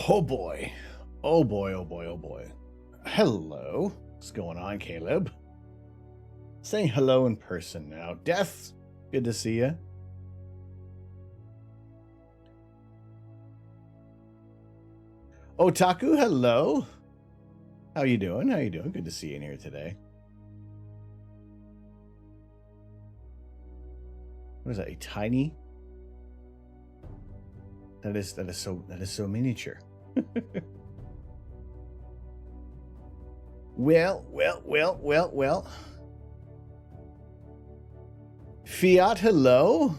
Oh boy. Oh boy, oh boy, oh boy. Hello. What's going on, Caleb? Saying hello in person now. Death, good to see you. Otaku, hello. How you doing? How you doing? Good to see you in here today. What is that? A tiny? That is so miniature. Well. Fiat, hello.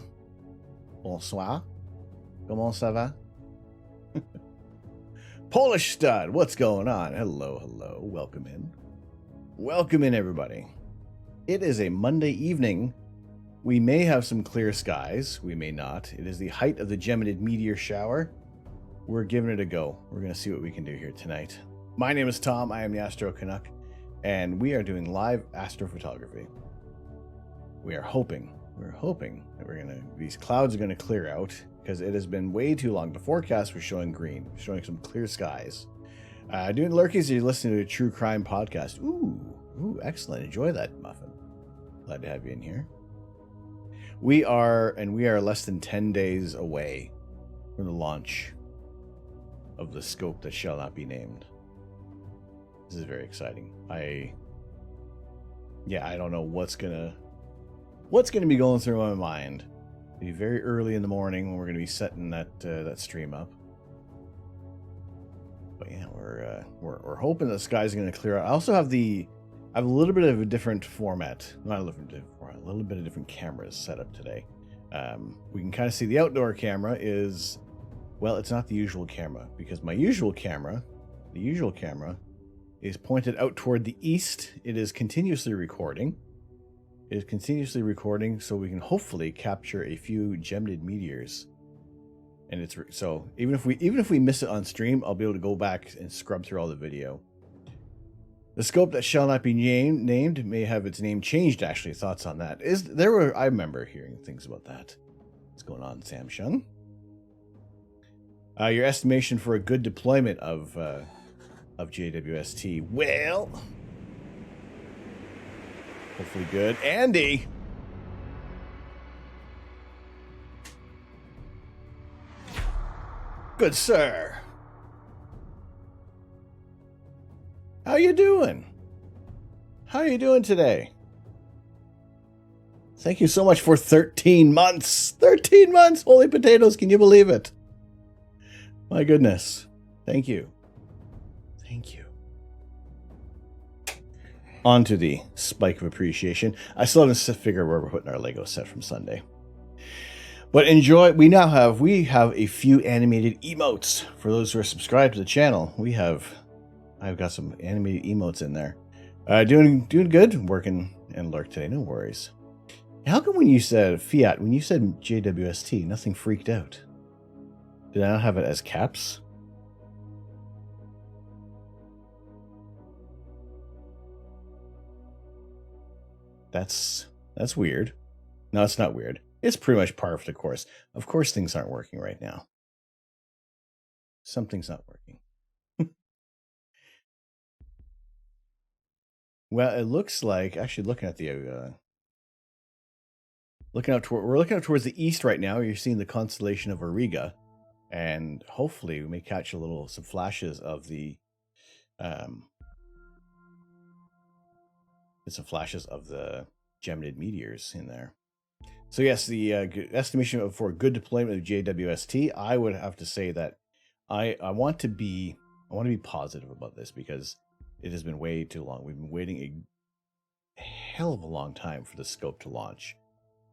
Bonsoir. Comment ça va? Polish Stud, what's going on? Hello. Welcome in. Welcome in, everybody. It is a Monday evening. We may have some clear skies. We may not. It is the height of the Geminid meteor shower. We're giving it a go. We're going to see what we can do here tonight. My name is Tom. I am the Astro Canuck, and we are doing live astrophotography. We are hoping that these clouds are going to clear out, because it has been way too long. The forecast was showing green, showing some clear skies. Doing lurkies, you're listening to a true crime podcast. Ooh, excellent. Enjoy that, Muffin. Glad to have you in here. We are less than 10 days away for the launch of the scope that shall not be named. This is very exciting. I don't know what's gonna be going through my mind. It'll be very early in the morning when we're gonna be setting that stream up. But yeah, we're hoping the sky's gonna clear out. I also have I have a little bit of a different format, not a different format, a little bit of different cameras set up today. We can kind of see the outdoor camera is, well, it's not the usual camera, because my usual camera, is pointed out toward the east. It is continuously recording. So we can hopefully capture a few gemmed meteors. And it's so even if we miss it on stream, I'll be able to go back and scrub through all the video. The scope that shall not be named may have its name changed. Actually, thoughts on that? I remember hearing things about that. What's going on, Samsung? Your estimation for a good deployment of JWST? Well, hopefully good. Andy. Good sir. How you doing? How are you doing today? Thank you so much for 13 months. 13 months! Holy potatoes, can you believe it? My goodness. Thank you. Thank you. On to the spike of appreciation. I still haven't figured where we're putting our Lego set from Sunday. But enjoy. We have a few animated emotes. For those who are subscribed to the channel, I've got some animated emotes in there. Doing good. Working and lurk today. No worries. How come when you said Fiat, when you said JWST, nothing freaked out? Did I not have it as caps? That's weird. No, it's not weird. It's pretty much par for the course. Of course things aren't working right now. Something's not working. Well, it looks like, actually looking at the we're looking out towards the east right now. You're seeing the constellation of Auriga, and hopefully we may catch some flashes of the gemmed meteors in there. So yes, the estimation for good deployment of JWST, I would have to say that I want to be positive about this, because it has been way too long. We've been waiting a hell of a long time for the scope to launch,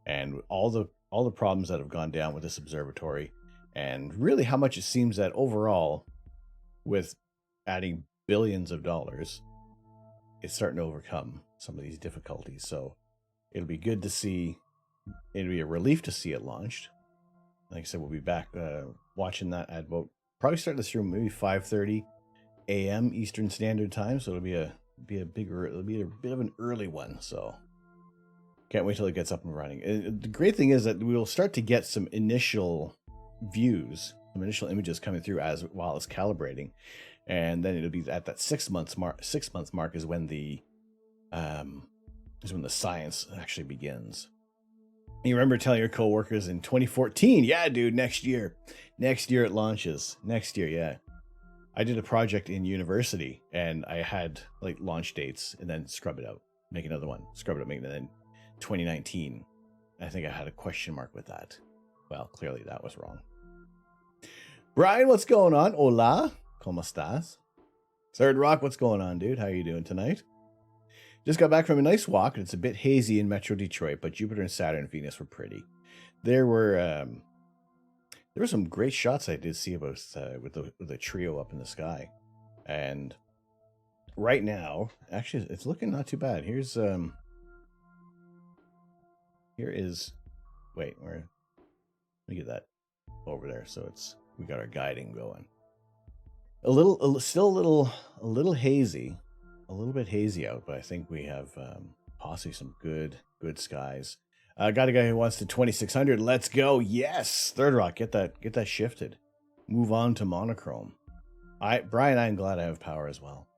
and all the problems that have gone down with this observatory, and really how much it seems that overall, with adding billions of dollars, it's starting to overcome some of these difficulties. So it'll be good to see. It'll be a relief to see it launched. Like I said, we'll be back watching that at about, probably start this room maybe 5:30 a.m. Eastern Standard Time. So it'll be a bit of an early one. So can't wait till it gets up and running. And the great thing is that we will start to get some initial views, some initial images coming through while it's calibrating, and then it'll be at that 6 months mark. 6 months mark is when the science actually begins. You remember telling your coworkers in 2014, yeah, dude, next year it launches. Next year, yeah. I did a project in university, and I had like launch dates, and then scrub it out, make another one, scrub it out, make it, and then 2019. I think I had a question mark with that. Well, clearly that was wrong. Brian, what's going on? Hola, ¿cómo estás? Third Rock, what's going on, dude? How are you doing tonight? Just got back from a nice walk, and it's a bit hazy in Metro Detroit, but Jupiter and Saturn and Venus were pretty. There were some great shots I did see about with the trio up in the sky, and right now, actually, it's looking not too bad. Here is, wait, let me get that over there. So we got our guiding going. Still a little hazy. A little bit hazy out, but I think we have possibly some good skies. Got a guy who wants to 2600. Let's go. Yes, Third Rock, get that shifted. Move on to monochrome. Brian, I'm glad I have power as well.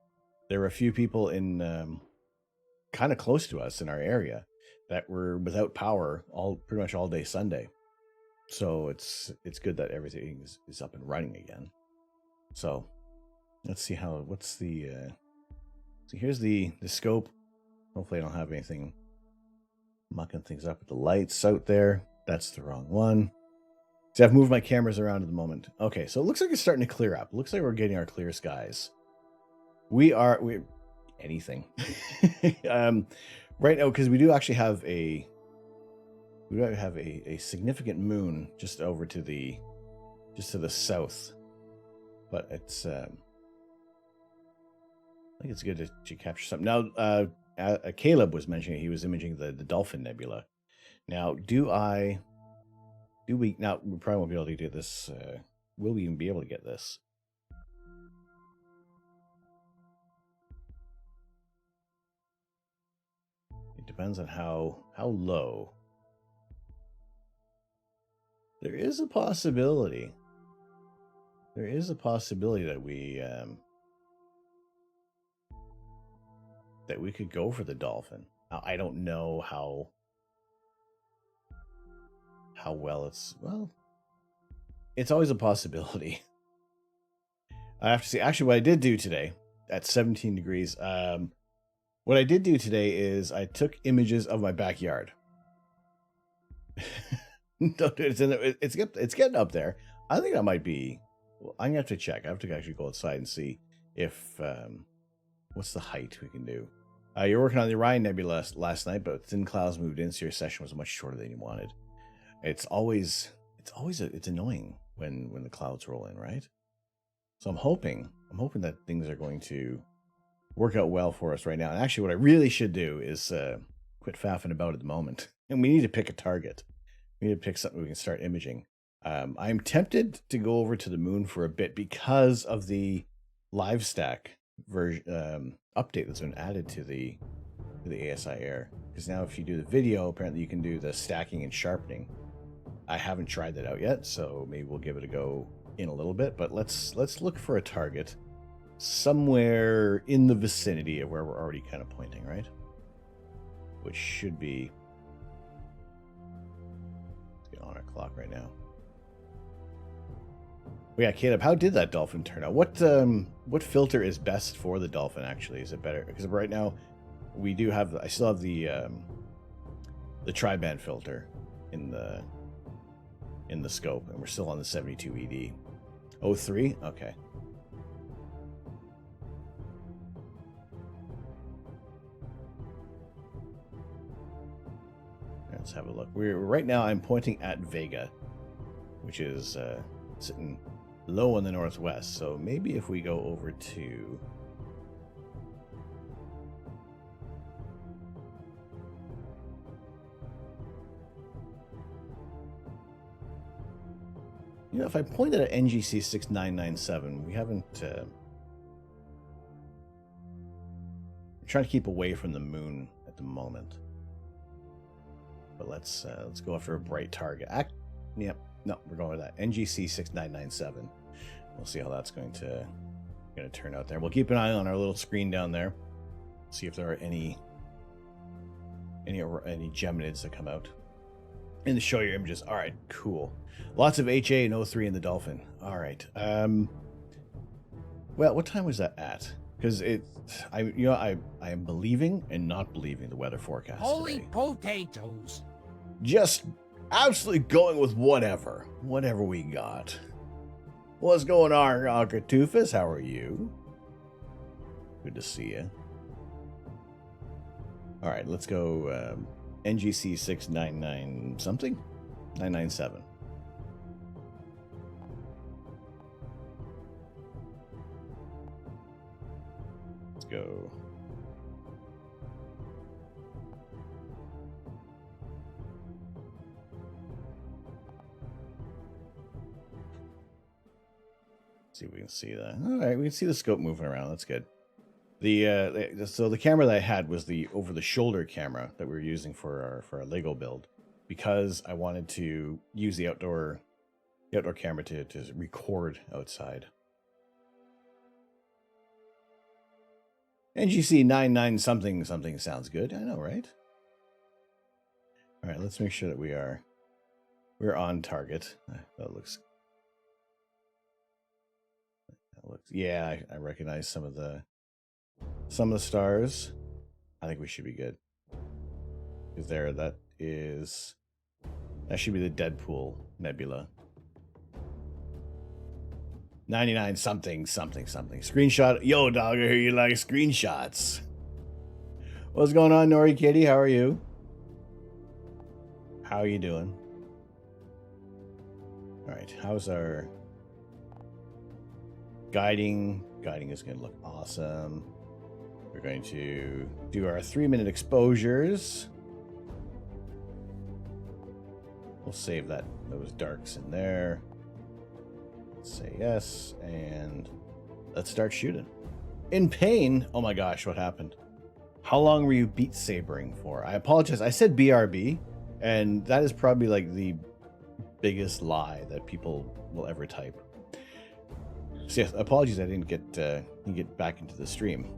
There were a few people in kind of close to us in our area that were without power pretty much all day Sunday. So it's good that everything is up and running again. So let's see what's the so here's the scope. Hopefully I don't have anything mucking things up with the lights out there. That's the wrong one. See, I've moved my cameras around at the moment. Okay, so it looks like it's starting to clear up. It looks like we're getting our clear skies. We're anything. Right now, because we do actually have a significant moon just over to the south. But it's I think it's good to capture something. Now Caleb was mentioning he was imaging the Dolphin Nebula. Now, we probably won't be able to do this. Will we even be able to get this? It depends on how low. There is a possibility. There is a possibility that we could go for the Dolphin. Now, I don't know how well it's always a possibility. I have to see. Actually, what I did do today at 17 degrees, what I did do today is I took images of my backyard. Don't do it. It's getting up there. I think that might be. Well, I'm gonna have to check. I have to actually go outside and see if what's the height we can do. You're working on the Orion Nebula last night, but thin clouds moved in, so your session was much shorter than you wanted. It's annoying when the clouds roll in, right? So I'm hoping that things are going to work out well for us right now. And actually, what I really should do is quit faffing about at the moment, and we need to pick a target. We need to pick something we can start imaging. I'm tempted to go over to the moon for a bit because of the live stack version update that's been added to the ASI Air. Because now, if you do the video, apparently you can do the stacking and sharpening. I haven't tried that out yet, so maybe we'll give it a go in a little bit. But let's look for a target somewhere in the vicinity of where we're already kind of pointing, right? Which should be. Let's get on our clock right now. Well, yeah, Caleb, how did that Dolphin turn out? What filter is best for the Dolphin? Actually, is it better? Because right now, I still have the tri-band filter in the scope, and we're still on the 72 ED. 03? Okay. Let's have a look. Right now I'm pointing at Vega, which is sitting low in the northwest. So maybe if we go over to if I pointed at NGC 6997, we haven't. We're trying to keep away from the moon at the moment, but let's go after a bright target. Yep, no, we're going with that NGC 6997. We'll see how that's going to turn out there. We'll keep an eye on our little screen down there, see if there are any geminids that come out. And to show your images. All right, cool. Lots of HA and O3 in the Dolphin. All right. Well, what time was that at? Because I am believing and not believing the weather forecast. Holy today. potatoes! Just absolutely going with whatever we got. What's going on, Katufus? How are you? Good to see you. All right, let's go. NGC 699 something? 997. Let's go. See if we can see that. All right, we can see the scope moving around. That's good. So the camera that I had was the over the shoulder camera that we were using for our Lego build, because I wanted to use the outdoor camera to record outside. NGC 99 something sounds good. I know, right? All right, let's make sure that we are We're on target. That looks. Yeah, I recognize some of the stars. I think we should be good. Because that should be the Deadpool Nebula. 99 something. Screenshot. Yo, dog, I hear you like screenshots. What's going on, Nori Kitty? How are you? How are you doing? All right, how's our guiding? Guiding is going to look awesome. We're going to do our 3-minute exposures. We'll save those darks in there. Let's say yes, and let's start shooting. In pain? Oh my gosh, what happened? How long were you beat sabering for? I apologize. I said BRB, and that is probably like the biggest lie that people will ever type. So yes, apologies I didn't get back into the stream.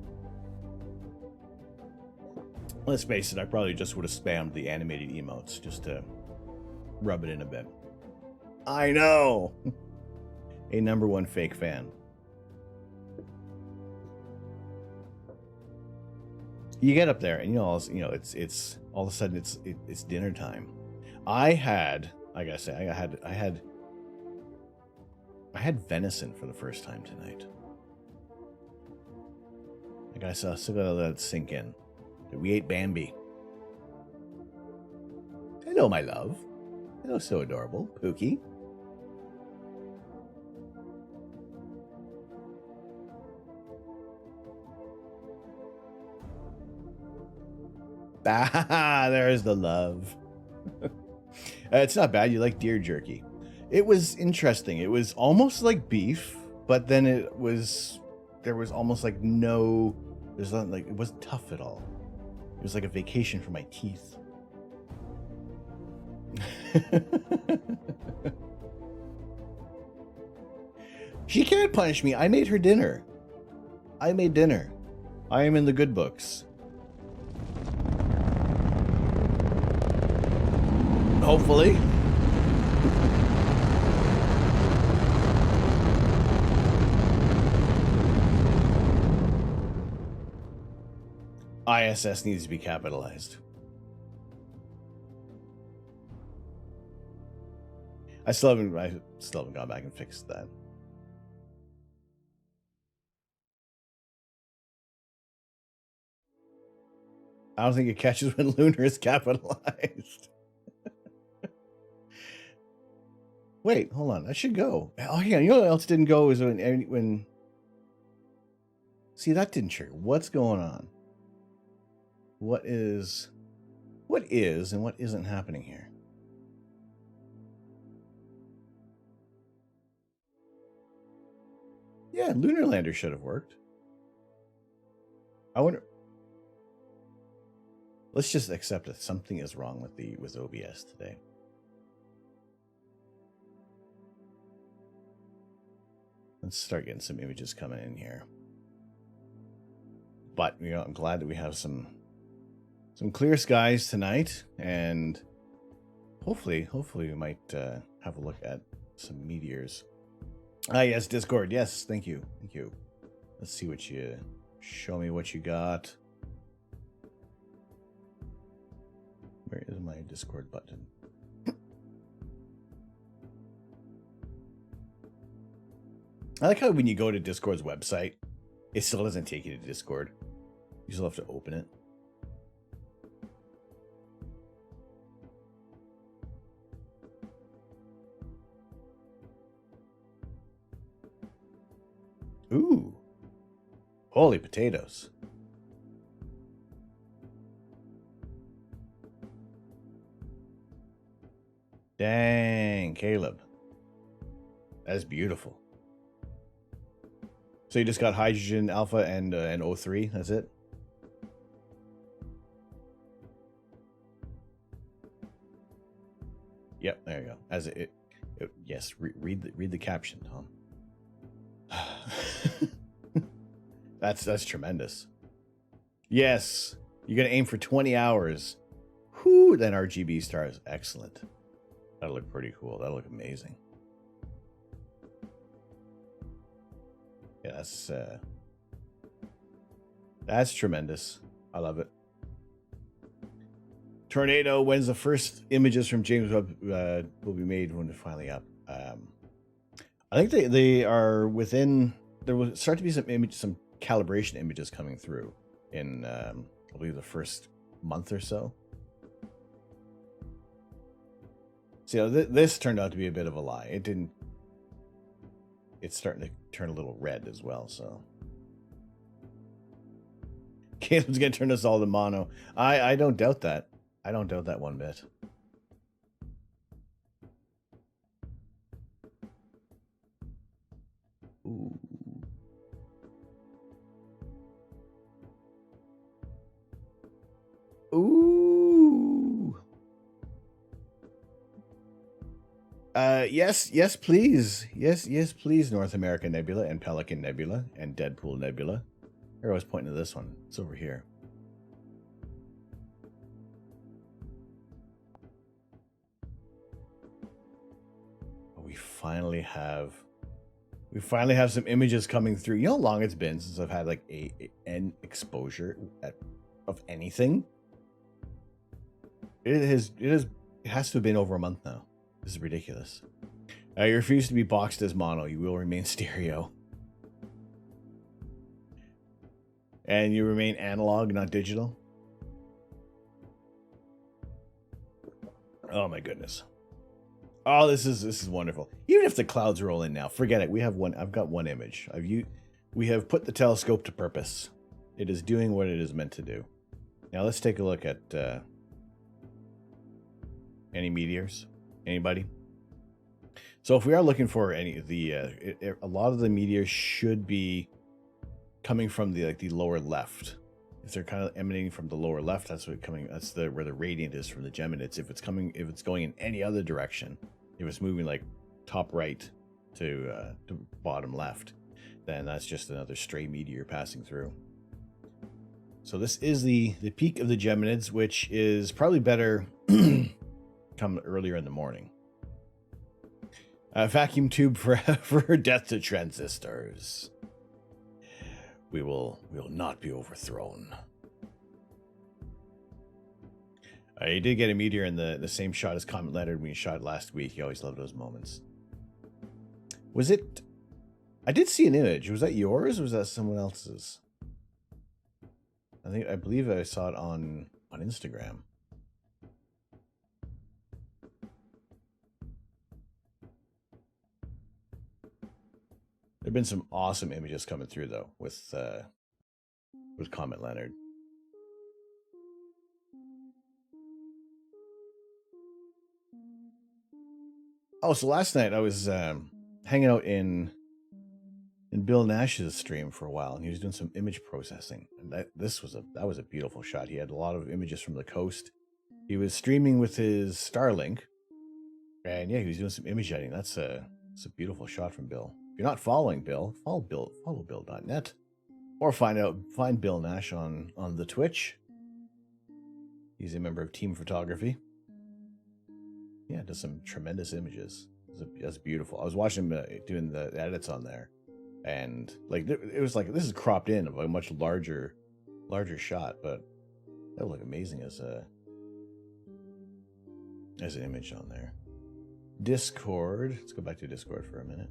Let's face it, I probably just would have spammed the animated emotes just to rub it in a bit. I know! A #1 fake fan. You get up there and it's all of a sudden it's dinner time. I had venison for the first time tonight. I still gotta let it sink in. We ate Bambi. Hello, my love. Hello, so adorable. Pookie. Ah, there's the love. It's not bad. You like deer jerky. It was interesting. It was almost like beef, but then there was almost like it wasn't tough at all. It was like a vacation for my teeth. She can't punish me. I made her dinner. I made dinner. I am in the good books. Hopefully. ISS needs to be capitalized. I still haven't gone back and fixed that. I don't think it catches when lunar is capitalized. Wait, hold on. I should go. Oh yeah, you know what else didn't go is when. See, that didn't trigger. What's going on? What is and what isn't happening here? Yeah, lunar lander should have worked. I wonder. Let's just accept that something is wrong with OBS today. Let's start getting some images coming in here. But I'm glad that we have some clear skies tonight, and hopefully we might have a look at some meteors. Ah, yes, Discord. Yes, thank you. Let's see what you show me what you got. Where is my Discord button? I like how when you go to Discord's website, it still doesn't take you to Discord. You still have to open it. Ooh. Holy potatoes. Dang, Caleb. That's beautiful. So you just got hydrogen alpha and O3. That's it. Yep, there you go. As yes. Read the caption, Tom. That's tremendous. Yes, you're gonna aim for 20 hours. Whoo, then RGB stars. Excellent. That'll look pretty cool. That'll look amazing. Yeah, that's tremendous. I love it. Tornado, when's the first images from James Webb will be made when it's finally up? I think they are within. There will start to be some calibration images coming through in I believe the first month or so. So this turned out to be a bit of a lie. It didn't. It's starting to turn a little red as well. So Caleb's gonna turn us all to mono. I don't doubt that. I don't doubt that one bit. Ooh. Ooh. Yes, please. Yes, please, North American Nebula and Pelican Nebula and Deadpool Nebula. I was pointing to this one. It's over here. We finally have some images coming through. You know how long it's been since I've had like an exposure of anything? It has to have been over a month now. This is ridiculous. You refuse to be boxed as mono. You will remain stereo. And you remain analog, not digital. Oh my goodness. Oh, this is wonderful. Even if the clouds roll in now, forget it. We have one. I've got one image. We have put the telescope to purpose. It is doing what it is meant to do. Now let's take a look at any meteors. Anybody? So if we are looking for any of the, a lot of the meteors should be coming from the lower left. If they're kind of emanating from the lower left, that's where the radiant is from the Geminids. If it's going in any other direction, if it's moving like top right to bottom left, then that's just another stray meteor passing through. So this is the peak of the Geminids, which is probably better come earlier in the morning. Vacuum tube for death to transistors. We will not be overthrown. You did get a meteor in the same shot as Comet Leonard when you shot it last week. You always love those moments. Was it? I did see an image. Was that yours or was that someone else's? I believe I saw it on Instagram. There've been some awesome images coming through though with Comet Leonard. Oh, so last night I was hanging out in Bill Nash's stream for a while, and he was doing some image processing. And that was a beautiful shot. He had a lot of images from the coast. He was streaming with his Starlink, and yeah, he was doing some image editing. It's a beautiful shot from Bill. If you're not following Bill, follow Bill.net, or find Bill Nash on the Twitch. He's a member of Team Photography. Yeah, does some tremendous images. That's beautiful. I was watching him doing the edits on there, and like it was like this is cropped in of a much larger shot, but that would look amazing as an image on there. Discord. Let's go back to Discord for a minute.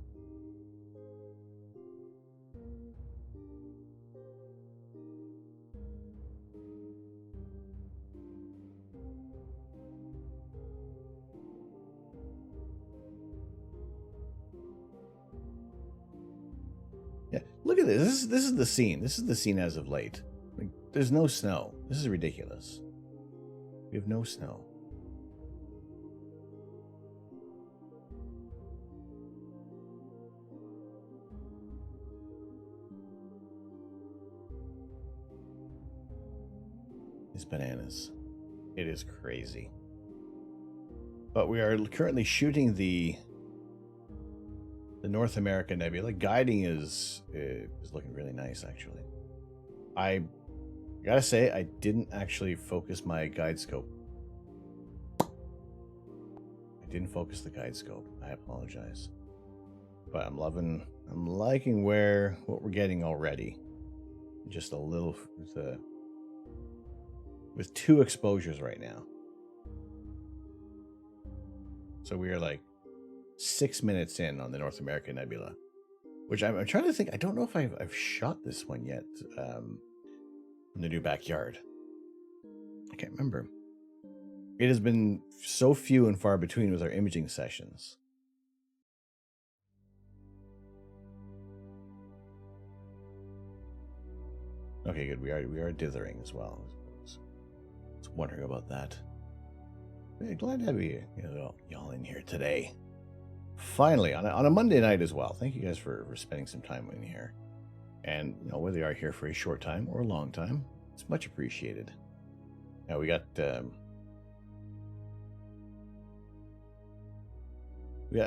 Yeah, look at this. This is the scene. This is the scene as of late. Like, there's no snow. This is ridiculous. We have no snow. It's bananas. It is crazy. But we are currently shooting the North American Nebula. Guiding is looking really nice, actually. I gotta say, I didn't actually focus my guide scope. I didn't focus the guide scope. I apologize. But I'm liking what we're getting already. Just a little with 2 exposures right now. So we are like 6 minutes in on the North American Nebula, which I'm trying to think. I don't know if I've shot this one yet in the new backyard. I can't remember. It has been so few and far between with our imaging sessions. Okay, good. We are dithering as well. I was wondering about that. Yeah, glad to have y'all in here today. Finally, on a Monday night as well. Thank you guys for spending some time in here. And whether you are here for a short time or a long time, it's much appreciated. Now we got a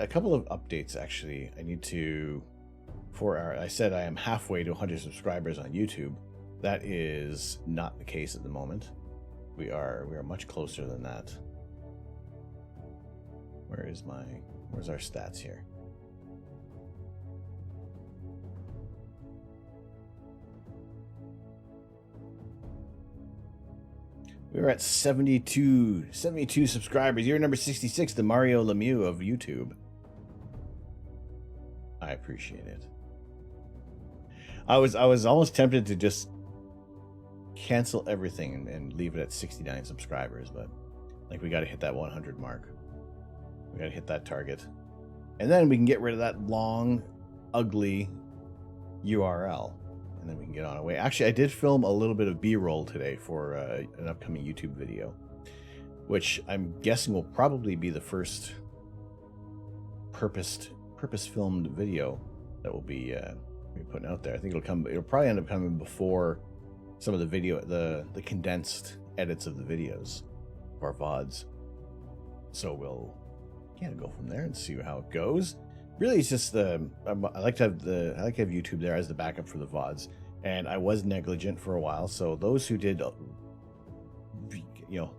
couple of updates actually. I need to I said I am halfway to 100 subscribers on YouTube. That is not the case at the moment. We are much closer than that. Where's our stats here? We're at 72 subscribers. You're number 66, the Mario Lemieux of YouTube. I appreciate it. I was almost tempted to just cancel everything and leave it at 69 subscribers, but we got to hit that 100 mark. We got to hit that target. And then we can get rid of that long, ugly URL. And then we can get on our way. Actually, I did film a little bit of B-roll today for an upcoming YouTube video, which I'm guessing will probably be the first purpose-filmed video that will be putting out there. I think it'll probably end up coming before some of the video, the condensed edits of the videos, or VODs. So we'll go from there and see how it goes. Really, it's just I like to have YouTube there as the backup for the VODs, and I was negligent for a while. So those who did,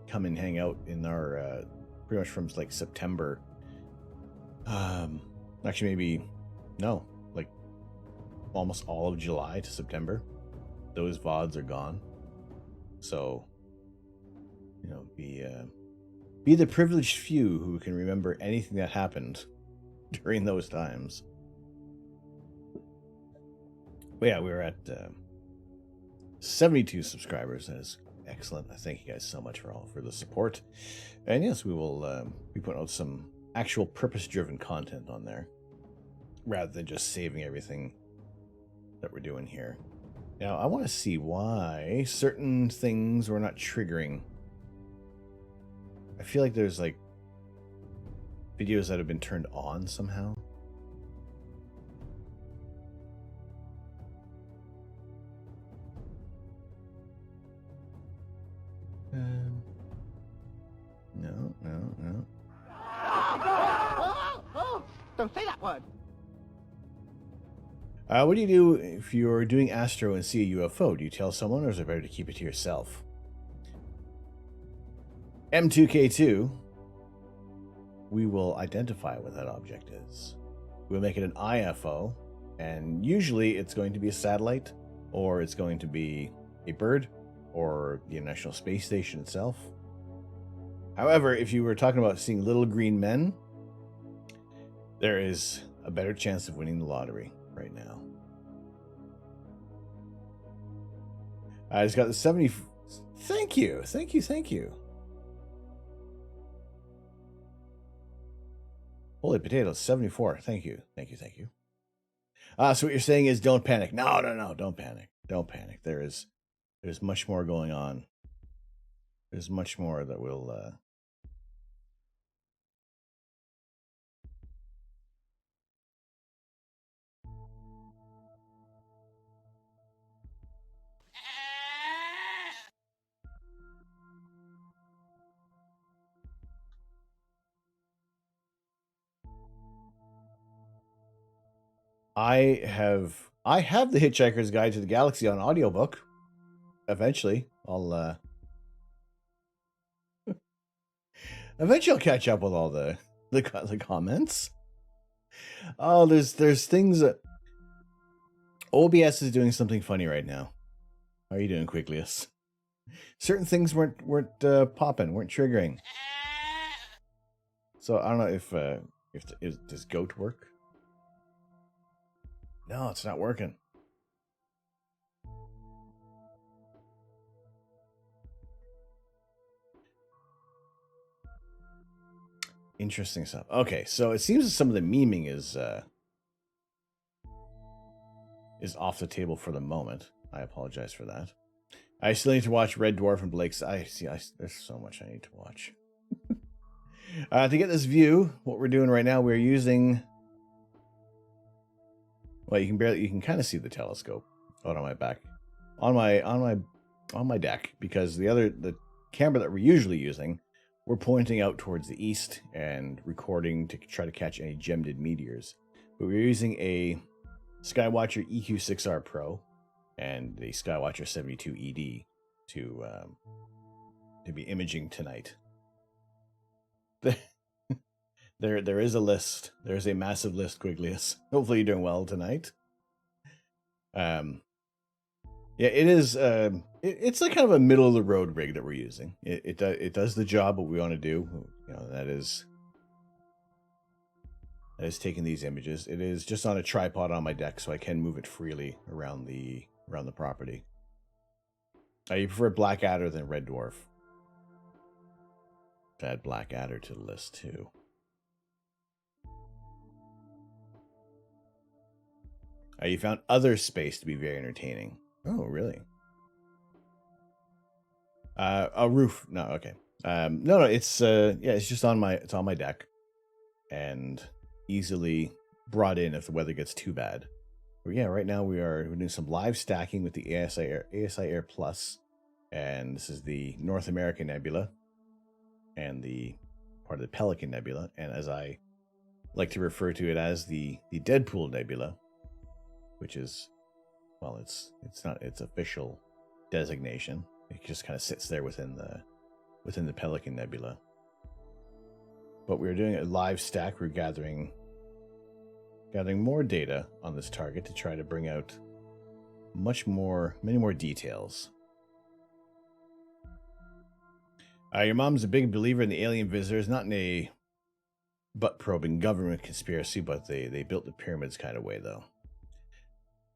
come and hang out in our pretty much from like September, actually maybe no, like almost all of July to September, those VODs are gone. So be the privileged few who can remember anything that happened during those times. But yeah, we're at 72 subscribers. That is excellent. I thank you guys so much for the support. And yes, we will be putting out some actual purpose-driven content on there, rather than just saving everything that we're doing here. Now, I want to see why certain things were not triggering. I feel like there's like videos that have been turned on somehow. No. Don't say that word. What do you do if you're doing astro and see a UFO? Do you tell someone, or is it better to keep it to yourself? M2K2, we will identify what that object is. We'll make it an IFO, and usually it's going to be a satellite, or it's going to be a bird, or the International Space Station itself. However, if you were talking about seeing little green men, there is a better chance of winning the lottery right now. I just got the 70. Thank you. Holy potatoes, 74. Thank you. So what you're saying is don't panic. No, don't panic. There's much more going on. There's much more that will I have the Hitchhiker's Guide to the Galaxy on audiobook. Eventually, I'll catch up with all the the comments. Oh, there's things that OBS is doing something funny right now. How are you doing, Quiglius? Certain things weren't popping, weren't triggering. So I don't know if does goat work? No, it's not working. Interesting stuff. Okay, so it seems that some of the memeing is off the table for the moment. I apologize for that. I still need to watch Red Dwarf and Blake's. There's so much I need to watch. To get this view, what we're doing right now, we're using. Well, you can kind of see the telescope out on my back, on my deck, because the camera that we're usually using, we're pointing out towards the east and recording to try to catch any gemmed meteors. But we're using a Skywatcher EQ6R Pro and the Skywatcher 72 ED to be imaging tonight. There is a list. There's a massive list, Quiglius. Hopefully you're doing well tonight. Yeah, it is. It's like kind of a middle of the road rig that we're using. It does the job what we want to do. You know, that is taking these images. It is just on a tripod on my deck, so I can move it freely around the property. You prefer Blackadder than Red Dwarf? Add Blackadder to the list too. You found Other Space to be very entertaining. Oh, really? A roof? No, okay. No, it's it's just on my deck, and easily brought in if the weather gets too bad. But yeah, right now we're doing some live stacking with the ASI Air Plus, and this is the North American Nebula, and the part of the Pelican Nebula, and as I like to refer to it as the Deadpool Nebula, which is, well, it's not its official designation. It just kind of sits there within the Pelican Nebula. But we're doing a live stack. We're gathering more data on this target to try to bring out many more details. Your mom's a big believer in the alien visitors, not in a butt-probing government conspiracy, but they built the pyramids kind of way, though.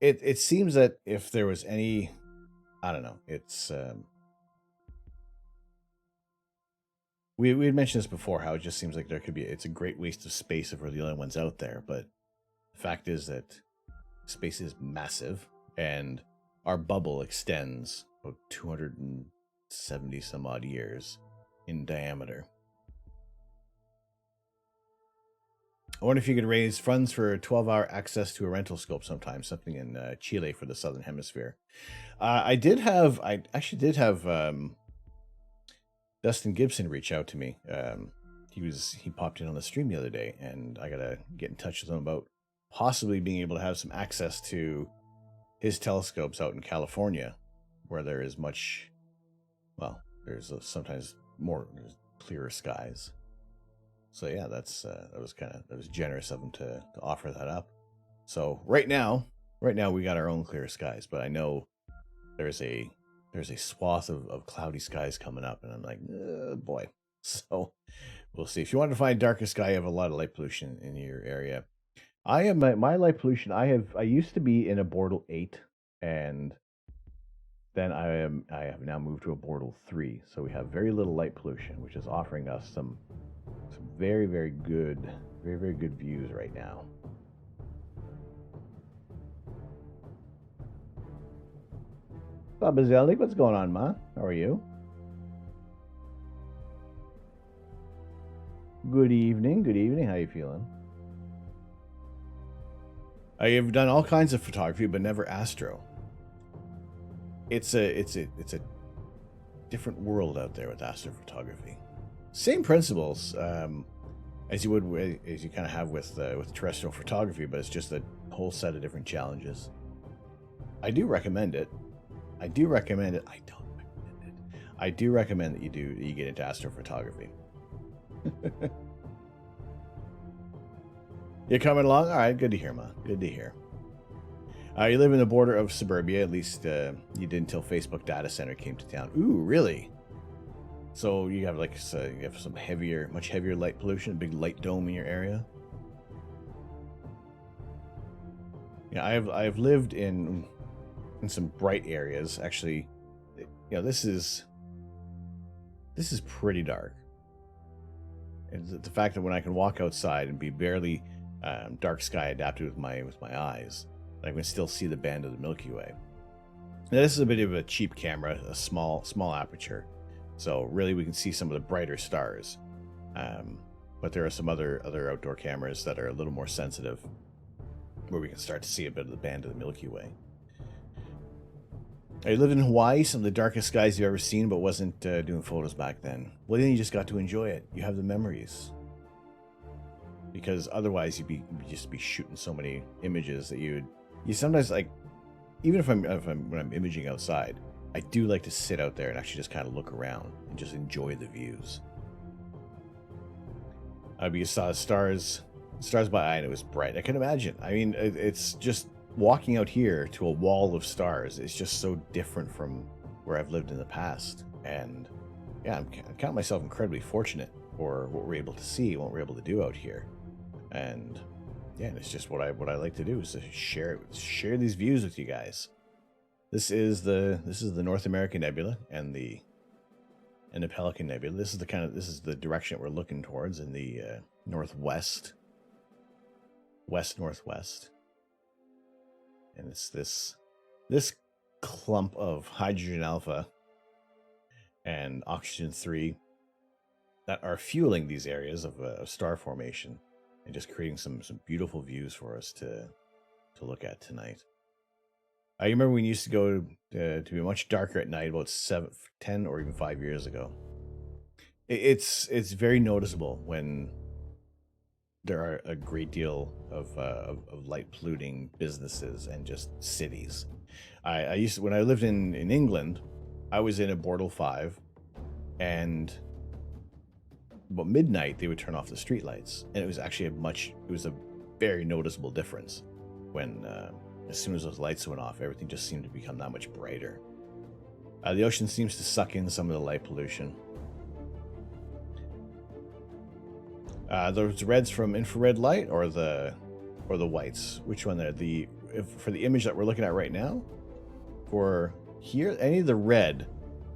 It seems that if there was any, I don't know, it's we had mentioned this before, how it just seems like it's a great waste of space if we're the only ones out there, but the fact is that space is massive, and our bubble extends about 270 some odd years in diameter. I wonder if you could raise funds for 12-hour access to a rental scope sometime, something in Chile for the Southern Hemisphere. I actually did have Dustin Gibson reach out to me. He popped in on the stream the other day, and I gotta get in touch with him about possibly being able to have some access to his telescopes out in California, where there is there's sometimes more clearer skies. So yeah, that was generous of him to offer that up. So right now we got our own clear skies, but I know there's a swath of cloudy skies coming up, and I'm like, boy. So we'll see. If you want to find darker sky, you have a lot of light pollution in your area. I am my light pollution. I used to be in a Bortle 8, and then I have now moved to a Bortle 3. So we have very little light pollution, which is offering us some very, very good views right now. Baba Zelnik, what's going on, Ma? How are you? Good evening. How you feeling? I have done all kinds of photography, but never astro. It's a different world out there with astrophotography. Same principles as you kind of have with terrestrial photography, but it's just a whole set of different challenges. I do recommend it. I don't recommend it. I do recommend that you get into astrophotography. You're coming along? All right, good to hear, Ma. Good to hear. You live in the border of suburbia. At least you did until Facebook data center came to town. Ooh, really? So you have you have some much heavier light pollution, a big light dome in your area. Yeah, I've lived in some bright areas. Actually, this is pretty dark. And the fact that when I can walk outside and be barely dark sky adapted with my eyes, I can still see the band of the Milky Way. Now, this is a bit of a cheap camera, a small aperture, so really we can see some of the brighter stars. But there are some other outdoor cameras that are a little more sensitive, where we can start to see a bit of the band of the Milky Way. I lived in Hawaii, some of the darkest skies you've ever seen, but wasn't doing photos back then. Well, then you just got to enjoy it. You have the memories. Because otherwise you'd just be shooting so many images that you sometimes, like, even when I'm imaging outside, I do like to sit out there and actually just kind of look around and just enjoy the views. You saw stars by eye and it was bright. I can imagine. I mean, it's just walking out here to a wall of stars is just so different from where I've lived in the past. And yeah, I count myself incredibly fortunate for what we're able to see, what we're able to do out here. And yeah, it's just what I like to do is to share these views with you guys. This is the North American Nebula and the Pelican Nebula. This is the direction that we're looking towards in the northwest, west-northwest. And it's this clump of hydrogen alpha and oxygen 3 that are fueling these areas of star formation and just creating some beautiful views for us to look at tonight. I remember when we used to go to be much darker at night about 10 or even 5 years ago. It's very noticeable when there are a great deal of light polluting businesses and just cities. I used to, when I lived in England, I was in a Bortle 5, and about midnight they would turn off the streetlights, and it was actually a very noticeable difference when as soon as those lights went off, everything just seemed to become that much brighter. The ocean seems to suck in some of the light pollution. Those reds from infrared light or the whites? Which one there? For the image that we're looking at right now, for here, any of the red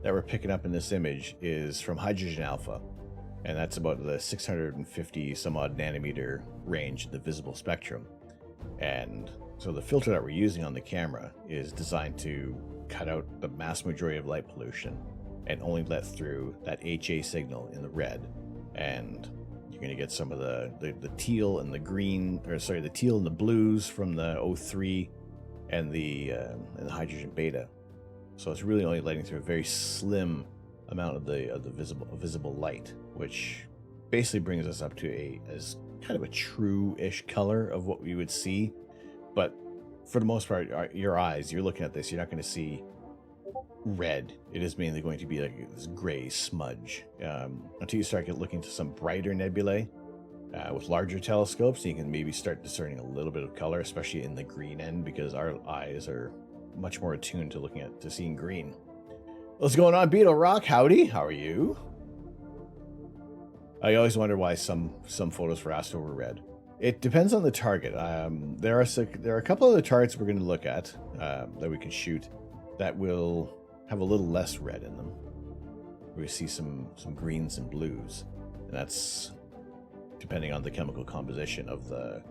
that we're picking up in this image is from hydrogen alpha, and that's about the 650 some odd nanometer range in the visible spectrum. And so the filter that we're using on the camera is designed to cut out the mass majority of light pollution and only let through that HA signal in the red. And you're going to get some of the teal and the green, the teal and the blues from the O3 and the hydrogen beta. So it's really only letting through a very slim amount of the visible light, which basically brings us up to as kind of a true-ish color of what we would see. But for the most part, your eyes, you're looking at this, you're not going to see red. It is mainly going to be like this gray smudge until you start looking to some brighter nebulae with larger telescopes. You can maybe start discerning a little bit of color, especially in the green end, because our eyes are much more attuned to seeing green. What's going on, Beetle Rock? Howdy, how are you? I always wonder why some photos for Astro were red. It depends on the target. There are a couple of the targets we're going to look at that we can shoot that will have a little less red in them. We see some greens and blues, and that's depending on the chemical composition of the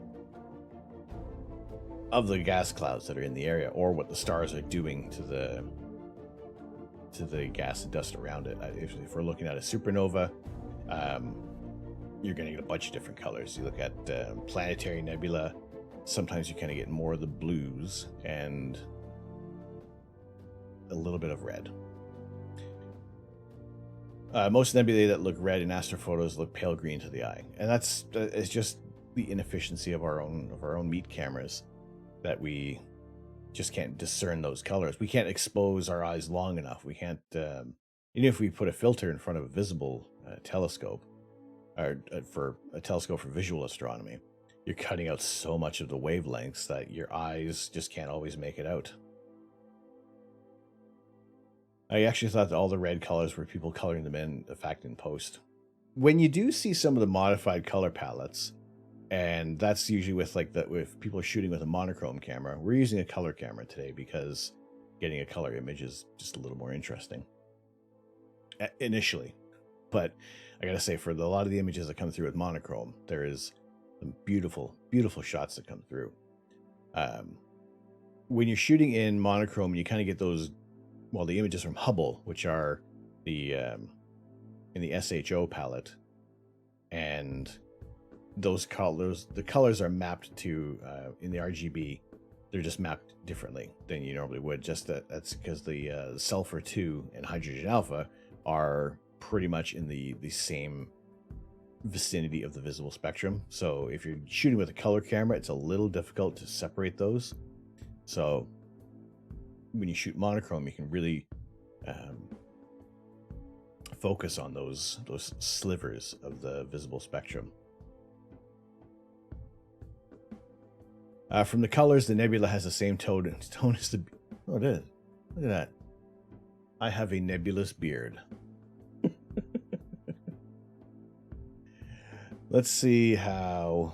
gas clouds that are in the area, or what the stars are doing to the gas and dust around it. If we're looking at a supernova, you're going to get a bunch of different colors. You look at planetary nebula, sometimes you kind of get more of the blues and a little bit of red. Most nebulae that look red in astrophotos look pale green to the eye, and it's just the inefficiency of our own meat cameras that we just can't discern those colors. We can't expose our eyes long enough. We can't, even if we put a filter in front of a visible telescope, or for a telescope for visual astronomy, you're cutting out so much of the wavelengths that your eyes just can't always make it out. I actually thought that all the red colors were people coloring them in fact in post. When you do see some of the modified color palettes, and that's usually with like that, if people are shooting with a monochrome camera, we're using a color camera today because getting a color image is just a little more interesting initially. But I gotta say, for a lot of the images that come through with monochrome, there is some beautiful, beautiful shots that come through. When you're shooting in monochrome, you kind of get those, well, the images from Hubble, which are the in the SHO palette, and those colors, the colors are mapped to in the RGB, they're just mapped differently than you normally would. Just that's because the sulfur 2 and hydrogen alpha are pretty much in the same vicinity of the visible spectrum. So if you're shooting with a color camera, it's a little difficult to separate those. So when you shoot monochrome, you can really focus on those slivers of the visible spectrum. From the colors, the nebula has the same tone as the... Oh, it is. Look at that. I have a nebulous beard. Let's see how...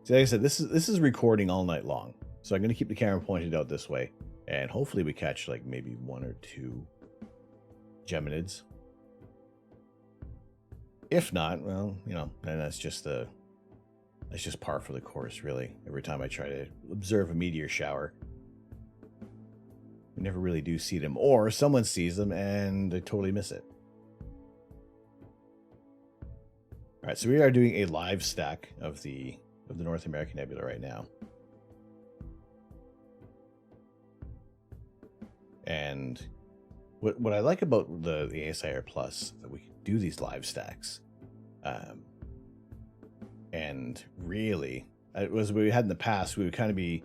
See, like I said, this is recording all night long. So I'm going to keep the camera pointed out this way. And hopefully we catch like maybe 1 or 2 geminids. If not, well, you know, then that's just par for the course, really. Every time I try to observe a meteor shower, we never really do see them, or someone sees them and they totally miss it. All right, so we are doing a live stack of the North American Nebula right now. And what I like about the ASIR Plus is that we can do these live stacks. And really, it was what we had in the past. We would kind of be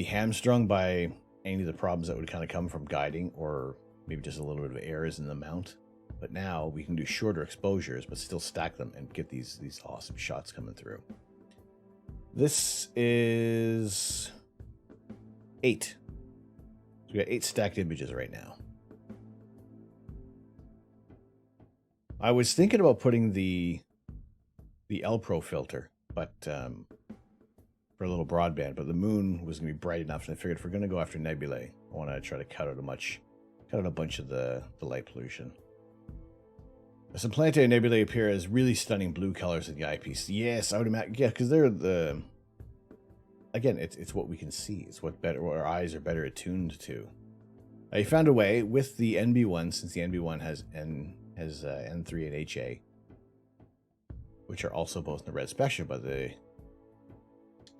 hamstrung by any of the problems that would kind of come from guiding, or maybe just a little bit of errors in the mount. But now we can do shorter exposures, but still stack them and get these awesome shots coming through. This is 8. So we got 8 stacked images right now. I was thinking about putting the L-Pro filter, but for a little broadband, but the moon was going to be bright enough, and I figured if we're going to go after nebulae, I want to try to cut out a bunch of the light pollution. Some planetary nebulae appear as really stunning blue colors in the eyepiece. Yes, I would imagine. Yeah, because they're again, it's what we can see. It's what our eyes are better attuned to. I found a way with the NB1, since the NB1 has N3 and HA, which are also both in the red spectrum, but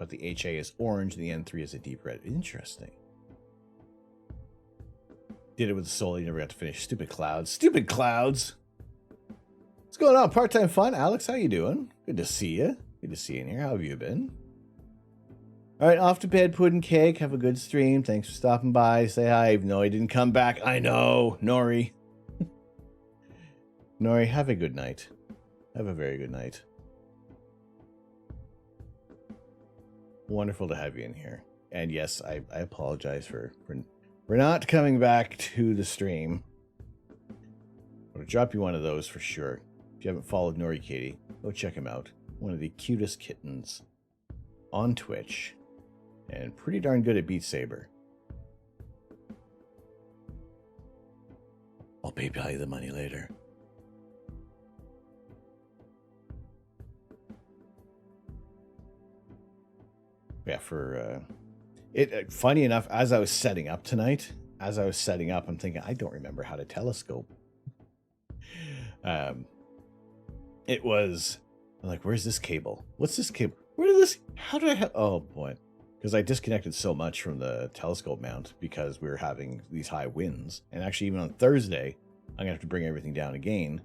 the HA is orange and the N3 is a deep red. Interesting. Did it with the solar, you never got to finish. Stupid clouds. Stupid clouds! What's going on? Part-time fun? Alex, how you doing? Good to see you. Good to see you in here. How have you been? All right, off to bed, pudding cake. Have a good stream. Thanks for stopping by. Say hi. Even though I didn't come back. I know. Nori. Nori, have a good night. Have a very good night. Wonderful to have you in here. And yes, I apologize for not coming back to the stream. I'm going to drop you one of those for sure. If you haven't followed Nori Katie, go check him out. One of the cutest kittens on Twitch. And pretty darn good at Beat Saber. I'll PayPal you the money later. Yeah, for funny enough, as I was setting up tonight, I'm thinking, I don't remember how to telescope. It was, I'm like, where's this cable? What's this cable? How did I have, oh boy. Because I disconnected so much from the telescope mount because we were having these high winds. And actually, even on Thursday, I'm going to have to bring everything down again.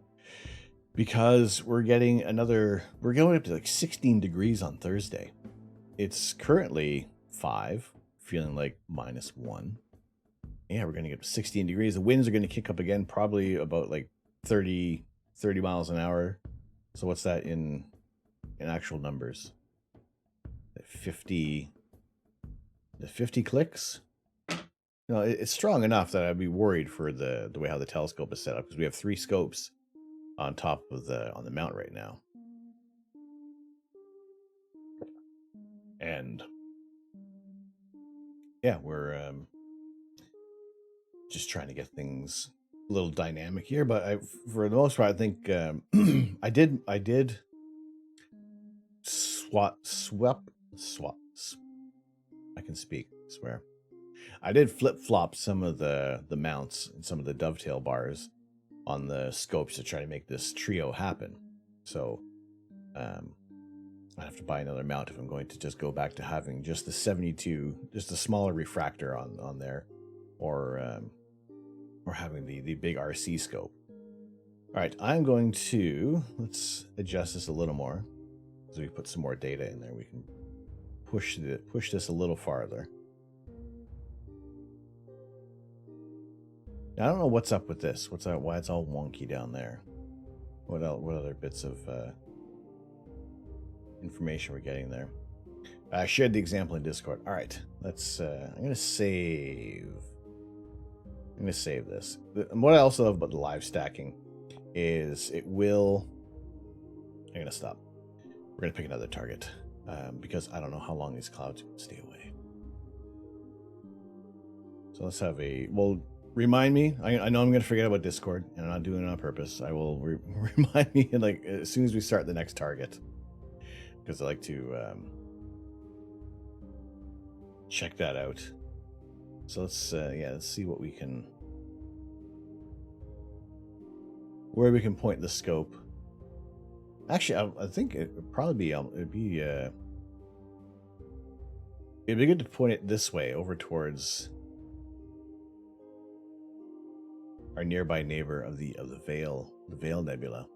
Because we're going up to like 16 degrees on Thursday. It's currently 5, feeling like -1. Yeah, we're going to get to 16 degrees. The winds are going to kick up again, probably about like 30 miles an hour. So what's that in actual numbers? 50 clicks? No, it's strong enough that I'd be worried for the way how the telescope is set up, because we have 3 scopes on top of on the mount right now. And yeah, we're just trying to get things a little dynamic here, but for the most part, I think I did swap. I can speak, I swear. I did flip-flop some of the mounts and some of the dovetail bars on the scopes to try to make this trio happen. So I have to buy another mount if I'm going to just go back to having just the 72, just a smaller refractor on there, or having the big RC scope. All right, I'm going to, let's adjust this a little more. As we put some more data in there, we can push this a little farther. Now, I don't know what's up with this. Why it's all wonky down there? What other bits of information we're getting there? I shared the example in Discord. All right, let's. I'm gonna save this. And what I also love about the live stacking is it will. I'm gonna stop. We're gonna pick another target because I don't know how long these clouds stay away. So let's have a. Well, remind me. I know I'm gonna forget about Discord, and I'm not doing it on purpose. I will remind me like as soon as we start the next target, because I like to check that out. So let's see what we can, where we can point the scope. Actually, I think it would probably be it'd be good to point it this way, over towards our nearby neighbor of the Veil Nebula.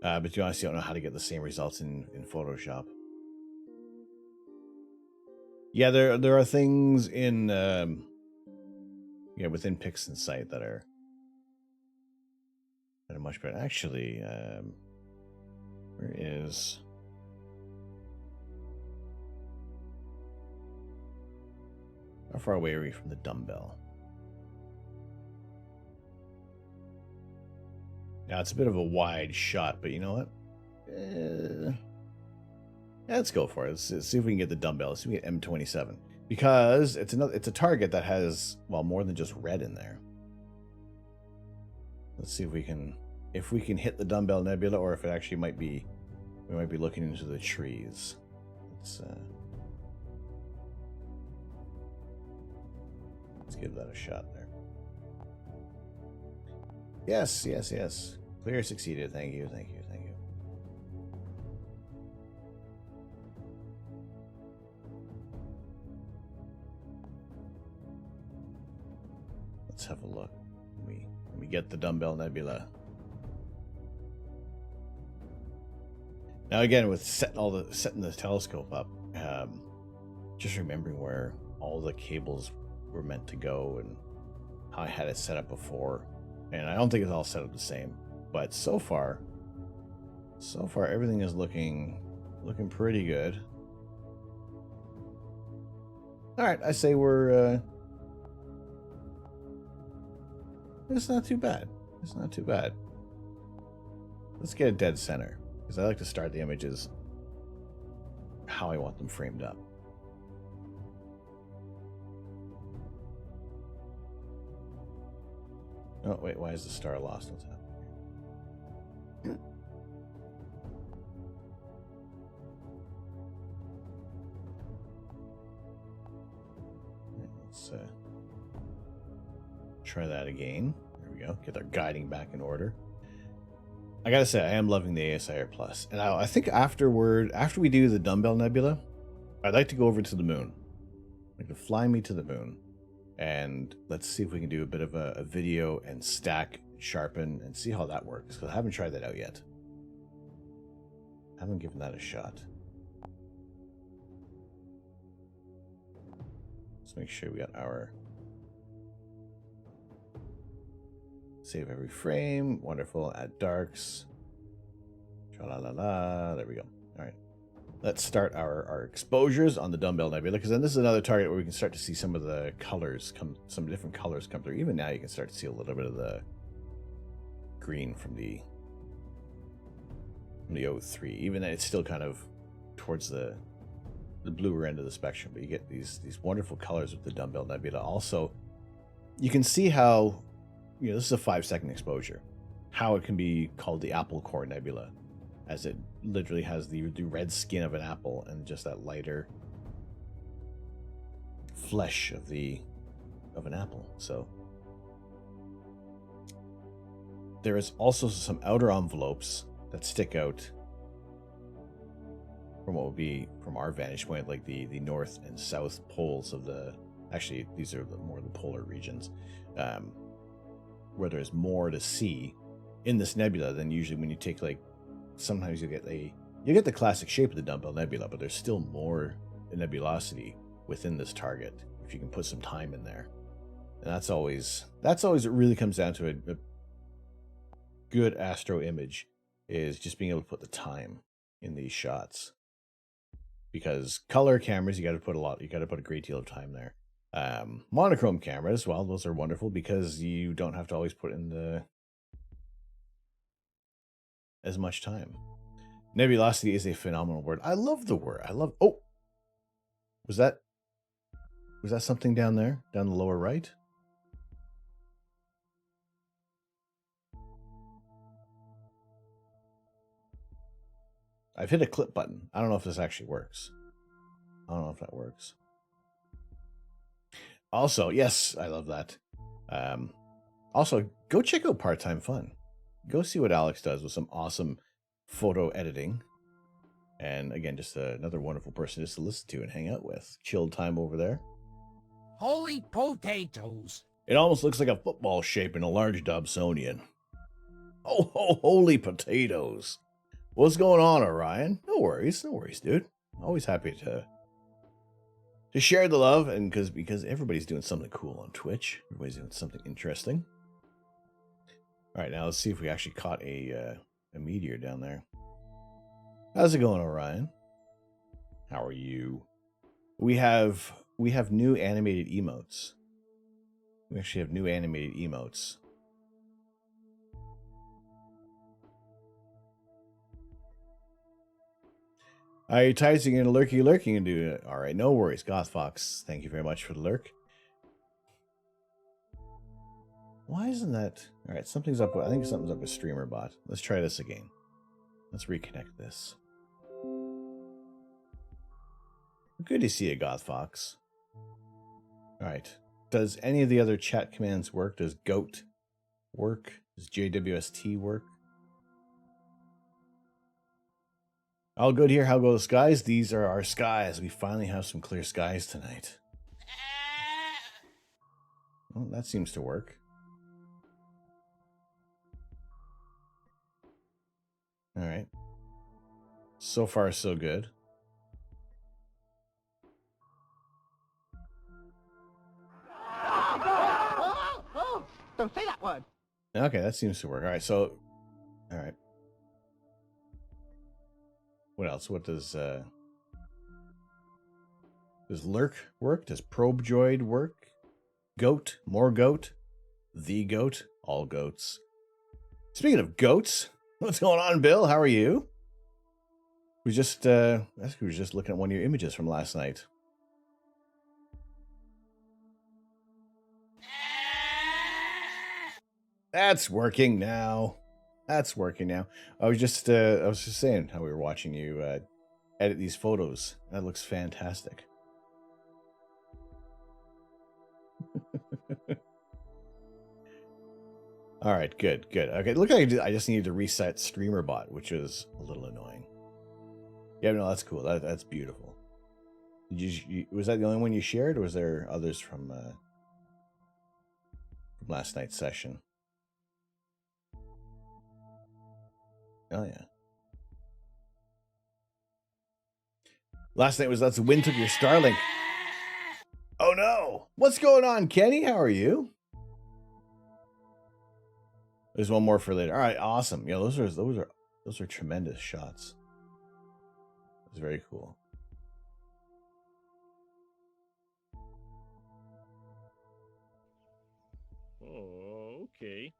But to be honest, I don't know how to get the same results in Photoshop. Yeah, there are things in within PixInsight that are much better. Actually, where is? How far away are we from the dumbbell? Now it's a bit of a wide shot, but you know what? Let's go for it. Let's see if we can get the dumbbell. Let's see if we get M27, because it's a target that has, well, more than just red in there. Let's see if we can hit the Dumbbell Nebula, or if it actually might be, we might be looking into the trees. Let's give that a shot there. Yes. Clear succeeded. Thank you. Let's have a look. We get the Dumbbell Nebula. Now again, with setting the telescope up, just remembering where all the cables were meant to go and how I had it set up before. And I don't think it's all set up the same, but so far everything is looking pretty good. All right, I say we're it's not too bad. Let's get a dead center, because I like to start the images how I want them framed up. Oh, wait, why is the star lost? What's happening here? Let's try that again. There we go. Get our guiding back in order. I gotta say, I am loving the ASIR Plus. And I think after we do the Dumbbell Nebula, I'd like to go over to the moon. Like to fly me to the moon. And let's see if we can do a bit of a video and stack, sharpen, and see how that works. Because I haven't tried that out yet. I haven't given that a shot. Let's make sure we got our Save every frame. Wonderful. Add darks. Tra-la-la-la. There we go. All right. Let's start our exposures on the Dumbbell Nebula, because then this is another target where we can start to see some of the colors some different colors come through. Even now you can start to see a little bit of the green from the O3. Even though it's still kind of towards the bluer end of the spectrum, but you get these wonderful colors with the Dumbbell Nebula. Also, you can see how, this is a 5-second exposure, how it can be called the Apple Core Nebula, as it literally has the red skin of an apple and just that lighter flesh of an apple. So there is also some outer envelopes that stick out from what would be, from our vantage point, like the north and south poles of actually these are more the polar regions, where there's more to see in this nebula than usually when you take, like, sometimes you get the classic shape of the Dumbbell Nebula, but there's still more nebulosity within this target if you can put some time in there. And that's always it really comes down to a good astro image, is just being able to put the time in these shots. Because color cameras, you got to put a great deal of time there. Monochrome cameras, well, those are wonderful because you don't have to always put in as much time. Nebulosity is a phenomenal word. I love the word. Oh, was that something down there, down the lower right? I've hit a clip button. I don't know if this actually works. I don't know if that works. Also, yes, I love that. Also, go check out Part-Time Fun. Go see what Alex does with some awesome photo editing. And again, just another wonderful person just to listen to and hang out with. Chilled time over there. Holy potatoes. It almost looks like a football shape in a large Dobsonian. Oh, holy potatoes. What's going on, Orion? No worries, dude. Always happy to share the love, and because everybody's doing something cool on Twitch. Everybody's doing something interesting. All right, now let's see if we actually caught a meteor down there. How's it going, Orion? How are you? We have new animated emotes. We actually have new animated emotes. Are you tired? So you're going to lurking and do it. All right, no worries. Goth Fox, thank you very much for the lurk. Why isn't that? All right, something's up. I think something's up with Streamer Bot. Let's try this again. Let's reconnect this. Good to see you, Goth Fox. All right. Does any of the other chat commands work? Does GOAT work? Does JWST work? All good here. How go the skies? These are our skies. We finally have some clear skies tonight. Well, that seems to work. All right. So far, so good. Oh, don't say that word. Okay, that seems to work. All right, so... All right. What else? What does Lurk work? Does Probe Droid work? Goat? More goat? The goat? All goats. Speaking of goats, what's going on, Bill? How are you? We were just looking at one of your images from last night. That's working now. That's working now. I was just saying how we were watching you edit these photos. That looks fantastic. All right, good. Okay, look like I just needed to reset Streamer Bot, which was a little annoying. Yeah, no, that's cool. That's beautiful. Was that the only one you shared, or was there others from last night's session? Oh yeah. Last night was that's the wind took your Starlink. Oh no! What's going on, Kenny? How are you? There's one more for later. All right, awesome. Yeah, those are tremendous shots. It's very cool. Oh, okay.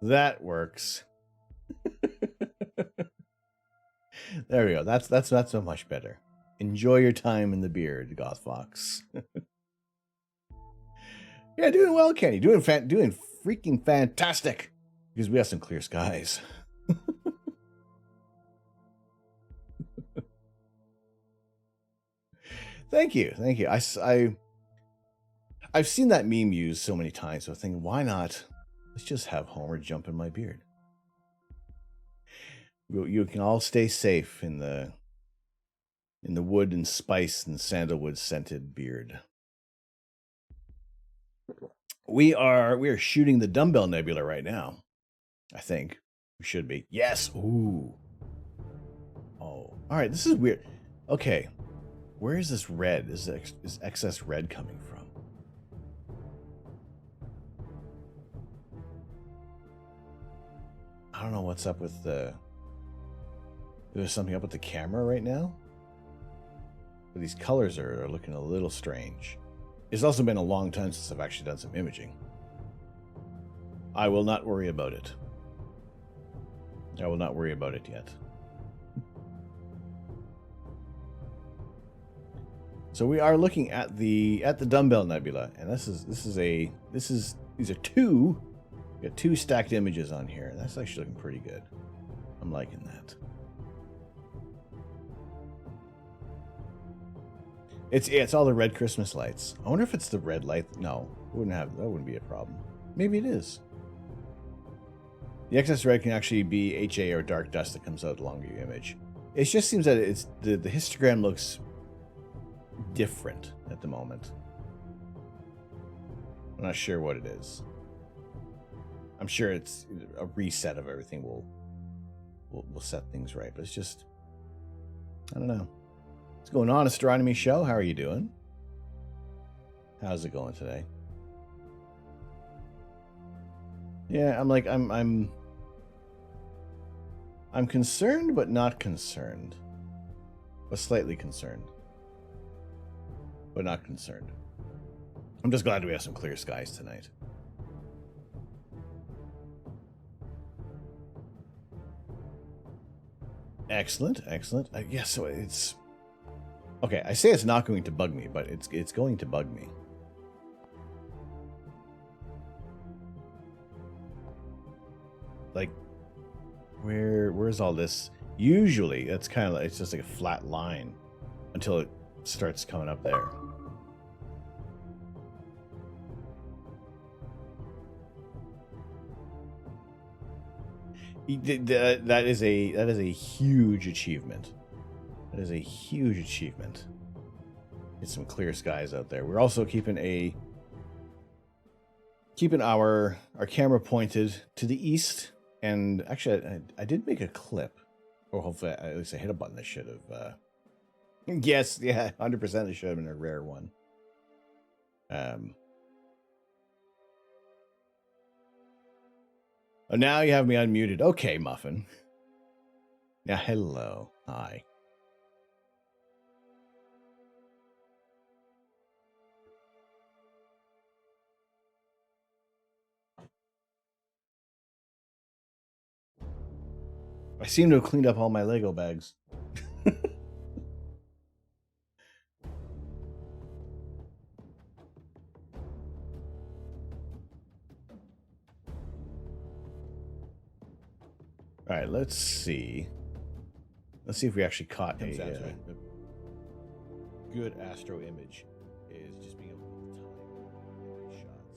That works. There we go. That's so much better. Enjoy your time in the beard, Goth Fox. Yeah, doing well, Kenny. Doing freaking fantastic. Because we have some clear skies. Thank you. I've seen that meme used so many times, so I think, why not? Let's just have Homer jump in my beard. You can all stay safe in the wood and spice and sandalwood scented beard. We are shooting the Dumbbell Nebula right now. I think we should be. Yes. Ooh. Oh. All right. This is weird. Okay. Where is this red? Is excess red coming from? I don't know what's up with the... There's something up with the camera right now. But these colors are looking a little strange. It's also been a long time since I've actually done some imaging. I will not worry about it. I will not worry about it yet. So we are looking at the Dumbbell Nebula, and these are two. We got two stacked images on here. That's actually looking pretty good. I'm liking that. It's all the red Christmas lights. I wonder if it's the red light. No, that wouldn't be a problem. Maybe it is. The excess red can actually be HA or dark dust that comes out along your image. It just seems that it's the histogram looks different at the moment. I'm not sure what it is. I'm sure it's a reset of everything will set things right, but it's just, I don't know. What's going on, Astronomy Show? How are you doing? How's it going today? Yeah, I'm concerned, but not concerned. But slightly concerned. But not concerned. I'm just glad we have some clear skies tonight. Excellent. Yeah, so it's... Okay, I say it's not going to bug me, but it's going to bug me. Like, where's all this? Usually, that's kind of like, it's just like a flat line until it starts coming up there. That is a huge achievement. That is a huge achievement. Get some clear skies out there. We're also keeping our camera pointed to the east. And actually, I did make a clip. Or hopefully, at least I hit a button that should have. Yes, yeah, 100% it should have been a rare one. Oh, now you have me unmuted. Okay, Muffin. Yeah, hello. Hi. I seem to have cleaned up all my Lego bags. All right, let's see. Let's see if we actually caught a good astro image. Is just being able to put the time in these shots.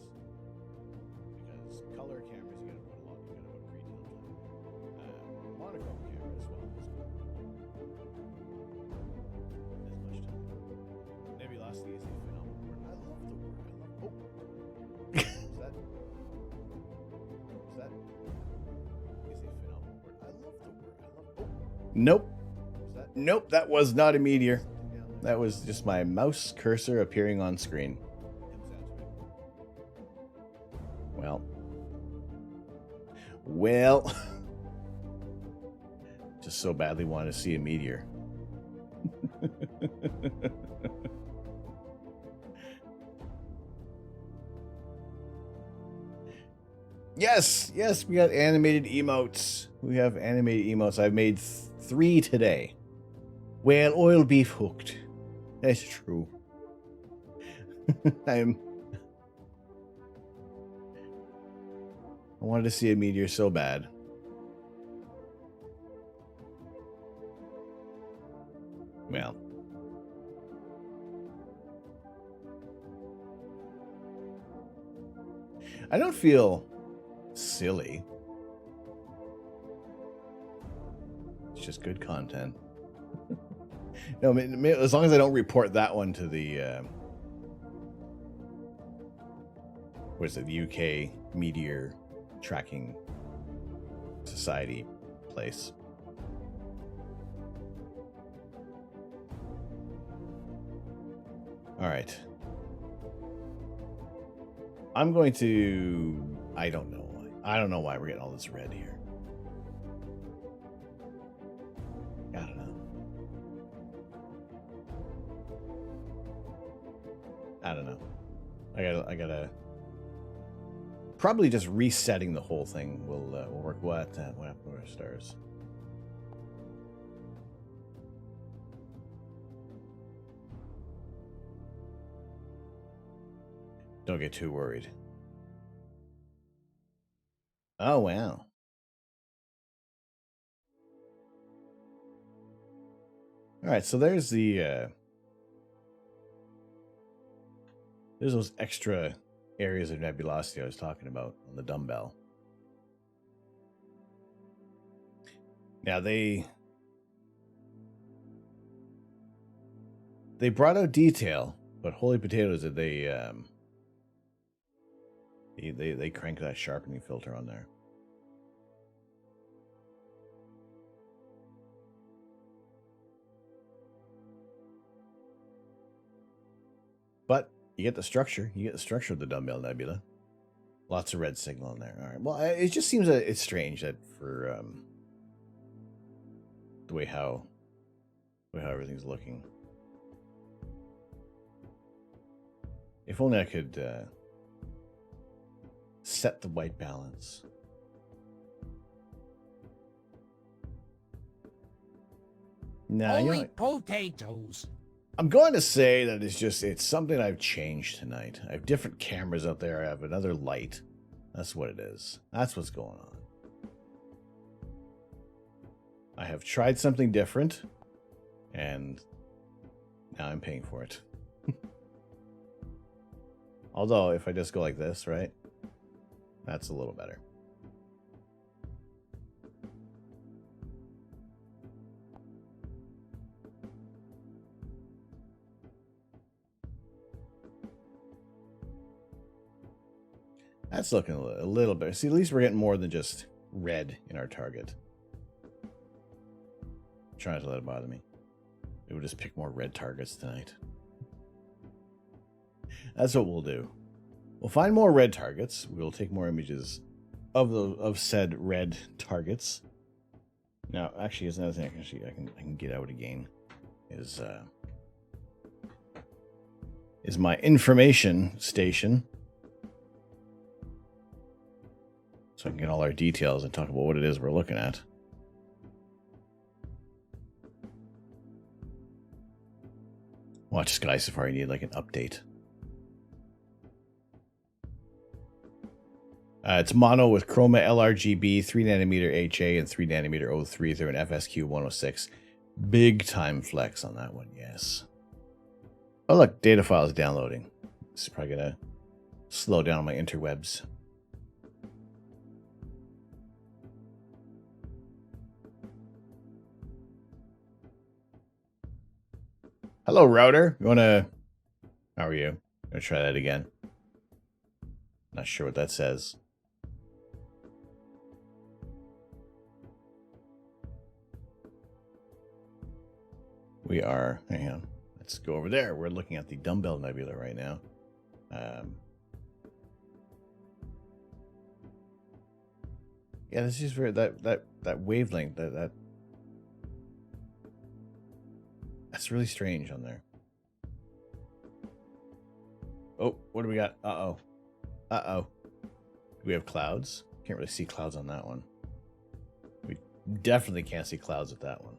Because color cameras, you gotta put a lot. You gotta put pre-tone time. Monochrome camera as well. As much time. Nebulosity is a phenomenal word. I love the word. Is that? Is that? Is a phenomenal word. I love the word. Nope. Nope, that was not a meteor. That was just my mouse cursor appearing on screen. Well. Just so badly wanted to see a meteor. Yes, we got animated emotes. We have animated emotes. I've made 3 today. Well, oil beef hooked. That's true. I wanted to see a meteor so bad. Well. I don't feel silly. It's just good content. No, as long as I don't report that one to the what is it, the UK Meteor Tracking Society place. All right. I'm going to... I don't know why we're getting all this red here. I don't know. I gotta... Probably just resetting the whole thing will work. What happened to our stars? Don't get too worried. Oh, wow. All right, so there's the there's those extra areas of nebulosity I was talking about on the dumbbell. Now they brought out detail, but holy potatoes did they crank that sharpening filter on there. But you get the structure. You get the structure of the Dumbbell Nebula. Lots of red signal in there. All right. Well, it just seems that it's strange that for the way how everything's looking. If only I could set the white balance. Nah, Holy potatoes. I'm going to say that it's something I've changed tonight. I have different cameras out there. I have another light. That's what it is. That's what's going on. I have tried something different, and now I'm paying for it. Although, if I just go like this, right? That's a little better. That's looking a little better. See, at least we're getting more than just red in our target. I'm trying to let it bother me. We'll just pick more red targets tonight. That's what we'll do. We'll find more red targets. We'll take more images of said red targets. Now, actually, there's another thing I can get out again. Is my information station. So I can get all our details and talk about what it is we're looking at. Watch Sky Safari need like an update. It's mono with chroma LRGB, 3nm HA, and 3nm O3 through an FSQ 106. Big time flex on that one, yes. Oh look, data file is downloading. This is probably gonna slow down my interwebs. Hello, router. You wanna... How are you? I'm gonna try that again. Not sure what that says. We are... Hang on. let's go over there. We're looking at the Dumbbell Nebula right now. Yeah, this is very that wavelength that's really strange on there. Oh, what do we got? Uh-oh. Uh-oh. Do we have clouds? Can't really see clouds on that one. We definitely can't see clouds with that one.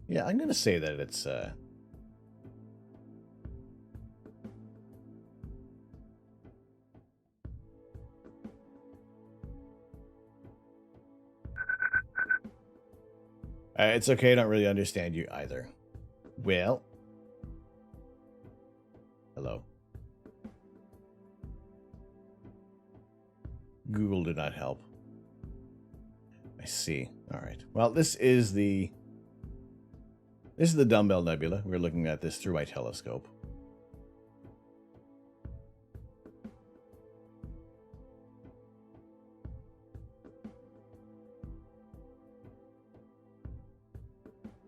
Yeah, I'm going to say that it's it's okay, I don't really understand you either. Well. Hello. Google did not help. I see. All right. Well, this is the Dumbbell Nebula. We're looking at this through my telescope.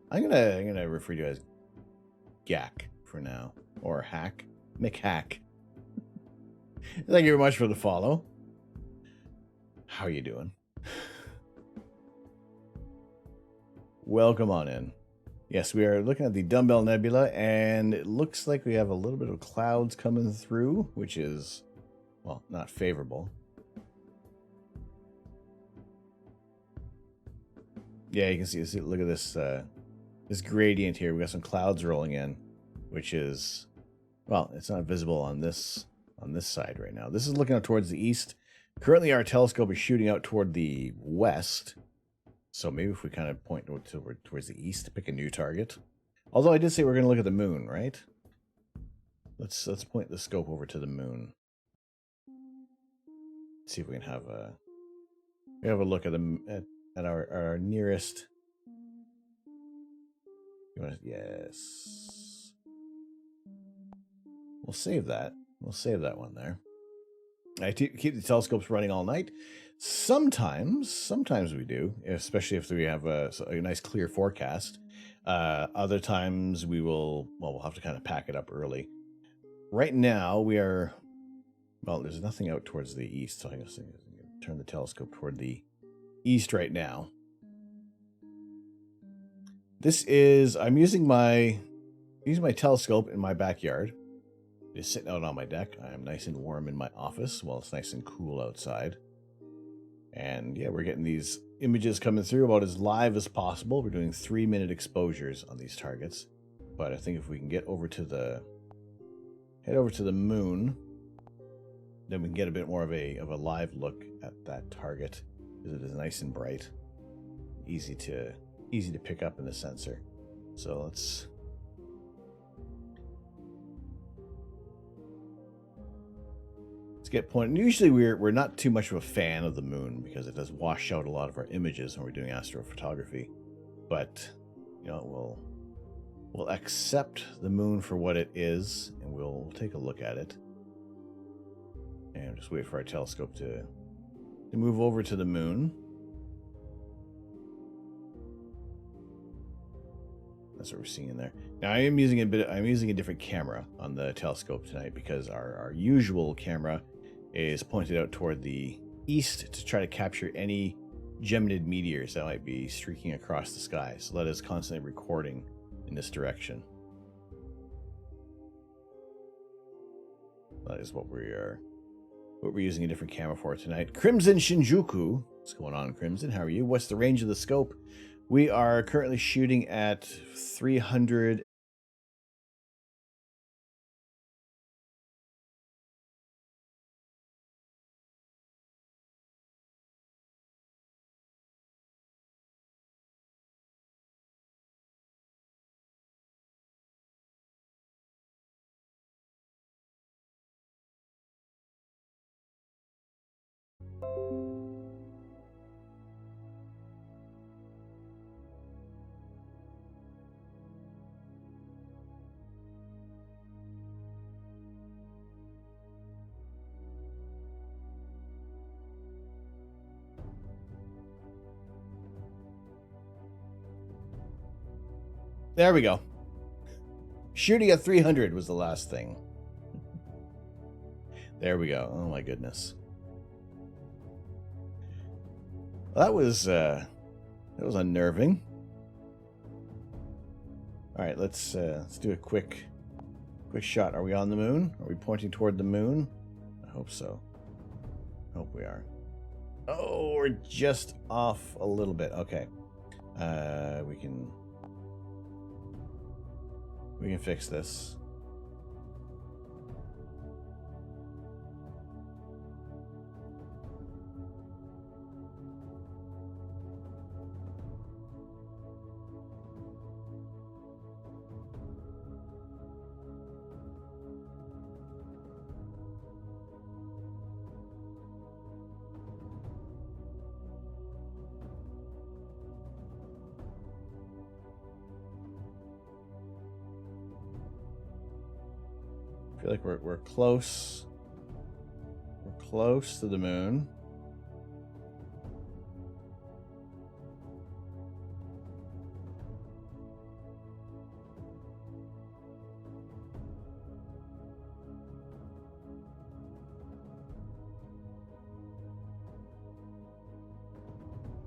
I'm gonna refer to you as Gak for now, or Hack, McHack. Thank you very much for the follow. How are you doing? Welcome on in. Yes, we are looking at the Dumbbell Nebula, and it looks like we have a little bit of clouds coming through, which is, well, not favorable. Yeah, you can see look at this this gradient here. We got some clouds rolling in, which is, well, it's not visible on this side right now. This is looking out towards the east. Currently, our telescope is shooting out toward the west. So maybe if we kind of point towards the east to pick a new target. Although I did say we're going to look at the moon, right? Let's point the scope over to the moon. See if we can have a look at our nearest. Yes. We'll save that. We'll save that one there. I keep the telescopes running all night. Sometimes we do, especially if we have a nice clear forecast. Other times we'll have to kind of pack it up early. Right now we are, well, there's nothing out towards the east, so I'm going to turn the telescope toward the east right now. This is, I'm using my telescope in my backyard. It's sitting out on my deck. I am nice and warm in my office while it's nice and cool outside. And yeah, we're getting these images coming through about as live as possible. We're doing 3-minute exposures on these targets. But I think if we can head over to the moon, then we can get a bit more of a live look at that target, because it is nice and bright, easy to pick up in the sensor. So let's get pointed. Usually we're not too much of a fan of the moon because it does wash out a lot of our images when we're doing astrophotography. But you know, we'll accept the moon for what it is, and we'll take a look at it. And just wait for our telescope to move over to the moon. That's what we're seeing in there. Now I'm using a different camera on the telescope tonight because our usual camera is pointed out toward the east to try to capture any Geminid meteors that might be streaking across the sky. So that is constantly recording in this direction. That is what we're using a different camera for tonight. Crimson Shinjuku. What's going on, Crimson? How are you? What's the range of the scope? We are currently shooting at 300. There we go. Shooting at 300 was the last thing. There we go. Oh my goodness. Well, that was unnerving. All right, let's do a quick shot. Are we on the moon? Are we pointing toward the moon? I hope so. I hope we are. Oh, we're just off a little bit. Okay. We can fix this. I feel like we're close. We're close to the moon.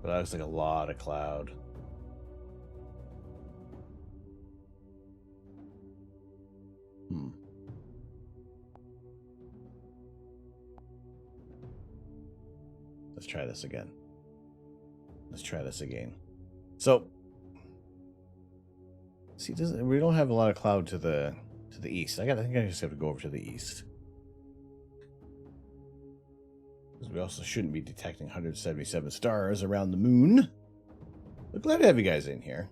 But that looks like a lot of cloud. Let's try this again. Let's try this again. So, see, we don't have a lot of cloud to the east. I think I just have to go over to the east. Because we also shouldn't be detecting 177 stars around the moon. But glad to have you guys in here.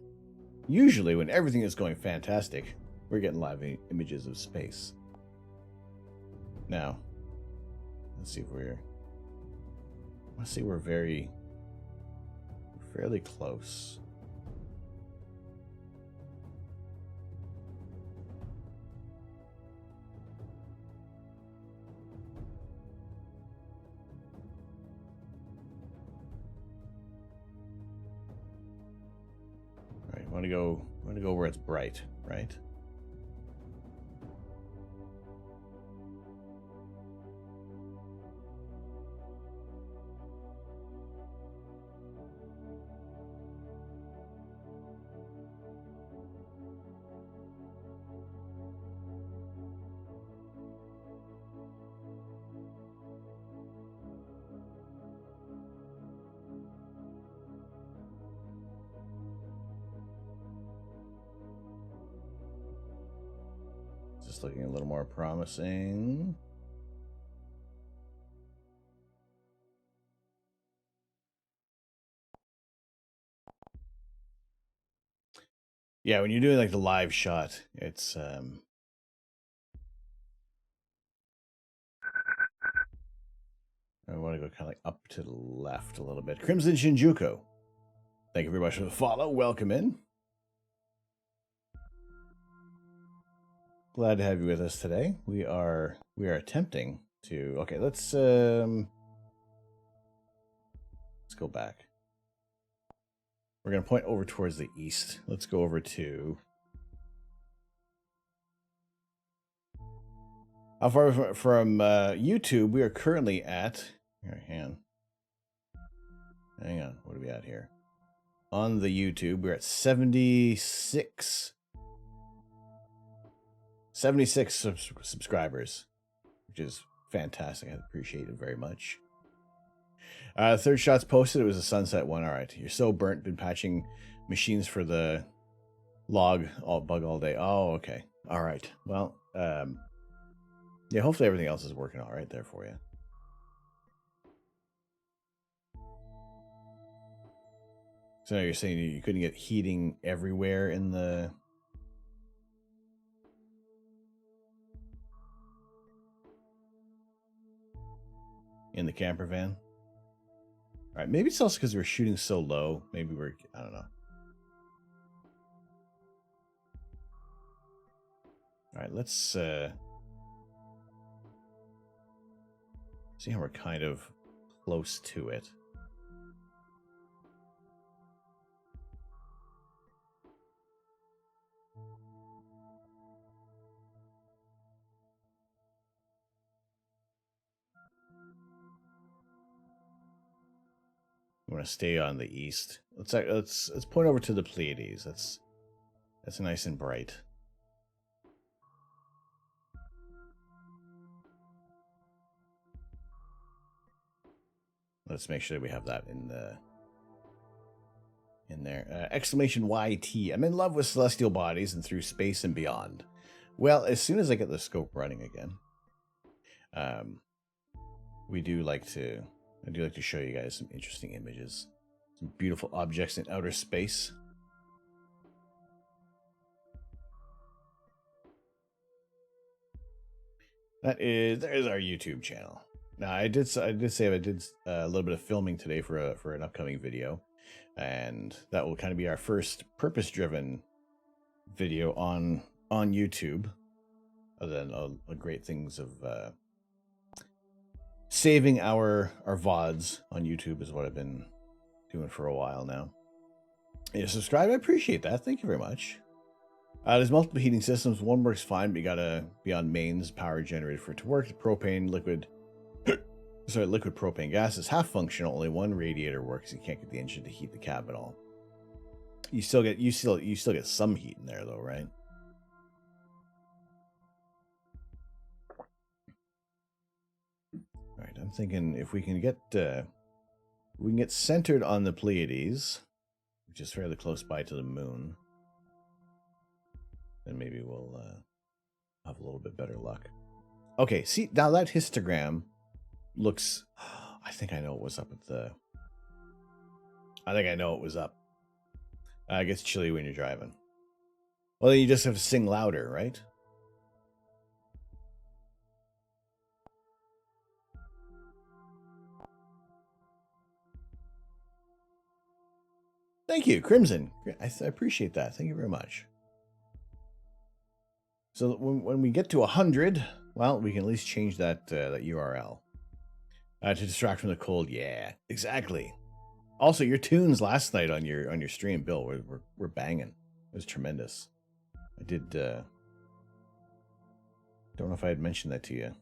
Usually, when everything is going fantastic, we're getting live images of space. Now, let's see if we're fairly close. All right, want to go where it's bright, right? Just looking a little more promising. Yeah, when you're doing like the live shot, it's I want to go kind of like up to the left a little bit. Crimson Shinjuku. Thank you very much for the follow. Welcome in. Glad to have you with us today. We are attempting to let's go back. We're gonna point over towards the east. Let's go over to how far from YouTube we are currently at. Here, hang on. What are we at here? On the YouTube, we're at 76 subscribers, which is fantastic. I appreciate it very much. Third shot's posted. It was a sunset one. All right. You're so burnt. Been patching machines for the log bug all day. Oh, okay. All right. Well, yeah, hopefully everything else is working all right there for you. So now you're saying you couldn't get heating everywhere in the... camper van? All right, maybe it's also because we're shooting so low. Maybe I don't know. All right, let's see how we're kind of close to it. want to stay on the east. Let's point over to the Pleiades. That's nice and bright. Let's make sure that we have that in there. Exclamation YT. I'm in love with celestial bodies and through space and beyond. Well, as soon as I get the scope running again, I do like to show you guys some interesting images, some beautiful objects in outer space. There's our YouTube channel. Now, I did say I did a little bit of filming today for an upcoming video, and that will kind of be our first purpose-driven video on YouTube. Other than great things of saving our VODs on YouTube is what I've been doing for a while now. Yeah, subscribe, I appreciate that. Thank you very much. There's multiple heating systems. One works fine, but you gotta be on mains power generated for it to work. The propane liquid propane gas is half functional. Only one radiator works. You can't get the engine to heat the cab at all. You still get some heat in there though, right? All right, I'm thinking if we can get centered on the Pleiades, which is fairly close by to the moon, then maybe we'll have a little bit better luck. Okay, see, now that histogram looks... I think I know what was up at the... I think I know what was up. It gets chilly when you're driving. Well, then you just have to sing louder, right? Thank you, Crimson. I appreciate that. Thank you very much. So when we get to 100, well, we can at least change that URL to distract from the cold. Yeah, exactly. Also, your tunes last night on your stream, Bill, were banging. It was tremendous. I did. Don't know if I had mentioned that to you.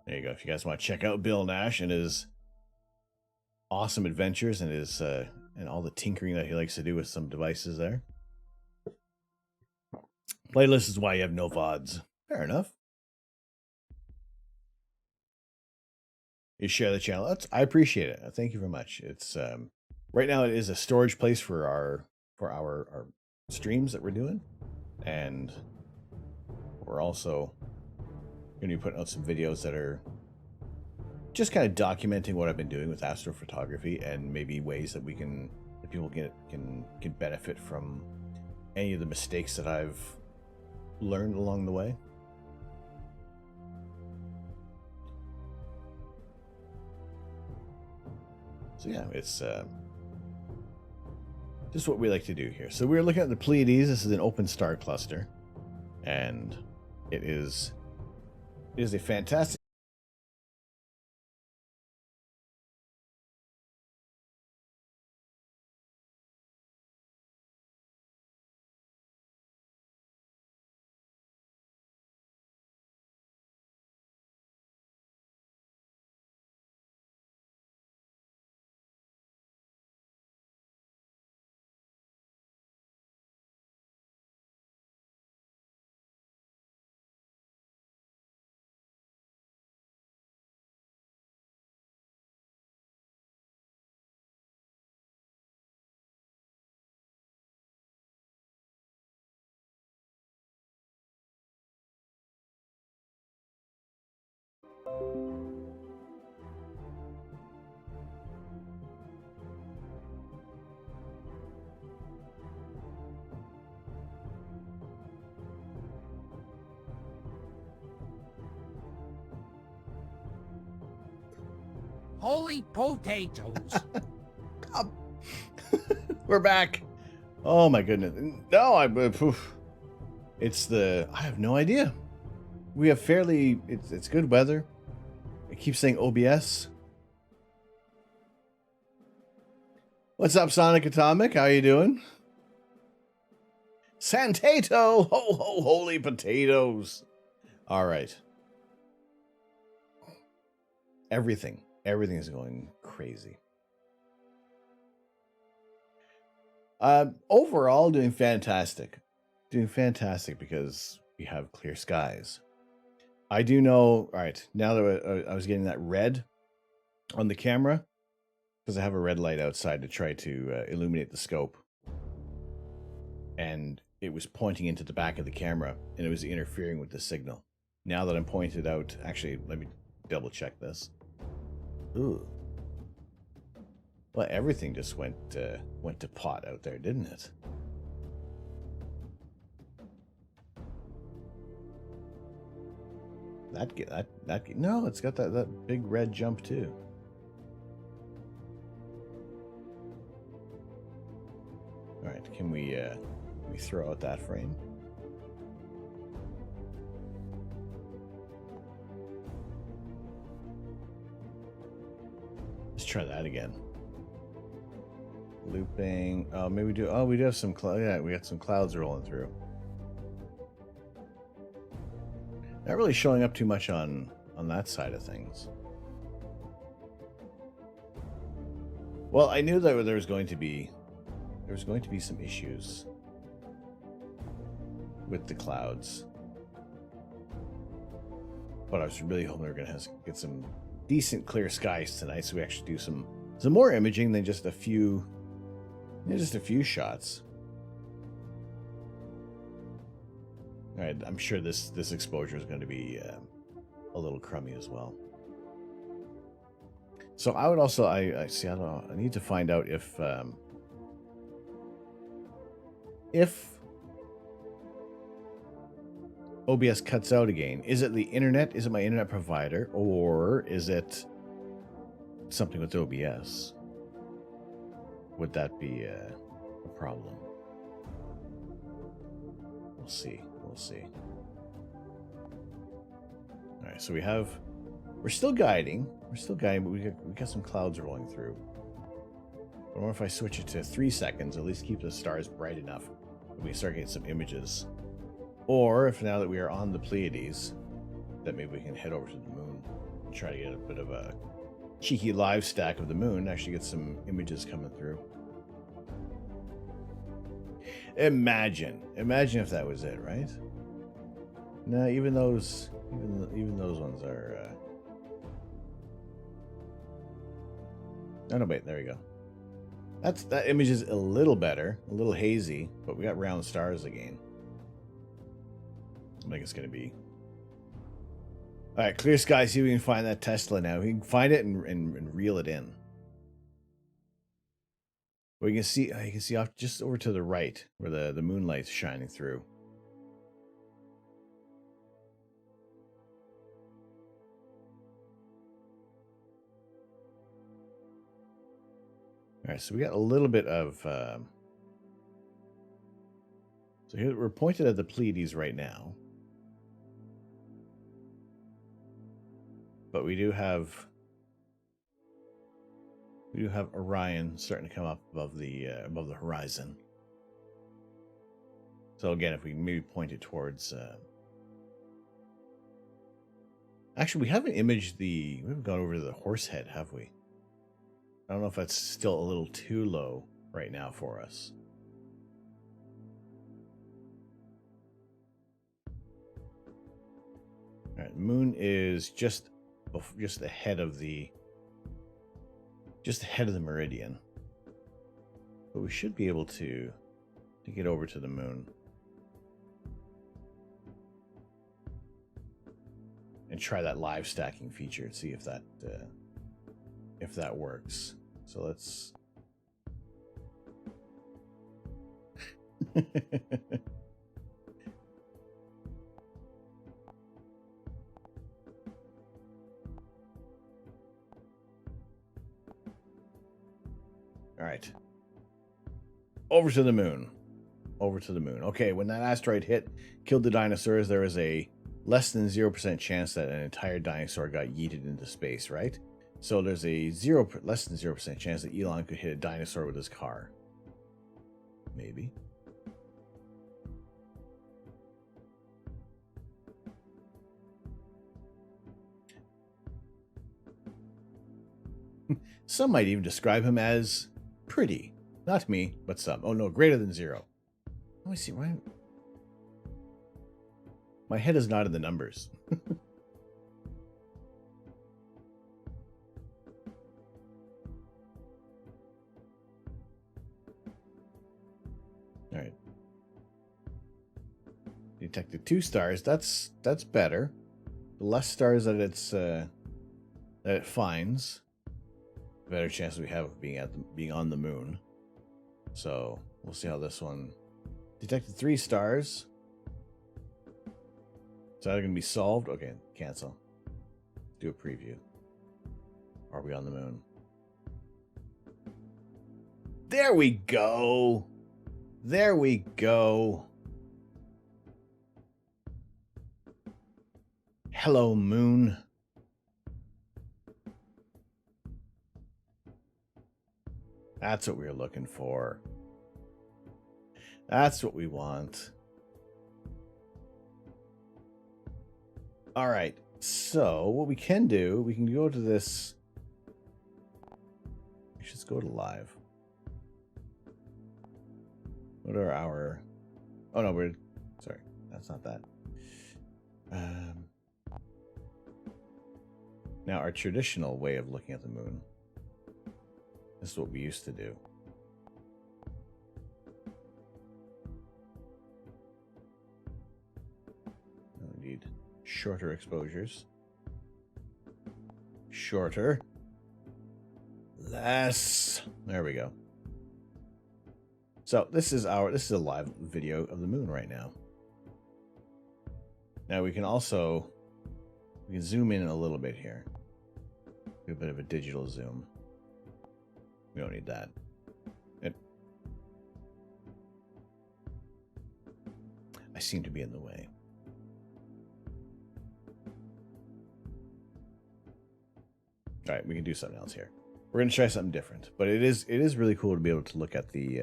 There you go. If you guys want to check out Bill Nash and his awesome adventures and his and all the tinkering that he likes to do with some devices there. Playlist is why you have no VODs. Fair enough. You share the channel. I appreciate it. Thank you very much. It's right now it is a storage place for our streams that we're doing, and we're also going to be putting out some videos that are just kind of documenting what I've been doing with astrophotography and maybe ways that people can benefit from any of the mistakes that I've learned along the way. So yeah, it's just what we like to do here. So we're looking at the Pleiades. This is an open star cluster, and it is a fantastic. Holy potatoes. We're back. Oh my goodness. No, I have no idea. We have it's good weather. It keeps saying OBS. What's up, Sonic Atomic? How you doing? Santato! Ho ho holy potatoes. All right. Everything Everything's going crazy. Overall, doing fantastic. Doing fantastic because we have clear skies. I do know, all right, now that I was getting that red on the camera, because I have a red light outside to try to illuminate the scope. And it was pointing into the back of the camera, and it was interfering with the signal. Now that I'm pointed out, actually, let me double check this. Ooh. Well, everything just went to pot out there, didn't it? No, it's got that big red jump too. All right, can we throw out that frame? Let's try that again. Looping. Oh, maybe we do. Oh, we do have some cloud. Yeah, we got some clouds rolling through. Not really showing up too much on that side of things. Well, I knew that there was going to be some issues with the clouds, but I was really hoping we were going to get some decent clear skies tonight, so we actually do some more imaging than just a few shots. All right, I'm sure this exposure is going to be a little crummy as well. So I would also I see, I don't know, I need to find out if OBS cuts out again. Is it the internet? Is it my internet provider, or is it something with OBS? Would that be a problem? We'll see. We'll see. All right, so we're still guiding. We're still guiding, but we got some clouds rolling through. I wonder if I switch it to 3 seconds, at least keep the stars bright enough that we start getting some images. Or if now that we are on the Pleiades, that maybe we can head over to the moon and try to get a bit of a cheeky live stack of the moon and actually get some images coming through. Imagine if that was it, right? No, even those ones are. Oh no, wait, there we go. That image is a little better, a little hazy, but we got round stars again. I think it's gonna be. All right, clear sky. See if we can find that Tesla now. We can find it and reel it in. Well, you can see off just over to the right where the moonlight's shining through. All right, so we got a little bit of. So here we're pointed at the Pleiades right now, but we do have Orion starting to come up above the horizon. So again, if we maybe point it towards. Actually, we haven't imaged we haven't gone over to the Horsehead, have we? I don't know if that's still a little too low right now for us. All right, moon is just ahead of the meridian, but we should be able to get over to the moon and try that live stacking feature and see if that works. So let's. All right. Over to the moon. Over to the moon. Okay, when that asteroid killed the dinosaurs, there was a less than 0% chance that an entire dinosaur got yeeted into space, right? So there's a less than 0% chance that Elon could hit a dinosaur with his car. Maybe. Some might even describe him as pretty. Not me, but some. Oh no, greater than 0. Let me see. Why? My head is not in the numbers. All right. Detected 2 stars. That's better. The less stars that it finds, the better chance we have of being on the moon. So we'll see how this one. Detected 3 stars. Is that going to be solved? Okay, cancel. Do a preview. Are we on the moon? There we go. There we go. Hello, moon. That's what we were looking for. That's what we want. All right. So what we can do, we can go to this. We should go to live. What are our? Oh no, we're sorry. That's not that. Now our traditional way of looking at the moon. This is what we used to do. We need shorter exposures. Shorter. Less. There we go. So this is a live video of the moon right now. Now we can zoom in a little bit here. Do a bit of a digital zoom. We don't need that. I seem to be in the way. All right, we can do something else here. We're going to try something different, but it is really cool to be able to look at the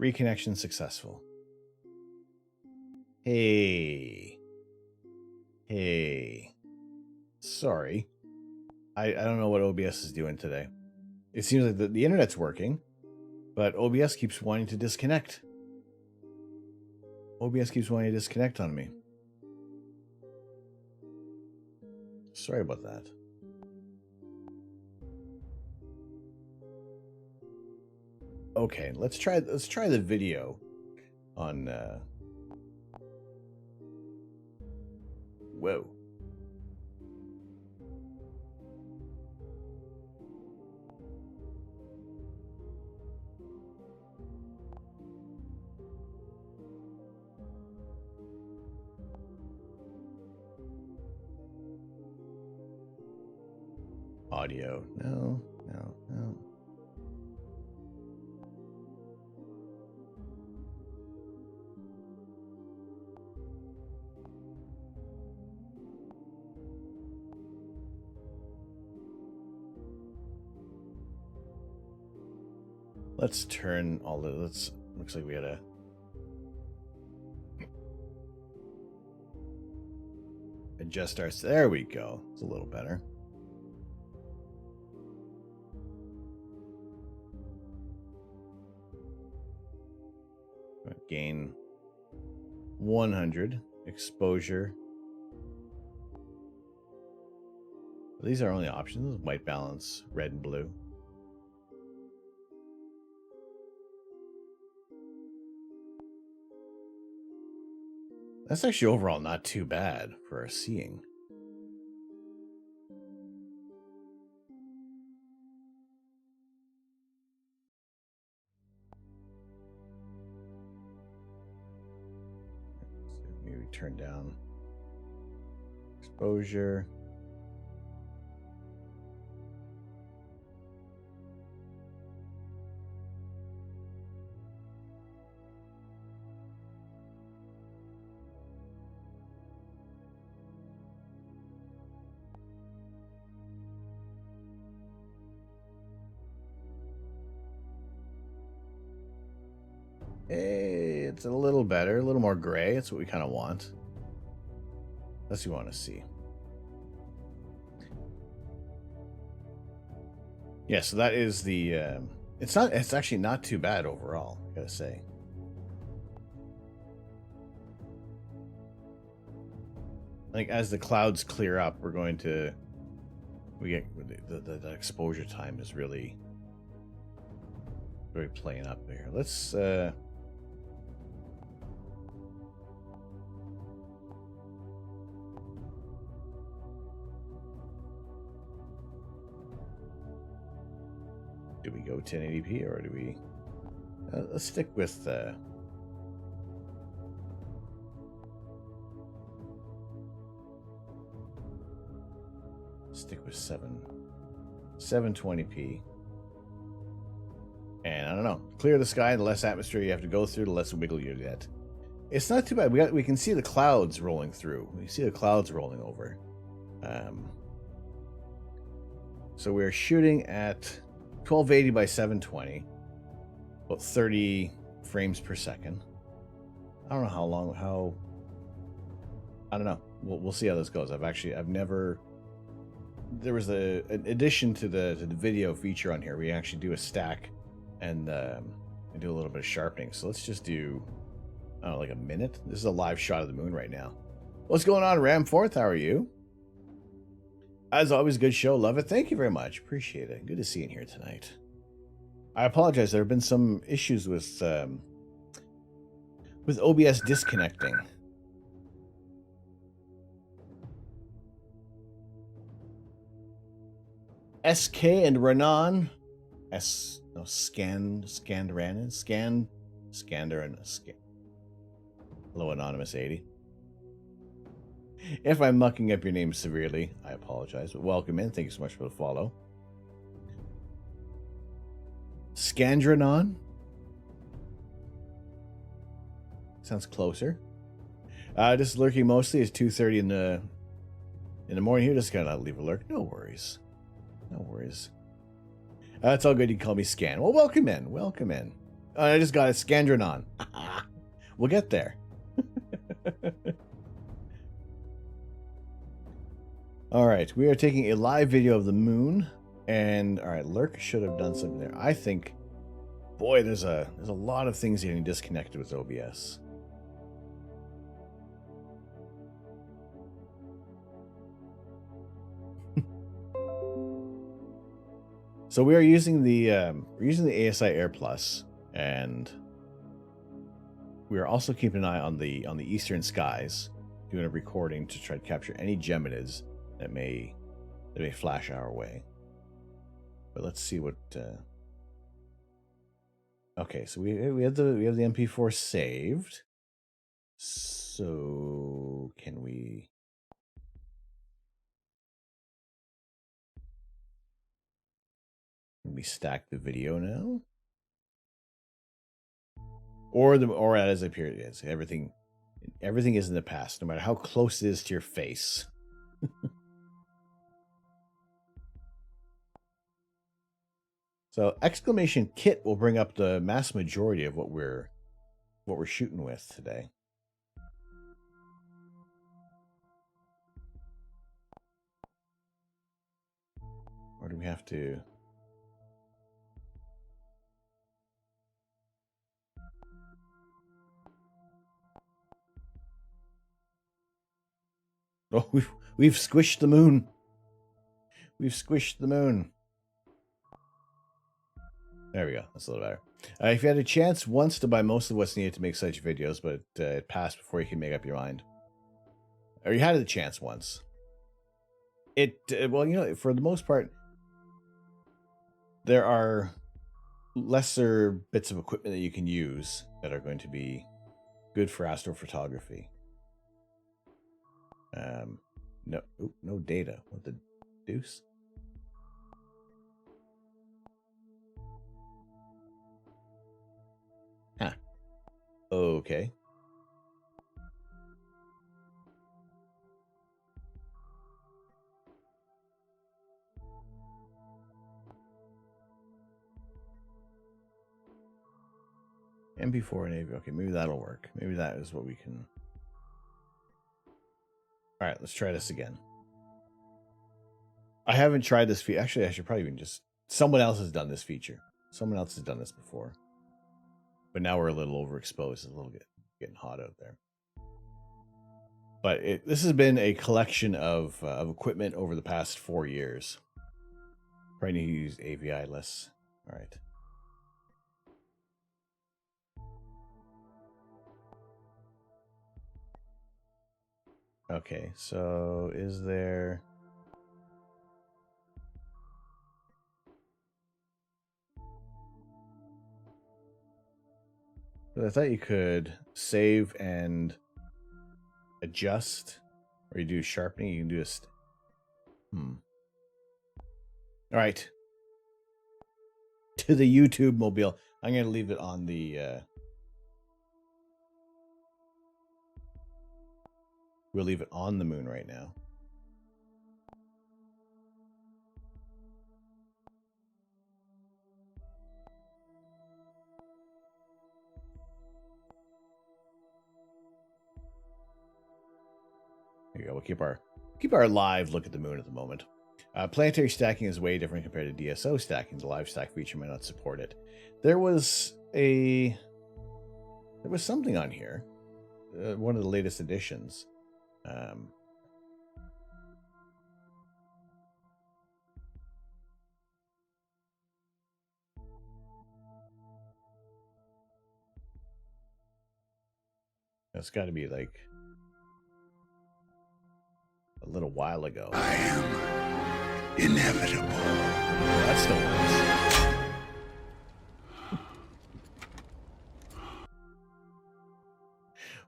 reconnection successful. Hey. Sorry. I don't know what OBS is doing today. It seems like the internet's working, but OBS keeps wanting to disconnect. OBS keeps wanting to disconnect on me. Sorry about that. Okay, let's try the video on whoa. Audio. No. Let's turn all the looks like we had a adjust our, there we go. It's a little better. Gain 100 exposure. These are only options. White balance, red and blue. That's actually overall not too bad for our seeing. Maybe turn down exposure. Hey, it's a little better, a little more gray. That's what we kind of want. That's what we want to see. Yeah, so that is the. It's actually not too bad overall, I gotta say. Like as the clouds clear up, we get the exposure time is really playing up there. Let's do we go 1080p or do we let's stick with stick with 720p. And I don't know, clear the sky, the less atmosphere you have to go through, the less wiggle you get. It's not too bad. We can see the clouds rolling through. We see the clouds rolling over. So we're shooting at 1280 by 720, about 30 frames per second. I don't know how long. I don't know. We'll see how this goes. I've never. There was an addition to the video feature on here. We actually do a stack and do a little bit of sharpening. So let's just do, I don't know, like a minute. This is a live shot of the moon right now. What's going on, Ramforth? How are you? As always, good show. Love it. Thank you very much. Appreciate it. Good to see you here tonight. I apologize. There have been some issues with OBS disconnecting. SK and Renan. Scander and Scan. Hello, Anonymous 80. If I'm mucking up your name severely, I apologize, but welcome in. Thank you so much for the follow. Scandranon? Sounds closer. Just lurking mostly. It's 2:30 in the morning here. Just gotta leave a lurk. No worries. No worries. It's all good. You can call me Scan. Well, welcome in. Welcome in. I just got a Scandranon. We'll get there. All right. We are taking a live video of the moon. And, all right, Lurk should have done something there. I think, boy, there's a lot of things getting disconnected with OBS. So we are using the ASI Air Plus, and we are also keeping an eye on the eastern skies, doing a recording to try to capture any geminids that may flash our way. But let's see what. Okay, so we have the MP4 saved. So can we? Can we stack the video now? Or as it appears, it is. Everything is in the past, no matter how close it is to your face. So exclamation kit will bring up the mass majority of what we're shooting with today. Or do we have to? Oh, we've squished the moon. We've squished the moon. There we go. That's a little better. If you had a chance once to buy most of what's needed to make such videos, but it passed before you can make up your mind. Or you had the chance once. Well, you know, for the most part, there are lesser bits of equipment that you can use that are going to be good for astrophotography. No data. What the deuce? Huh. Okay. MP4 and AV. Okay, maybe that'll work. Maybe that is what we can. All right, let's try this again. I haven't tried this feature. Actually, I should probably even just. Someone else has done this feature. Someone else has done this before. But now we're a little overexposed. It's a little getting hot out there. But this has been a collection of equipment over the past 4 years. Probably need to use AVI less. All right. Okay, so is there... I thought you could save and adjust, or you do sharpening. You can do a... All right. To the YouTube mobile. I'm going to leave it on the... We'll leave it on the moon right now. There you go. We'll keep our live look at the moon at the moment. Planetary stacking is way different compared to DSO stacking. The live stack feature might not support it. There was something on here. One of the latest editions. It's got to be like a little while ago. I am inevitable. Well, that still works.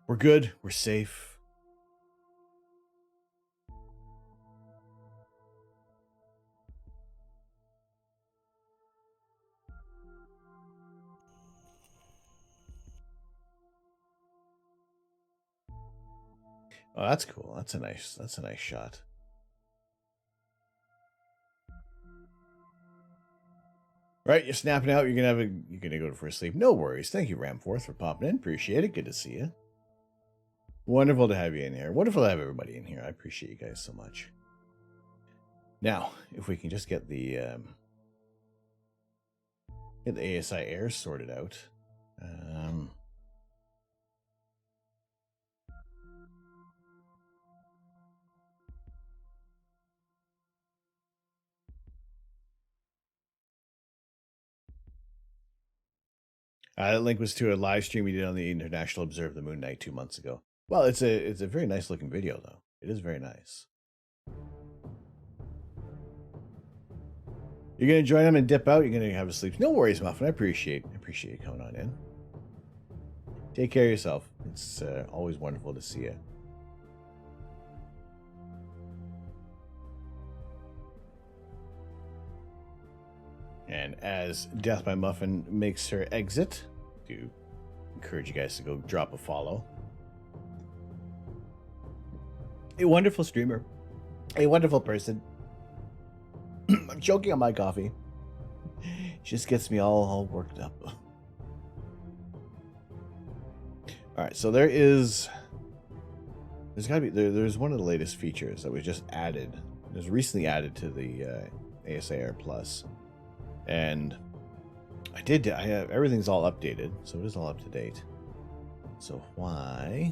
We're good. We're safe. Oh, that's cool. That's a nice shot. Right, you're snapping out. You're gonna go for a sleep. No worries. Thank you, Ramforth, for popping in. Appreciate it. Good to see you. Wonderful to have you in here. Wonderful to have everybody in here. I appreciate you guys so much. Now, if we can just get the ASI air sorted out. That link was to a live stream we did on the International Observe the Moon Night 2 months ago. Well, it's a very nice looking video though. It is very nice. You're gonna join them and dip out. You're gonna have a sleep. No worries, Muffin. I appreciate you coming on in. Take care of yourself. It's always wonderful to see you. And as Death by Muffin makes her exit, I do encourage you guys to go drop a follow. A wonderful streamer. A wonderful person. I'm choking on my coffee. Just gets me all worked up. Alright, so there's gotta be there's one of the latest features that was just added. It was recently added to the ASA Air Plus. And I have everything's all updated, so it is all up to date. So why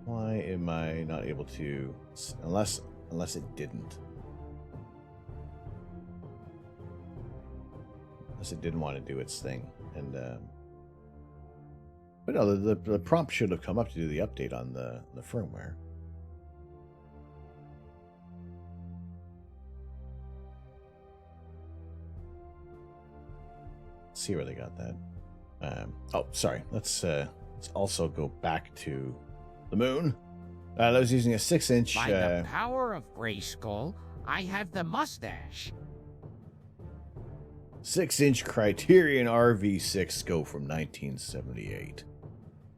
am I not able to, unless Unless it didn't. Unless it didn't want to do its thing. And but no, the prompt should have come up to do the update on the firmware. Let's see where they got that. Oh, sorry. Let's also go back to the moon. I was using a 6-inch. By the power of Grayskull, I have the mustache. 6-inch Criterion RV6 scope from 1978.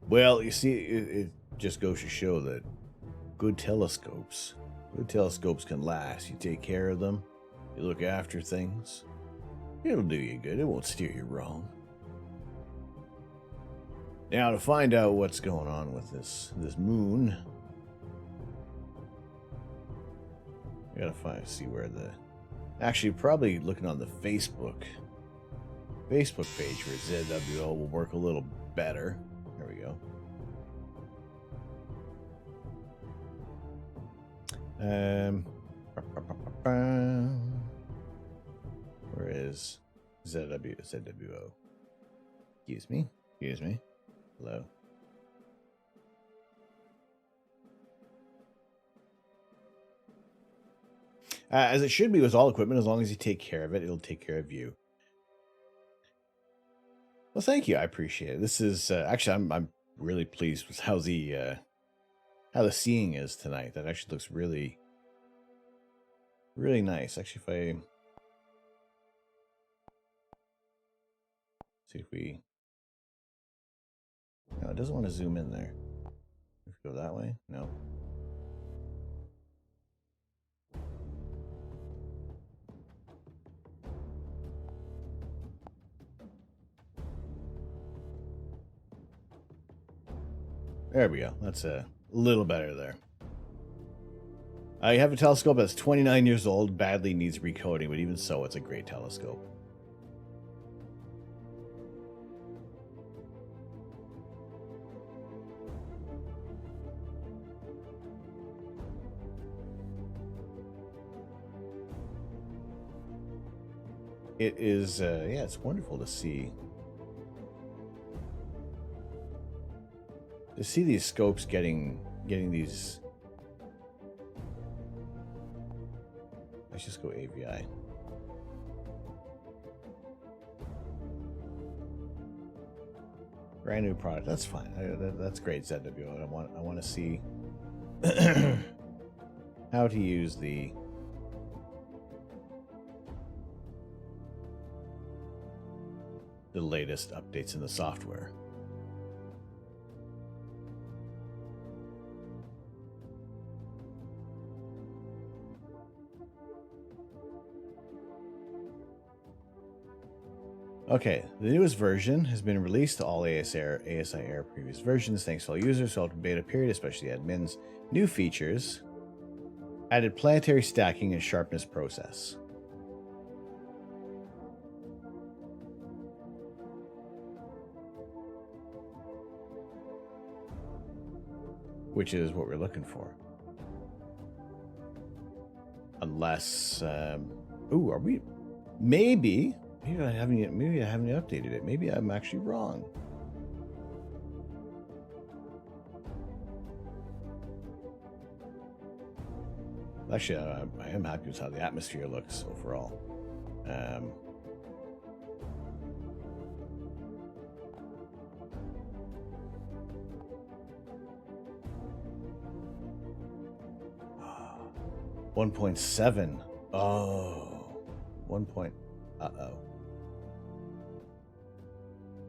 Well, you see, it just goes to show that good telescopes can last. You take care of them, you look after things, it'll do you good. It won't steer you wrong. Now, to find out what's going on with this moon, I gotta see where the... Actually, probably looking on the Facebook page for ZWO will work a little better. There we go. Where is ZWO? Excuse me. Hello. As it should be with all equipment, as long as you take care of it, it'll take care of you. Well, thank you. I appreciate it. This is actually, I'm really pleased with how the seeing is tonight. That actually looks really, really nice. Actually, if I see if we, no, it doesn't want to zoom in there. If we go that way, no. There we go. That's a little better there. I have a telescope that's 29 years old, badly needs recoding, but even so, it's a great telescope. It is, yeah, it's wonderful to see. To see these scopes getting these. Let's just go AVI. Brand new product. That's fine. That's great, ZWO. I want to see how to use the latest updates in the software. Okay, the newest version has been released to all ASI Air previous versions. Thanks to all users who helped in beta period, especially admins. New features: added planetary stacking and sharpness process. Which is what we're looking for. Unless, ooh, are we? Maybe I haven't updated it. Maybe I'm actually wrong. Actually, I am happy with how the atmosphere looks overall. $1.7. Oh, 1. Uh-oh.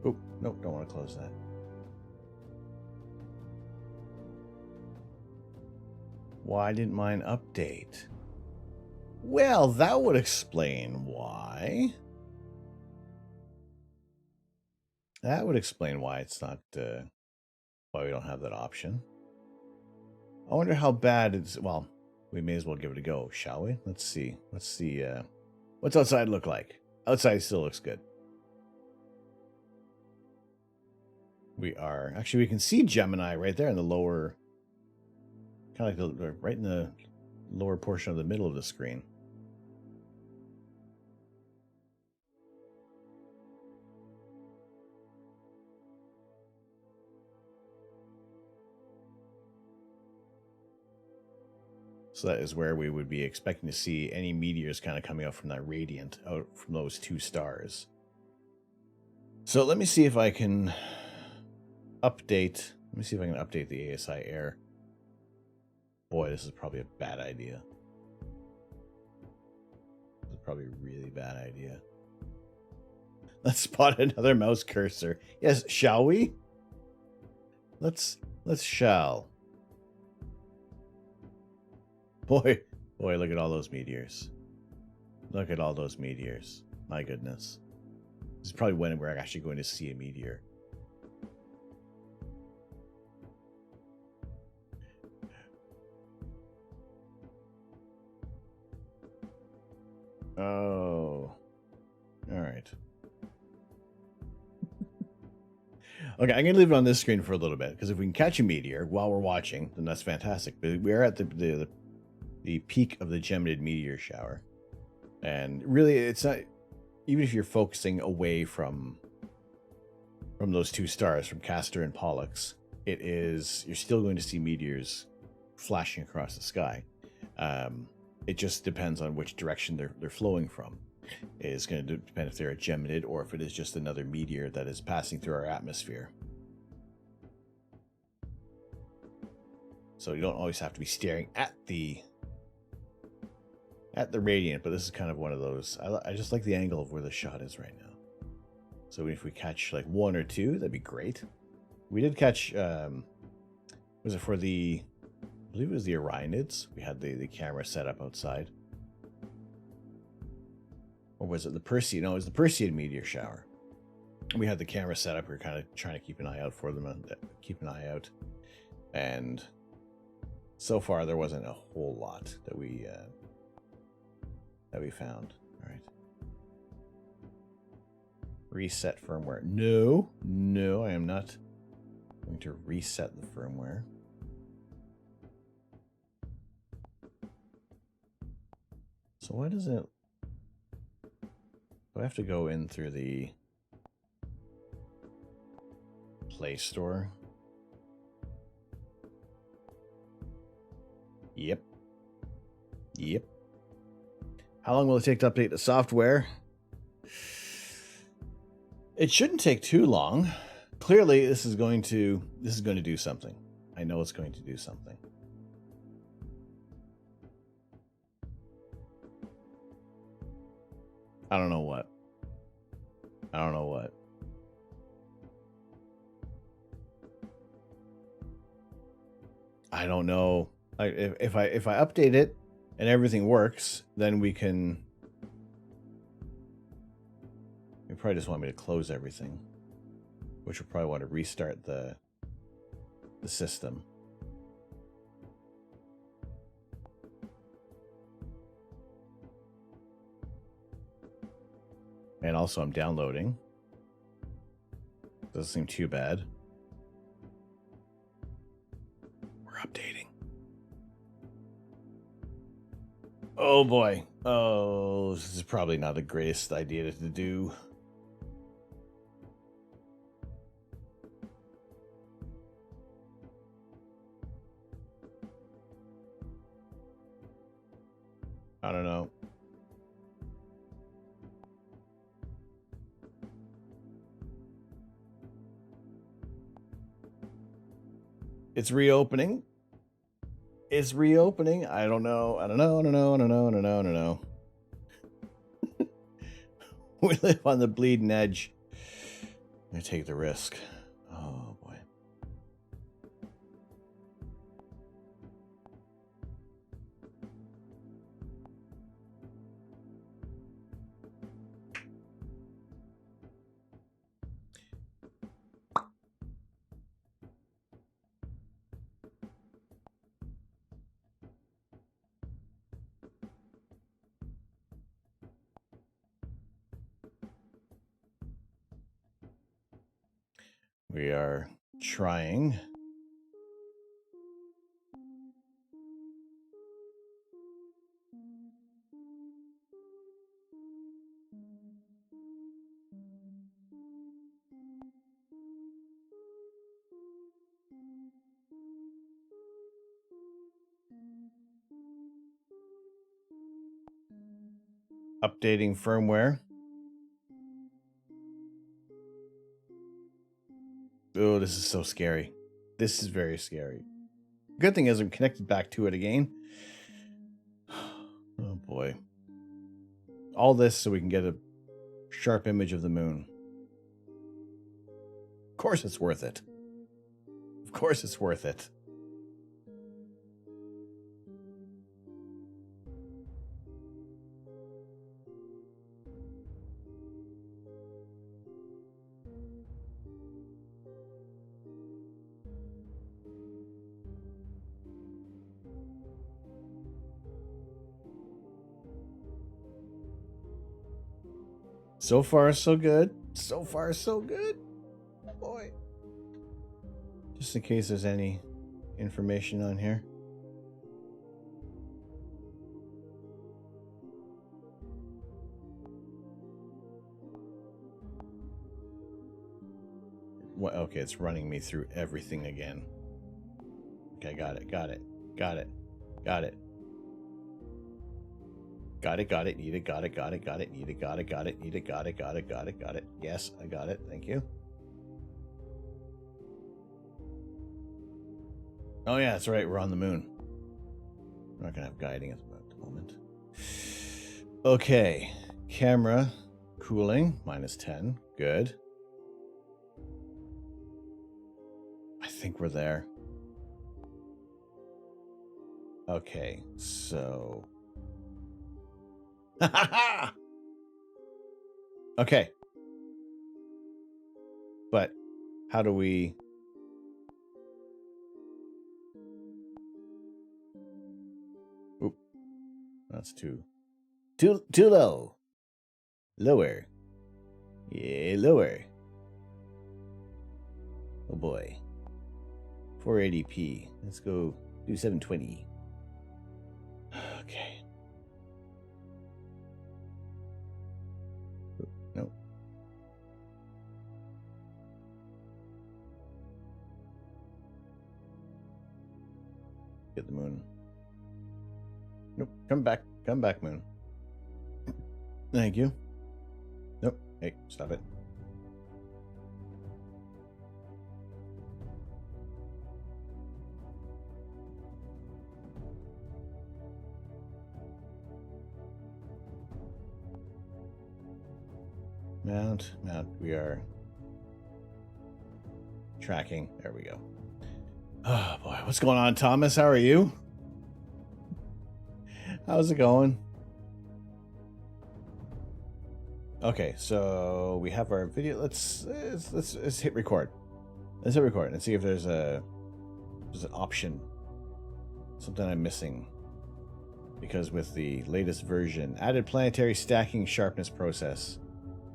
Oh, nope, don't want to close that. Why didn't mine update? Well, that would explain why. That would explain why it's not, why we don't have that option. I wonder how bad it's, well, we may as well give it a go, shall we? Let's see. What's outside look like? Outside still looks good. We can see Gemini right there in the lower, kind of like right in the lower portion of the middle of the screen. So that is where we would be expecting to see any meteors kind of coming out from that radiant, out from those two stars. So let me see if I can update. Let me see if I can update the ASI air. Boy, this is probably a bad idea. This is probably a really bad idea. Let's spot another mouse cursor. Yes, shall we? Let's shall. Boy, look at all those meteors. Look at all those meteors. My goodness. This is probably when we're actually going to see a meteor. Oh. All right. Okay, I'm going to leave it on this screen for a little bit, because if we can catch a meteor while we're watching, then that's fantastic. But we're at the peak of the Geminid meteor shower. And really, it's not, even if you're focusing away from those two stars, from Castor and Pollux, you're still going to see meteors flashing across the sky. It just depends on which direction they're flowing from. It's going to depend if they're a Geminid or if it is just another meteor that is passing through our atmosphere. So you don't always have to be staring at the radiant, but this is kind of one of those. I just like the angle of where the shot is right now. So if we catch like one or two, that'd be great. We did catch, was it for I believe it was the Orionids. We had the camera set up outside. Or was it the Perseid? No, it was the Perseid meteor shower. We had the camera set up. We were kind of trying to keep an eye out for them and keep an eye out. And so far, there wasn't a whole lot that we found. All right. Reset firmware. No, I am not going to reset the firmware. So why does it... Do I have to go in through the Play Store? Yep. How long will it take to update the software? It shouldn't take too long. Clearly, this is going to do something. I know it's going to do something. I don't know what. I don't know. If I update it and everything works, then we can. You probably just want me to close everything, which will probably want to restart the system. And also, I'm downloading. Doesn't seem too bad. We're updating. Oh boy. Oh, this is probably not the greatest idea to do. I don't know. It's reopening. It's reopening. I don't know. We live on the bleeding edge. I'm going to take the risk. Oh, boy. We are trying. Updating firmware. Oh, this is so scary. This is very scary. Good thing is I'm connected back to it again. Oh boy. All this so we can get a sharp image of the moon. Of course it's worth it. Of course it's worth it. So far, so good. So far, so good. Boy. Just in case there's any information on here. What? Okay, it's running me through everything again. Okay, got it. Got it. Got it. Got it. Got it, got it, need it, got it, need it, got it, need it, got it, got it. Yes, I got it, thank you. Oh yeah, that's right, we're on the moon. We're not gonna have guiding at the moment. Okay, camera cooling, -10, good. I think we're there. Okay, so... Okay. But how do we... Oop. That's too low. Lower. Yeah, lower. Oh boy. 480p. Let's go do 720. Okay. Nope. Get the moon. Nope. Come back, moon. Thank you. Nope. Hey, stop it. Mount. We are tracking. There we go. Oh boy, what's going on, Thomas? How are you? How's it going? Okay, so we have our video. Let's hit record. Let's hit record and see if there's an option. Something I'm missing. Because with the latest version, added planetary stacking sharpness process.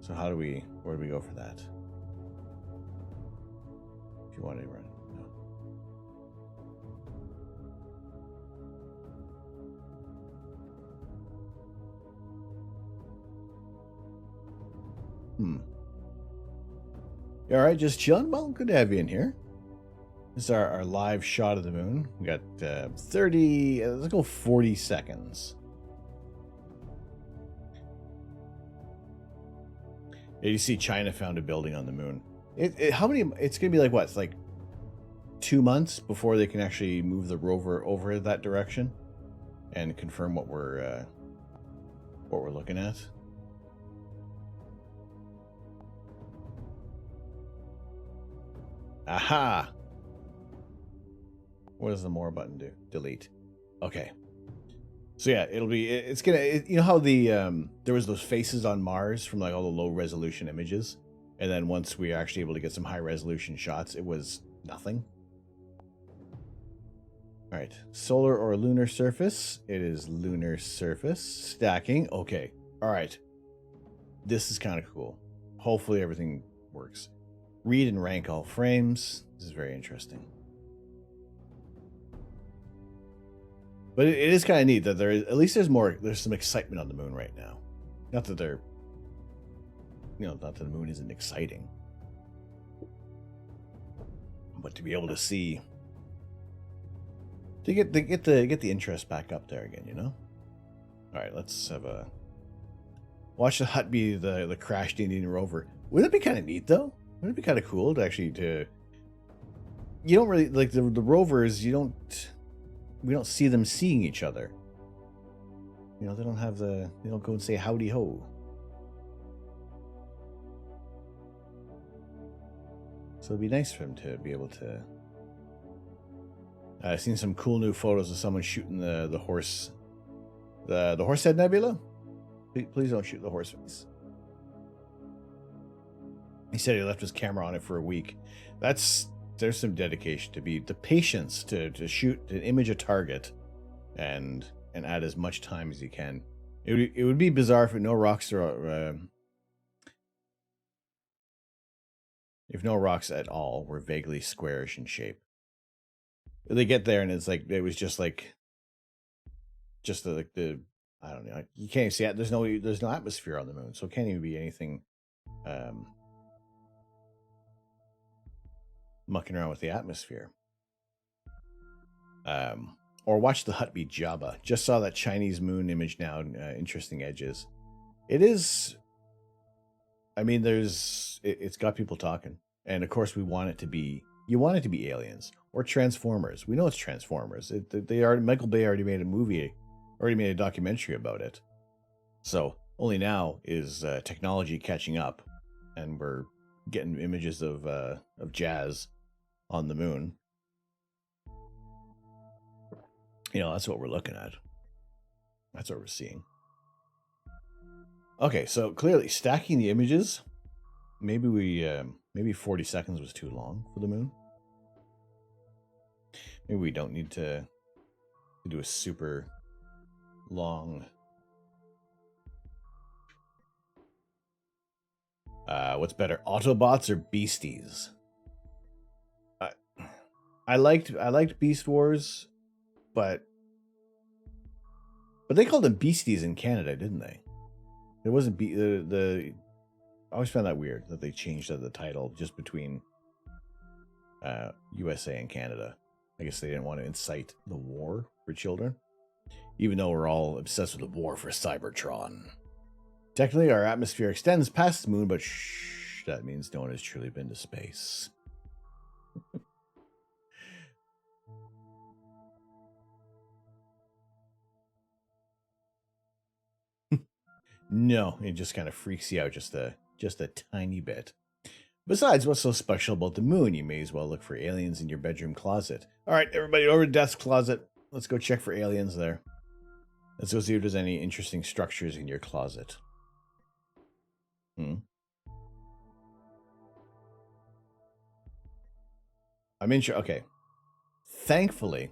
So where do we go for that? If you want to run. No. You all right, just chilling? Well, good to have you in here. This is our live shot of the moon. We got 30, let's go 40 seconds. You see China found a building on the moon. How many? It's going to be like what? It's like 2 months before they can actually move the rover over that direction and confirm what we're looking at. Aha! What does the more button do? Delete. Okay. So yeah, you know how there was those faces on Mars from like all the low resolution images, and then once we were actually able to get some high resolution shots, it was nothing. All right, solar or lunar surface. It is lunar surface. Stacking. Okay. All right. This is kind of cool. Hopefully everything works. Read and rank all frames. This is very interesting. But it is kind of neat that there's some excitement on the moon right now. Not that not that the moon isn't exciting. But to be able to see, to get the interest back up there again, you know? All right, let's have a Watch the hut be the crashed Indian rover. Wouldn't it be kind of neat though? Wouldn't it be kind of cool to actually you don't really like the rovers. We don't see them seeing each other. You know, they don't go and say howdy ho. So it'd be nice for him to be able to. I've seen some cool new photos of someone shooting the Horsehead Nebula. Please don't shoot the horse face. He said he left his camera on it for a week. There's some dedication to be the patience to shoot an image a target and add as much time as you can. It would be bizarre if no rocks at all were vaguely squarish in shape. They get there and it's like it was just the I don't know, you can't even see it. There's no atmosphere on the moon, so it can't even be anything mucking around with the atmosphere. Or watch the hut be Jabba. Just saw that Chinese moon image now. Interesting edges. It is. I mean, it's got people talking, and of course, we want it to be. You want it to be aliens or Transformers. We know it's Transformers. Michael Bay already made a movie, already made a documentary about it. So only now is technology catching up, and we're getting images of jazz on the moon. You know, that's what we're looking at. That's what we're seeing. Okay, so clearly stacking the images. Maybe 40 seconds was too long for the moon. Maybe we don't need to do a super long. What's better, Autobots or Beasties? I liked Beast Wars, but they called them Beasties in Canada, didn't they? It wasn't I always found that weird that they changed the title just between USA and Canada. I guess they didn't want to incite the war for children, even though we're all obsessed with the war for Cybertron. Technically, our atmosphere extends past the moon, but shh, that means no one has truly been to space. No, it just kind of freaks you out just a tiny bit. Besides, what's so special about the moon? You may as well look for aliens in your bedroom closet. All right, everybody over to Death's closet. Let's go check for aliens there. Let's go see if there's any interesting structures in your closet. I'm in. Okay. Thankfully,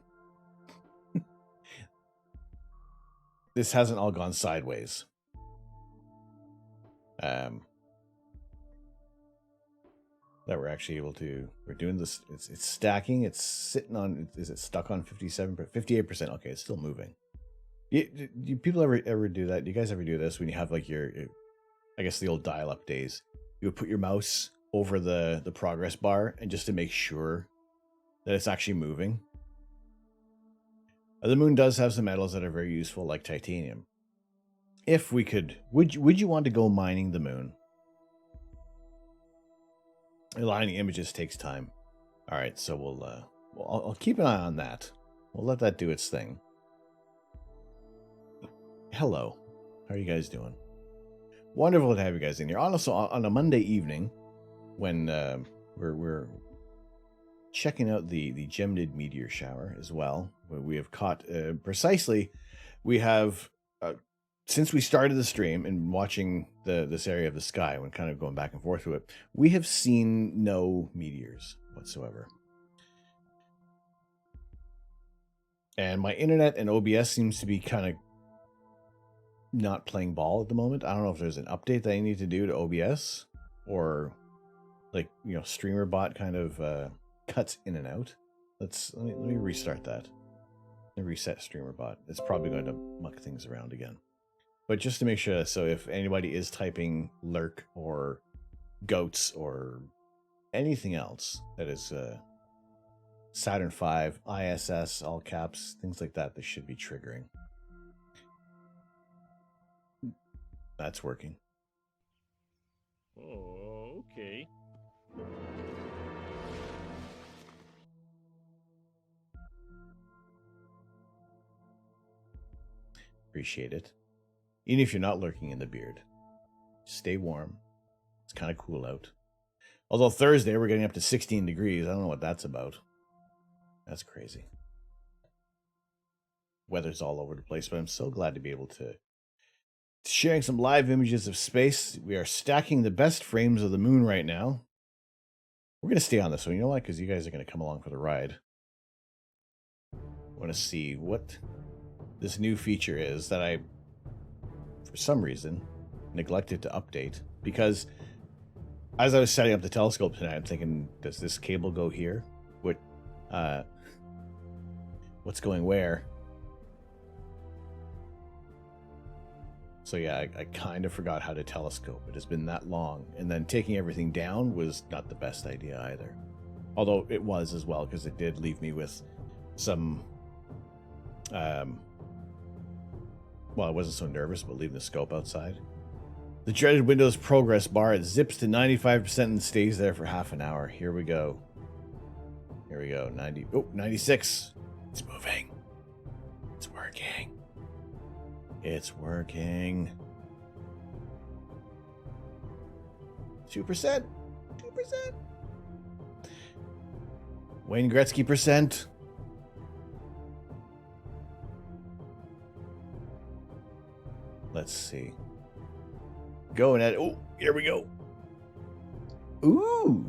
this hasn't all gone sideways. That we're actually able to. We're doing this. It's stacking. It's sitting on. Is it stuck on 58%? Okay, it's still moving. Do people ever do that? Do you guys ever do this when you have like your I guess the old dial-up days? You would put your mouse over the progress bar and just to make sure that it's actually moving. The moon does have some metals that are very useful, like titanium. If we could, would you want to go mining the moon? Aligning images takes time. All right, so I'll keep an eye on that. We'll let that do its thing. Hello, how are you guys doing? Wonderful to have you guys in here. Also, on a Monday evening, when we're checking out the Geminid meteor shower as well, where we have caught precisely. We have since we started the stream and watching this area of the sky, when kind of going back and forth with it, we have seen no meteors whatsoever. And my internet and OBS seems to be kind of not playing ball at the moment. I don't know if there's an update that I need to do to OBS, or like, you know, streamer bot kind of cuts in and out. Let me restart that. And reset streamer bot. It's probably going to muck things around again. But just to make sure, so if anybody is typing lurk or goats or anything else that is Saturn V, ISS, all caps, things like that, they should be triggering. That's working. Oh, okay. Appreciate it. Even if you're not lurking in the beard, stay warm. It's kind of cool out. Although Thursday we're getting up to 16 degrees. I don't know what that's about. That's crazy. Weather's all over the place, but I'm so glad to be able to sharing some live images of space. We are stacking the best frames of the moon right now. We're going to stay on this one. You know why? Because you guys are going to come along for the ride. I want to see what this new feature is that I, for some reason, neglected to update. Because as I was setting up the telescope tonight, I'm thinking, does this cable go here? What's going where? So yeah, I kind of forgot how to telescope. It has been that long. And then taking everything down was not the best idea either. Although it was as well, because it did leave me with some... well, I wasn't so nervous about leaving the scope outside. The dreaded Windows progress bar, it zips to 95% and stays there for half an hour. Here we go. Here we go. 96. It's moving. It's working. It's working. 2%. 2%. Wayne Gretzky percent. Let's see. Going at it. Oh, here we go. Ooh.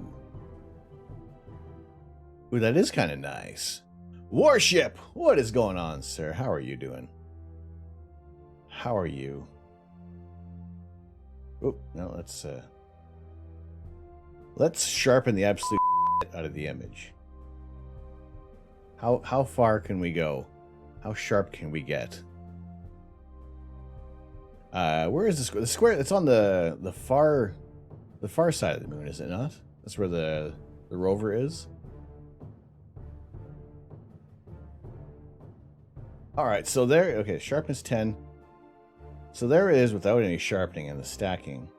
Ooh, that is kind of nice. Warship, what is going on, sir? How are you doing? How are you? Oh, no, let's sharpen the absolute out of the image. How far can we go? How sharp can we get? Where is the square? The square, it's on the far side of the moon, is it not? That's where the rover is. All right, so there. Okay, sharpness 10. So there it is without any sharpening and the stacking.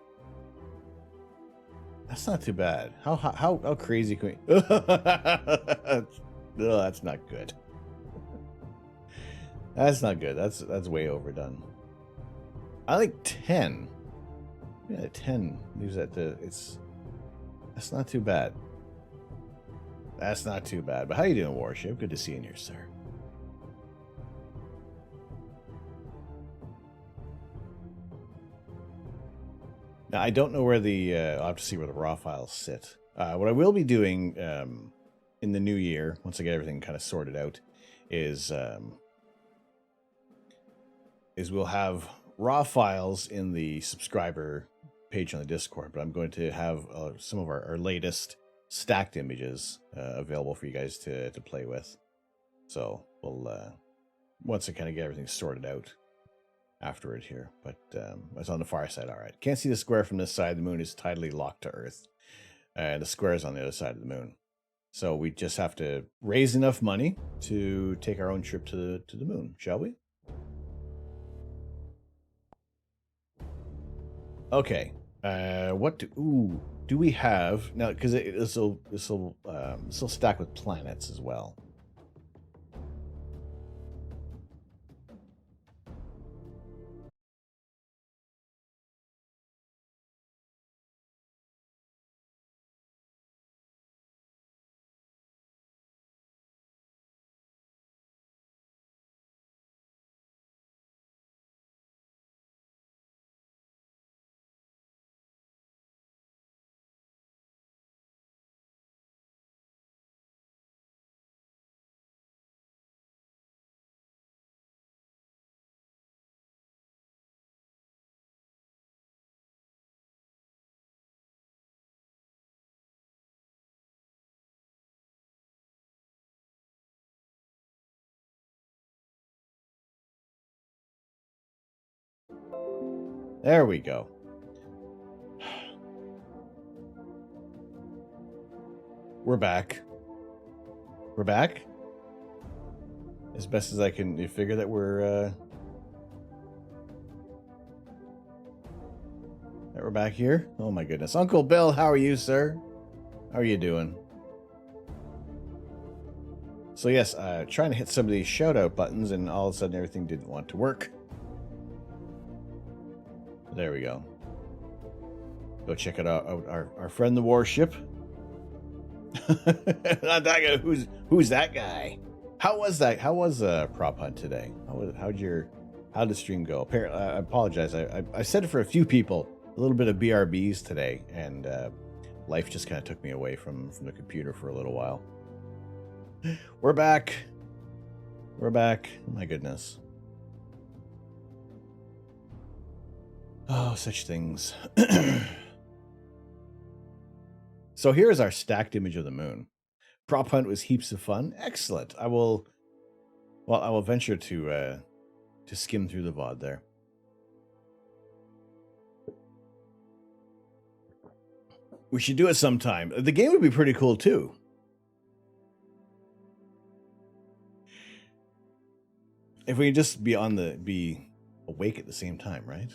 That's not too bad. How crazy can we? No, that's not good. That's not good. That's way overdone. I like 10. Yeah, 10 leaves that to that's not too bad. That's not too bad. But how you doing, Warship? Good to see you in here, sir. Now, I don't know where I'll have to see where the raw files sit. What I will be doing in the new year, once I get everything kind of sorted out, is we'll have raw files in the subscriber page on the Discord, but I'm going to have some of our latest stacked images available for you guys to play with. So we'll, once I kind of get everything sorted out, afterward here, but it's on the far side. All right, can't see the square from this side. The moon is tidally locked to Earth, and the square is on the other side of the moon. So we just have to raise enough money to take our own trip to the moon, shall we? Okay. What do we have now? Because this will stack with planets as well. There we go. We're back. We're back. As best as I can figure that we're that we're back here. Oh my goodness. Uncle Bill, how are you, sir? How are you doing? So yes, trying to hit some of these shout out buttons and all of a sudden everything didn't want to work. There we go. Go check it out. Our friend the warship. Not that guy. Who's that guy? How was that? How was prop hunt today? How did the stream go? Apparently, I apologize. I said it for a few people. A little bit of BRBs today, and life just kind of took me away from the computer for a little while. We're back. We're back. My goodness. Oh, such things. So here's our stacked image of the moon. Prop hunt was heaps of fun. Excellent. I will venture to skim through the VOD there. We should do it sometime. The game would be pretty cool too. If we could just be awake at the same time, right?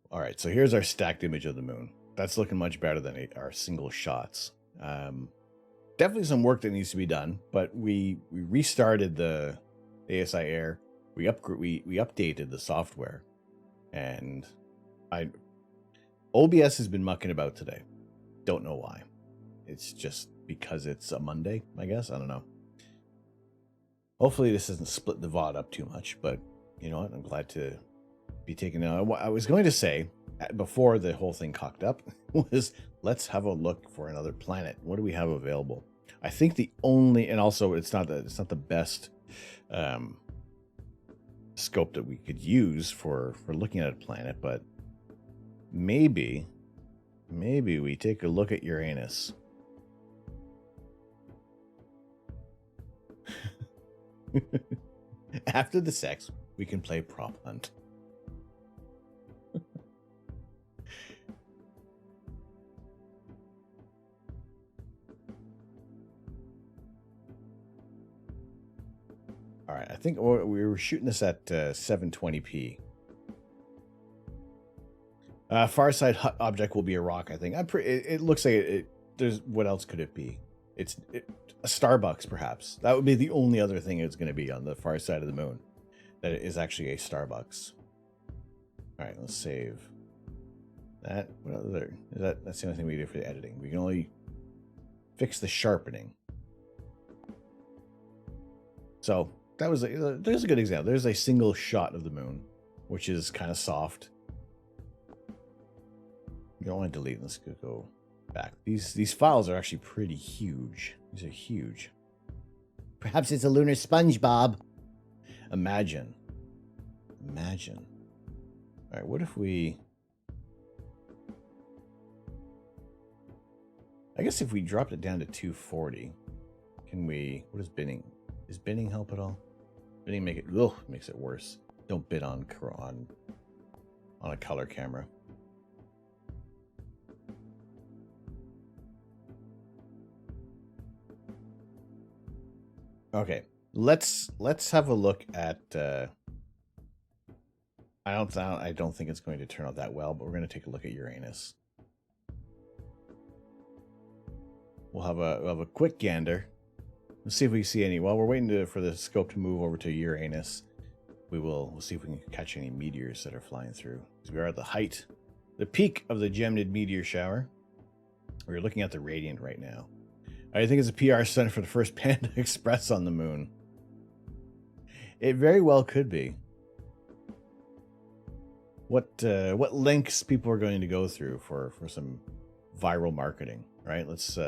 All right, so here's our stacked image of the moon. That's looking much better than our single shots. Definitely some work that needs to be done, but we restarted the ASI Air. We updated the software, and OBS has been mucking about today. Don't know why. It's just because it's a Monday, I guess. I don't know. Hopefully this doesn't split the VOD up too much, but you know what? I'm glad to be taking it. I was going to say, before the whole thing cocked up, was let's have a look for another planet. What do we have available? I think the only, and also it's not the best scope that we could use for looking at a planet, but maybe we take a look at Uranus. After the sex, we can play prop hunt. All right, I think we were shooting this at 720p. Far side hut object will be a rock, I think. It looks like it. There's what else could it be? It's a Starbucks, perhaps. That would be the only other thing it's going to be on the far side of the moon. That it is actually a Starbucks. All right, let's save that. What other? That's the only thing we do for the editing. We can only fix the sharpening. So that was there's a good example. There's a single shot of the moon, which is kind of soft. You don't want to delete. Let's go back. These files are actually pretty huge. These are huge. Perhaps it's a lunar SpongeBob. Imagine. All right, what if we... I guess if we dropped it down to 240, can we... What is binning? Does binning help at all? Binning makes it worse. Don't bid on a color camera. Okay, let's have a look at. I don't think it's going to turn out that well, but we're going to take a look at Uranus. We'll have a quick gander. Let's see if we see any. While we're waiting for the scope to move over to Uranus, we'll see if we can catch any meteors that are flying through. Because we are at the peak of the Geminid meteor shower. We're looking at the radiant right now. I think it's a PR stunt for the first Panda Express on the moon. It very well could be. What lengths people are going to go through for some viral marketing, right? Let's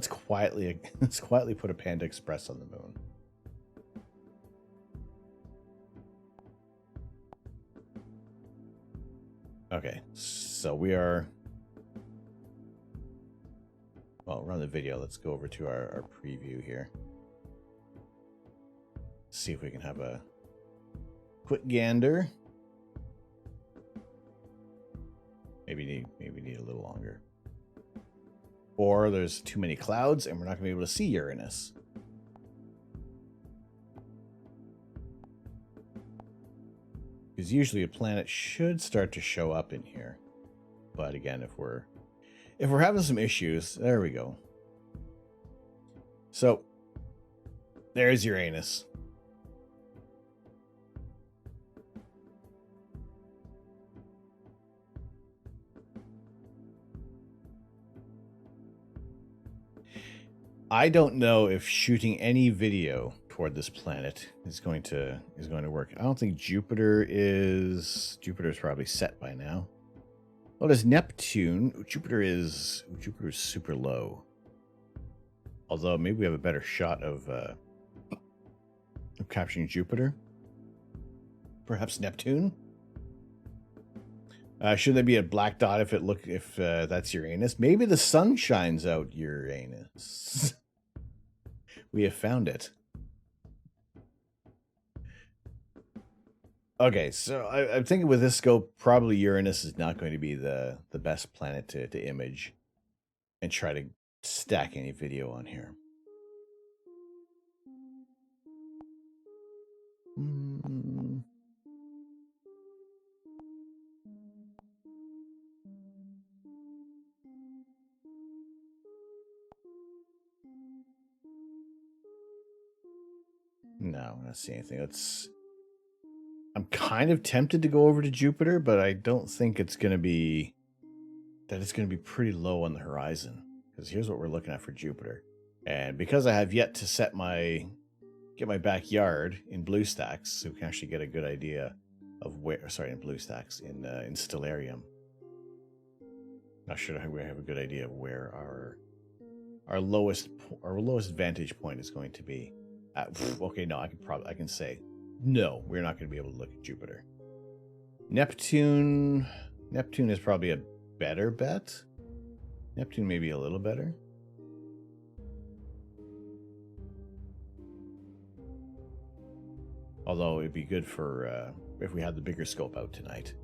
quietly put a Panda Express on the moon. Okay, so we are... Well, run the video. Let's go over to our preview here. See if we can have a quick gander. Maybe need a little longer. Or there's too many clouds and we're not going to be able to see Uranus. Because usually a planet should start to show up in here. But again, if we're having some issues, there we go. So there's Uranus. I don't know if shooting any video toward this planet is going to work. I don't think Jupiter's probably set by now. Well, there's Neptune. Jupiter is super low. Although maybe we have a better shot of capturing Jupiter. Perhaps Neptune. Should there be a black dot if that's Uranus? Maybe the sun shines out Uranus. We have found it. Okay, so I'm thinking with this scope, probably Uranus is not going to be the best planet to image and try to stack any video on here. No, I don't see anything. I'm kind of tempted to go over to Jupiter, but I don't think it's going to be pretty low on the horizon. Because here's what we're looking at for Jupiter. And because I have yet to get my backyard in BlueStacks, so we can actually get a good idea of in BlueStacks, in Stellarium. Not sure we have a good idea of where our lowest vantage point is going to be. Okay, no, I can say no. We're not going to be able to look at Jupiter. Neptune is probably a better bet. Neptune may be a little better. Although it'd be good for if we had the bigger scope out tonight.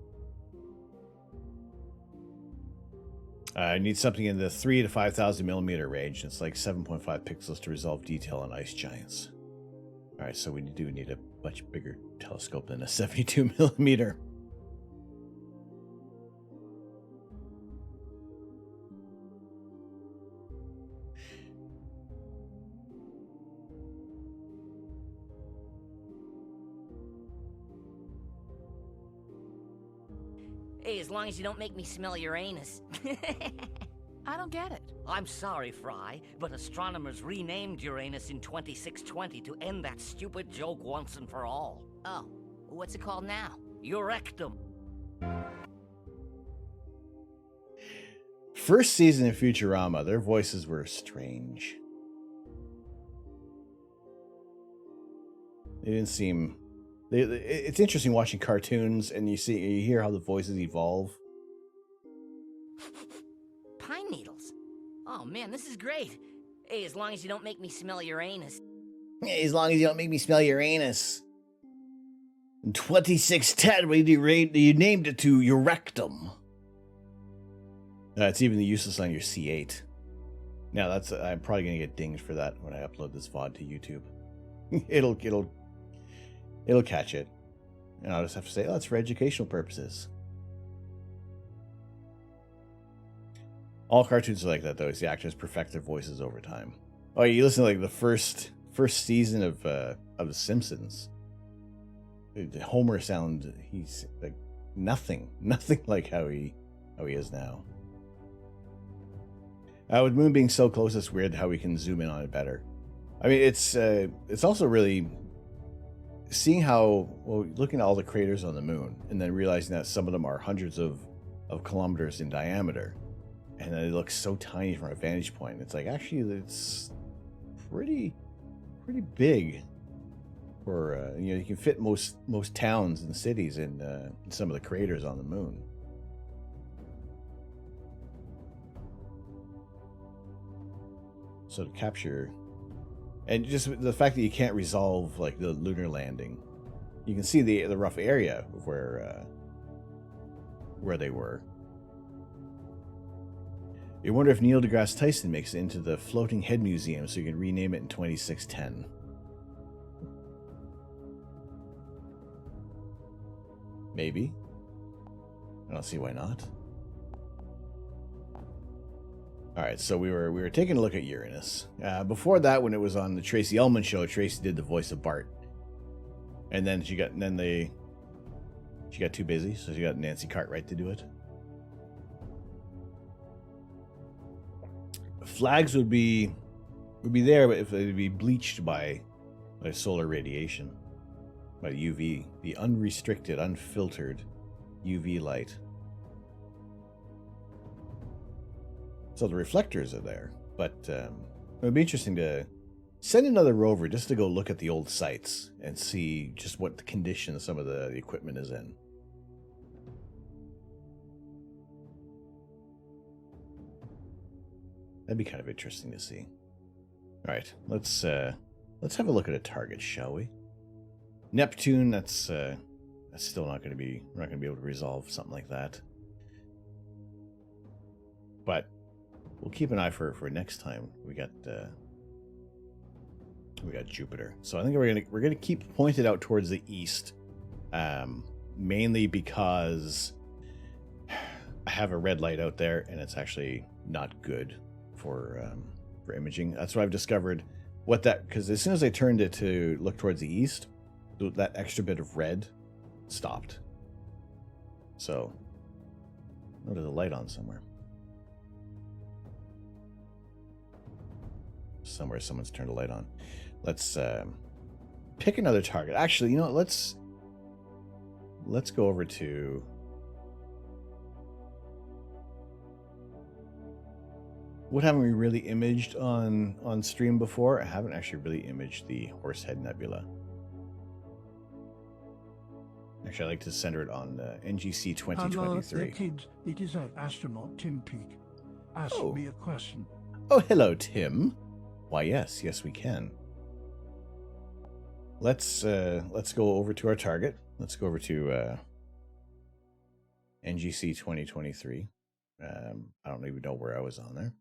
I need something in the 3,000 to 5,000 millimeter range. It's like 7.5 pixels to resolve detail on ice giants. All right, so we do need a much bigger telescope than a 72 millimeter. Hey, as long as you don't make me smell Uranus. I don't get it. I'm sorry, Fry, but astronomers renamed Uranus in 2620 to end that stupid joke once and for all. Oh, what's it called now? Urectum. First season of Futurama, their voices were strange. They didn't seem... It's interesting watching cartoons and you hear how the voices evolve. Pine needles. Oh man, this is great. Hey, as long as you don't make me smell Uranus. Hey, as long as you don't make me smell Uranus. In 2610, you named it to your rectum. It's even the useless on your C8. Now I'm probably gonna get dinged for that when I upload this VOD to YouTube. It'll catch it. And I'll just have to say, oh, it's for educational purposes. All cartoons are like that, though. Is the actors perfect their voices over time. Oh, you listen to like the first season of The Simpsons. The Homer sound, he's like nothing like how he is now. With Moon being so close, it's weird how we can zoom in on it better. I mean, it's also really seeing looking at all the craters on the Moon and then realizing that some of them are hundreds of kilometers in diameter. And then it looks so tiny from our vantage point. It's like, actually, it's pretty big. For you can fit most towns and cities in some of the craters on the Moon. So to capture, and just the fact that you can't resolve like the lunar landing, you can see the rough area of where they were. You wonder if Neil deGrasse Tyson makes it into the Floating Head Museum so you can rename it in 2610. Maybe. I don't see why not. All right, so we were taking a look at Uranus. Before that, when it was on the Tracy Ullman show, Tracy did the voice of Bart, and then she got too busy, so she got Nancy Cartwright to do it. Flags would be there, but if they'd be bleached by solar radiation, by UV, the unrestricted, unfiltered UV light. So the reflectors are there, but it would be interesting to send another rover just to go look at the old sites and see just what the condition some of the equipment is in. That'd be kind of interesting to see. All right, let's have a look at a target, shall we? Neptune, that's still not going to be. We're not going to be able to resolve something like that. But we'll keep an eye for next time. We got Jupiter. So I think we're gonna keep pointed out towards the east, mainly because I have a red light out there, and it's actually not good for imaging. That's what I've discovered. Because as soon as I turned it to look towards the east, that extra bit of red stopped. So, oh, there's a light on somewhere. Somewhere someone's turned a light on. Let's pick another target. Actually, you know what? Let's go over to. What haven't we really imaged on stream before? I haven't actually really imaged the Horsehead Nebula. Actually, I like to center it on NGC 2023. Hello, kids. It is astronaut Tim Peake. Ask me a question. Oh, hello, Tim. Why, yes, we can. Let's go over to our target. Let's go over to NGC 2023. I don't even know where I was on there.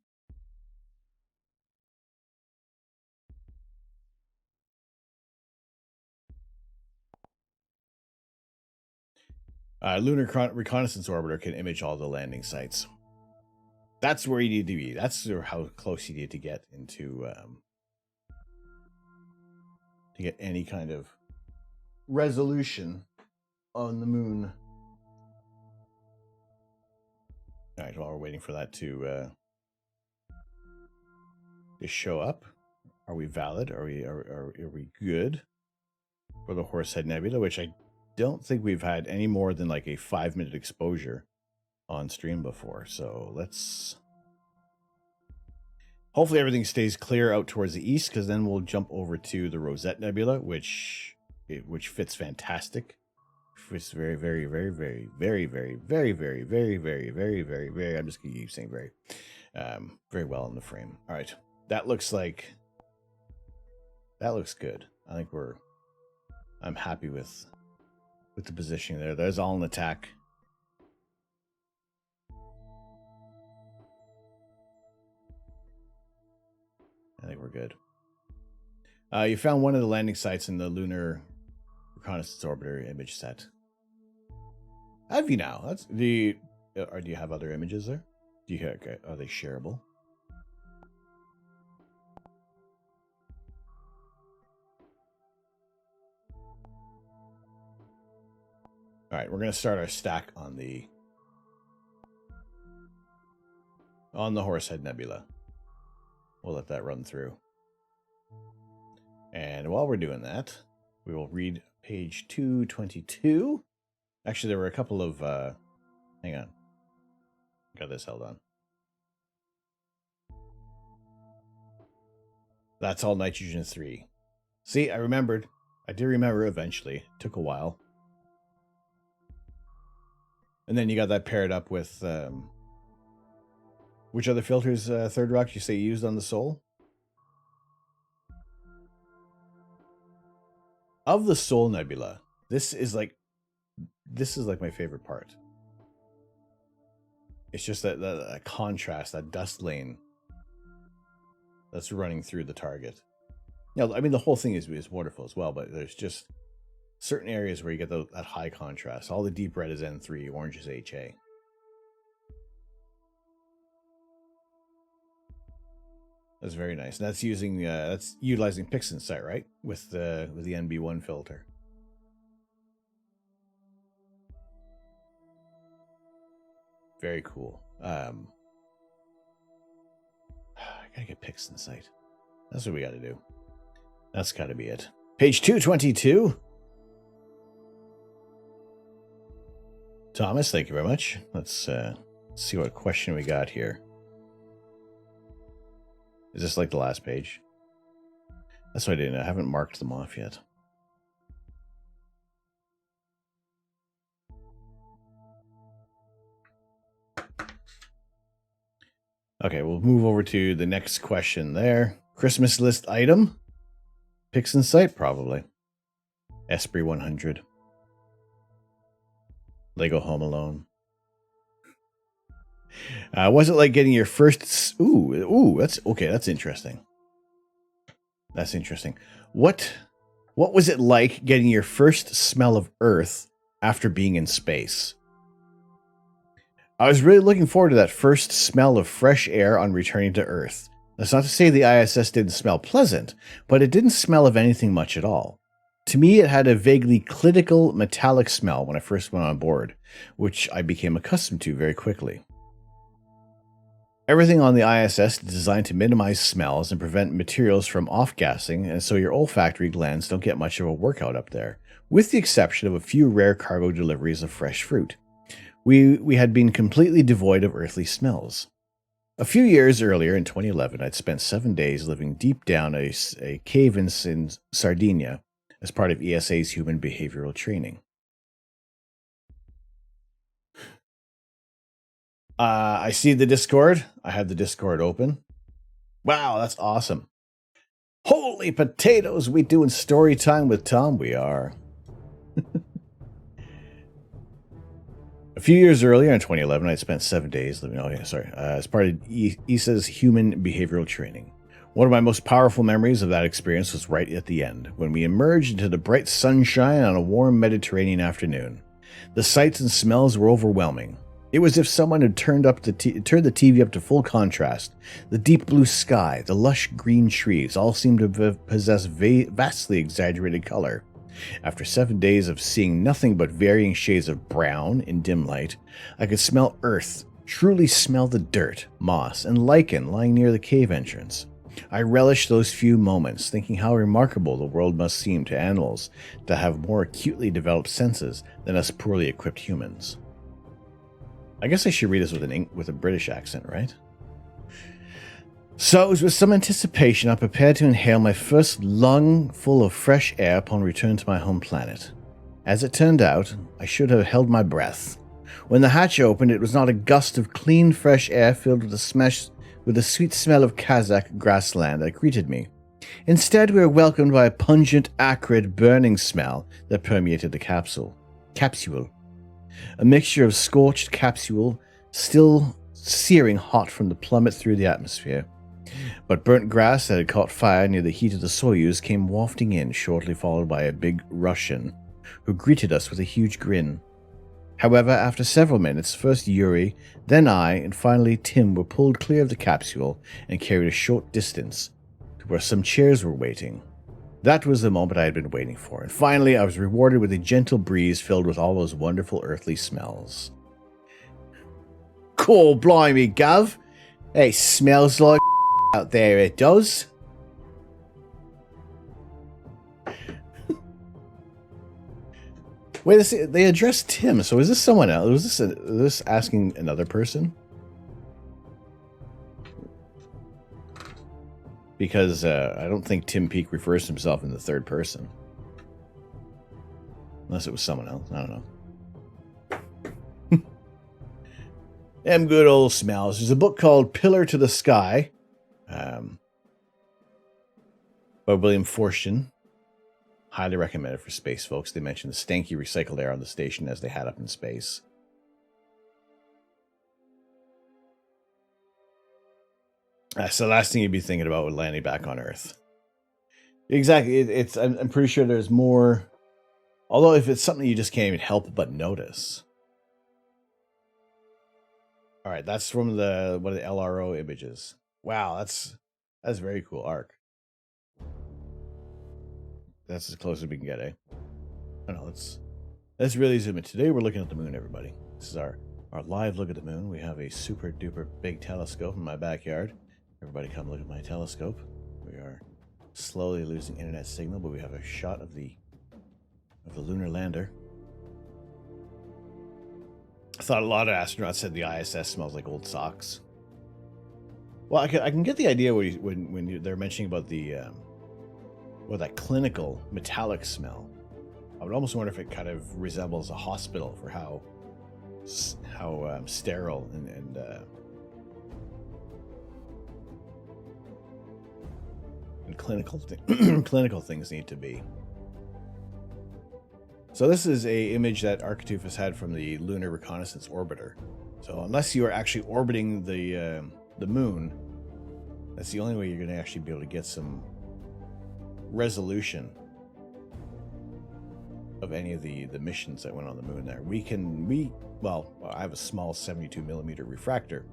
Lunar Reconnaissance Orbiter can image all the landing sites. That's where you need to be. That's how close you need to get into to get any kind of resolution on the moon. All right, while we're waiting for that to show up, are we valid? Are we good for the Horsehead Nebula? Which I don't think we've had any more than like a 5-minute exposure on stream before. So let's hopefully everything stays clear out towards the east, because then we'll jump over to the Rosette Nebula, which fits fantastic. Fits very, very, very, very, very, very, very, very, very, very, very, very, very. I'm just gonna keep saying very, very well in the frame. All right, that looks good. I think I'm happy with the positioning there. There's all in attack. I think we're good. You found one of the landing sites in the Lunar Reconnaissance Orbiter image set. Have you now? That's do you have other images there? Are they shareable? All right, we're going to start our stack on the Horsehead Nebula. We'll let that run through. And while we're doing that, we will read page 222. Actually, there were a couple of... hang on. Got this held on. That's all nitrogen 3. See, I remembered. I did remember eventually. It took a while. And then you got that paired up with... which other filters, Third Rock, you say you used on the Sol? Of the Sol Nebula, this is like my favorite part. It's just that contrast, that dust lane that's running through the target. Yeah, I mean the whole thing is wonderful as well, but there's just Certain areas where you get that high contrast. All the deep red is N3, orange is HA. That's very nice. And that's using that's utilizing PixInsight, right? With the NB1 filter. Very cool. I gotta get PixInsight. That's what we gotta do. That's gotta be it. Page 222. Thomas, thank you very much. Let's see what question we got here. Is this like the last page? That's what I didn't know. I haven't marked them off yet. Okay, we'll move over to the next question there. Christmas list item? PixInsight, probably. Esprit 100. Lego Home Alone. Was it like getting your first... Ooh, that's... Okay, that's interesting. That's interesting. What was it like getting your first smell of Earth after being in space? I was really looking forward to that first smell of fresh air on returning to Earth. That's not to say the ISS didn't smell pleasant, but it didn't smell of anything much at all. To me, it had a vaguely clinical metallic smell when I first went on board, which I became accustomed to very quickly. Everything on the ISS is designed to minimize smells and prevent materials from off-gassing, and so your olfactory glands don't get much of a workout up there, with the exception of a few rare cargo deliveries of fresh fruit. We had been completely devoid of earthly smells. A few years earlier, in 2011, I'd spent 7 days living deep down a cave in Sardinia as part of ESA's human behavioral training. I see the Discord. I have the Discord open. Wow, that's awesome. Holy potatoes, we doing story time with Tom? We are. A few years earlier, in 2011, I spent 7 days living... as part of ESA's human behavioral training. One of my most powerful memories of that experience was right at the end, when we emerged into the bright sunshine on a warm Mediterranean afternoon. The sights and smells were overwhelming. It was as if someone had turned the TV up to full contrast. The deep blue sky, the lush green trees, all seemed to possess vastly exaggerated color. After 7 days of seeing nothing but varying shades of brown in dim light, I could smell earth, truly smell the dirt, moss, and lichen lying near the cave entrance. I relished those few moments, thinking how remarkable the world must seem to animals that have more acutely developed senses than us poorly equipped humans. I guess I should read this with a British accent, right? So it was with some anticipation I prepared to inhale my first lung full of fresh air upon return to my home planet. As it turned out, I should have held my breath. When the hatch opened, it was not a gust of clean, fresh air filled with the sweet smell of Kazakh grassland that greeted me. Instead, we were welcomed by a pungent, acrid, burning smell that permeated the capsule. A mixture of scorched capsule, still searing hot from the plummet through the atmosphere. But burnt grass that had caught fire near the heat of the Soyuz came wafting in, shortly followed by a big Russian, who greeted us with a huge grin. However, after several minutes, first Yuri, then I, and finally Tim were pulled clear of the capsule and carried a short distance to where some chairs were waiting. That was the moment I had been waiting for, and finally I was rewarded with a gentle breeze filled with all those wonderful earthly smells. Cool, blimey, Gav. It smells like out there, it does. Wait, they addressed Tim, so is this someone else? Was this asking another person? Because I don't think Tim Peake refers to himself in the third person. Unless it was someone else. I don't know. Them good old smells. There's a book called Pillar to the Sky by William Forstchen. Highly recommended for space folks. They mentioned the stanky recycled air on the station as they had up in space. That's the last thing you'd be thinking about with landing back on Earth. Exactly. I'm pretty sure there's more Although if it's something you just can't even help but notice. All right, that's from the LRO images. Wow, that's very cool arc. That's as close as we can get, eh? I know, let's really zoom in. Today we're looking at the moon, everybody. This is our live look at the moon. We have a super duper big telescope in my backyard. Everybody come look at my telescope. We are slowly losing internet signal, but we have a shot of the lunar lander. I thought a lot of astronauts said the ISS smells like old socks. Well, I can get the idea when they're mentioning about the that clinical metallic smell. I would almost wonder if it kind of resembles a hospital for how sterile and clinical clinical things need to be. So this is a image that Arctooth has had from the Lunar Reconnaissance Orbiter. So unless you are actually orbiting the moon, that's the only way you're going to actually be able to get some resolution of any of the missions that went on the moon there. Well, I have a small 72 millimeter refractor,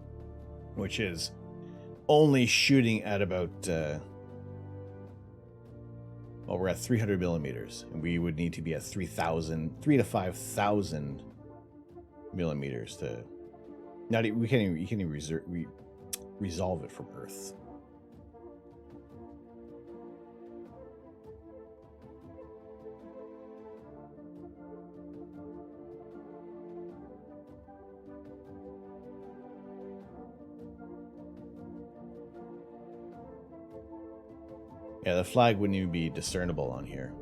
which is only shooting at about we're at 300 millimeters, and we would need to be at 3 to 5,000 millimeters to. You can't even resolve it from Earth. Yeah, the flag wouldn't even be discernible on here.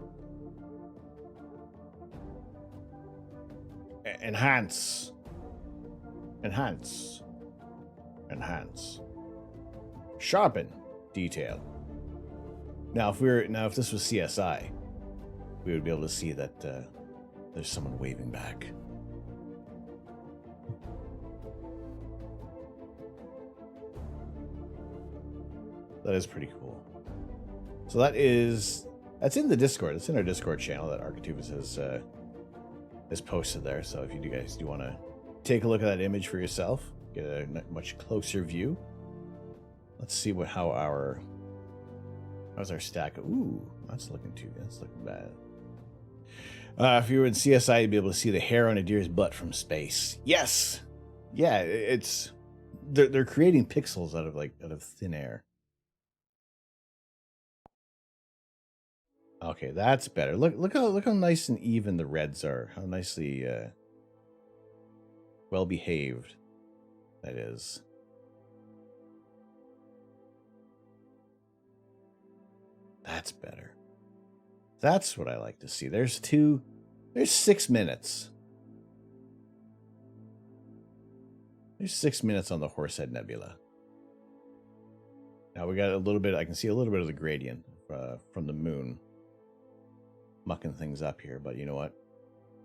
Enhance. Enhance. Enhance. Sharpen. Detail. Now, if this was CSI, we would be able to see that there's someone waving back. That is pretty cool. So that's in the Discord. It's in our Discord channel that Arctooth has posted there. So if you guys do want to take a look at that image for yourself, get a much closer view. Let's see how's our stack. Ooh, that's looking bad. If you were in CSI, you'd be able to see the hair on a deer's butt from space. Yes, yeah, they're creating pixels out of thin air. Okay, that's better. Look how nice and even the reds are. How nicely well behaved that is. That's better. That's what I like to see. There's 6 minutes. There's 6 minutes on the Horsehead Nebula. Now we got a little bit. I can see a little bit of the gradient from the moon. Mucking things up here, but you know what?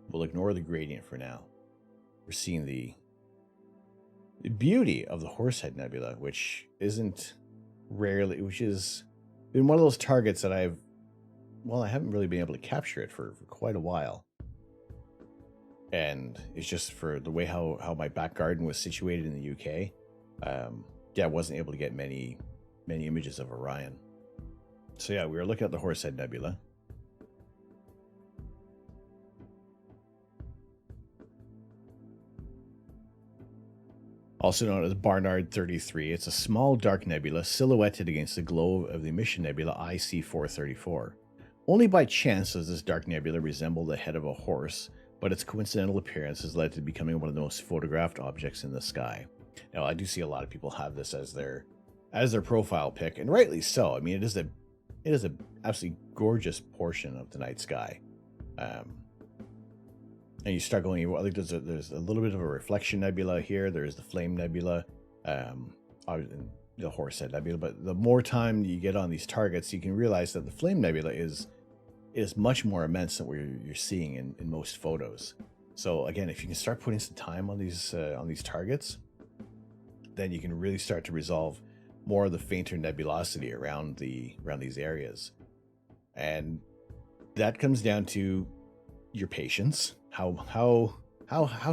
We'll ignore the gradient for now. We're seeing the beauty of the Horsehead Nebula, which has been one of those targets that I haven't really been able to capture it for quite a while. And it's just for the way how my back garden was situated in the UK. I wasn't able to get many images of Orion. So yeah, we were looking at the Horsehead Nebula. Also known as Barnard 33, it's a small dark nebula silhouetted against the glow of the emission nebula IC434. Only by chance does this dark nebula resemble the head of a horse, but its coincidental appearance has led to becoming one of the most photographed objects in the sky. Now, I do see a lot of people have this as their profile pic, and rightly so. I mean, it is a absolutely gorgeous portion of the night sky. And you start going, I think there's a little bit of a reflection nebula here. There's the flame nebula, the Horsehead Nebula. But the more time you get on these targets, you can realize that the flame nebula is much more immense than what you're seeing in most photos. So again, if you can start putting some time on these targets, then you can really start to resolve more of the fainter nebulosity around these areas. And that comes down to your patience. How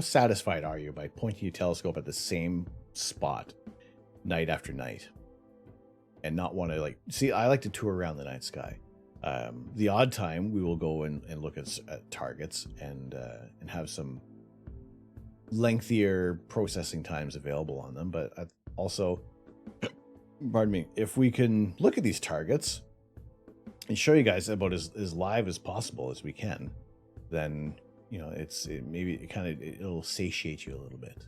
satisfied are you by pointing your telescope at the same spot night after night and not want to see? I like to tour around the night sky. The odd time we will go and look at targets and have some lengthier processing times available on them. But also, pardon me, if we can look at these targets and show you guys about as live as possible as we can, then it'll satiate you a little bit,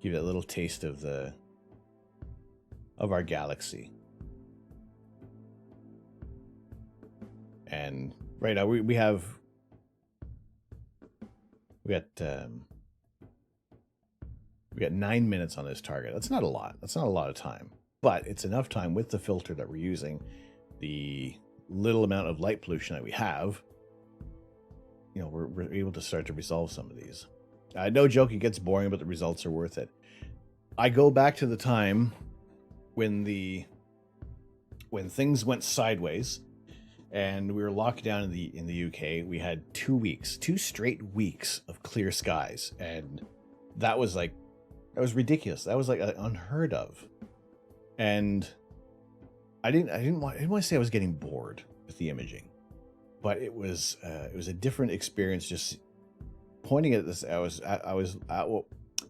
give you a little taste of our galaxy. And right now we got 9 minutes on this target. That's not a lot. That's not a lot of time, but it's enough time with the filter that we're using, the little amount of light pollution that we have. We're able to start to resolve some of these. No joke, it gets boring, but the results are worth it. I go back to the time when things went sideways and we were locked down in the UK. We had 2 weeks, 2 straight weeks of clear skies, and that was ridiculous. That was unheard of. And I didn't want to say I was getting bored with the imaging, but it was a different experience. Just pointing at this, I was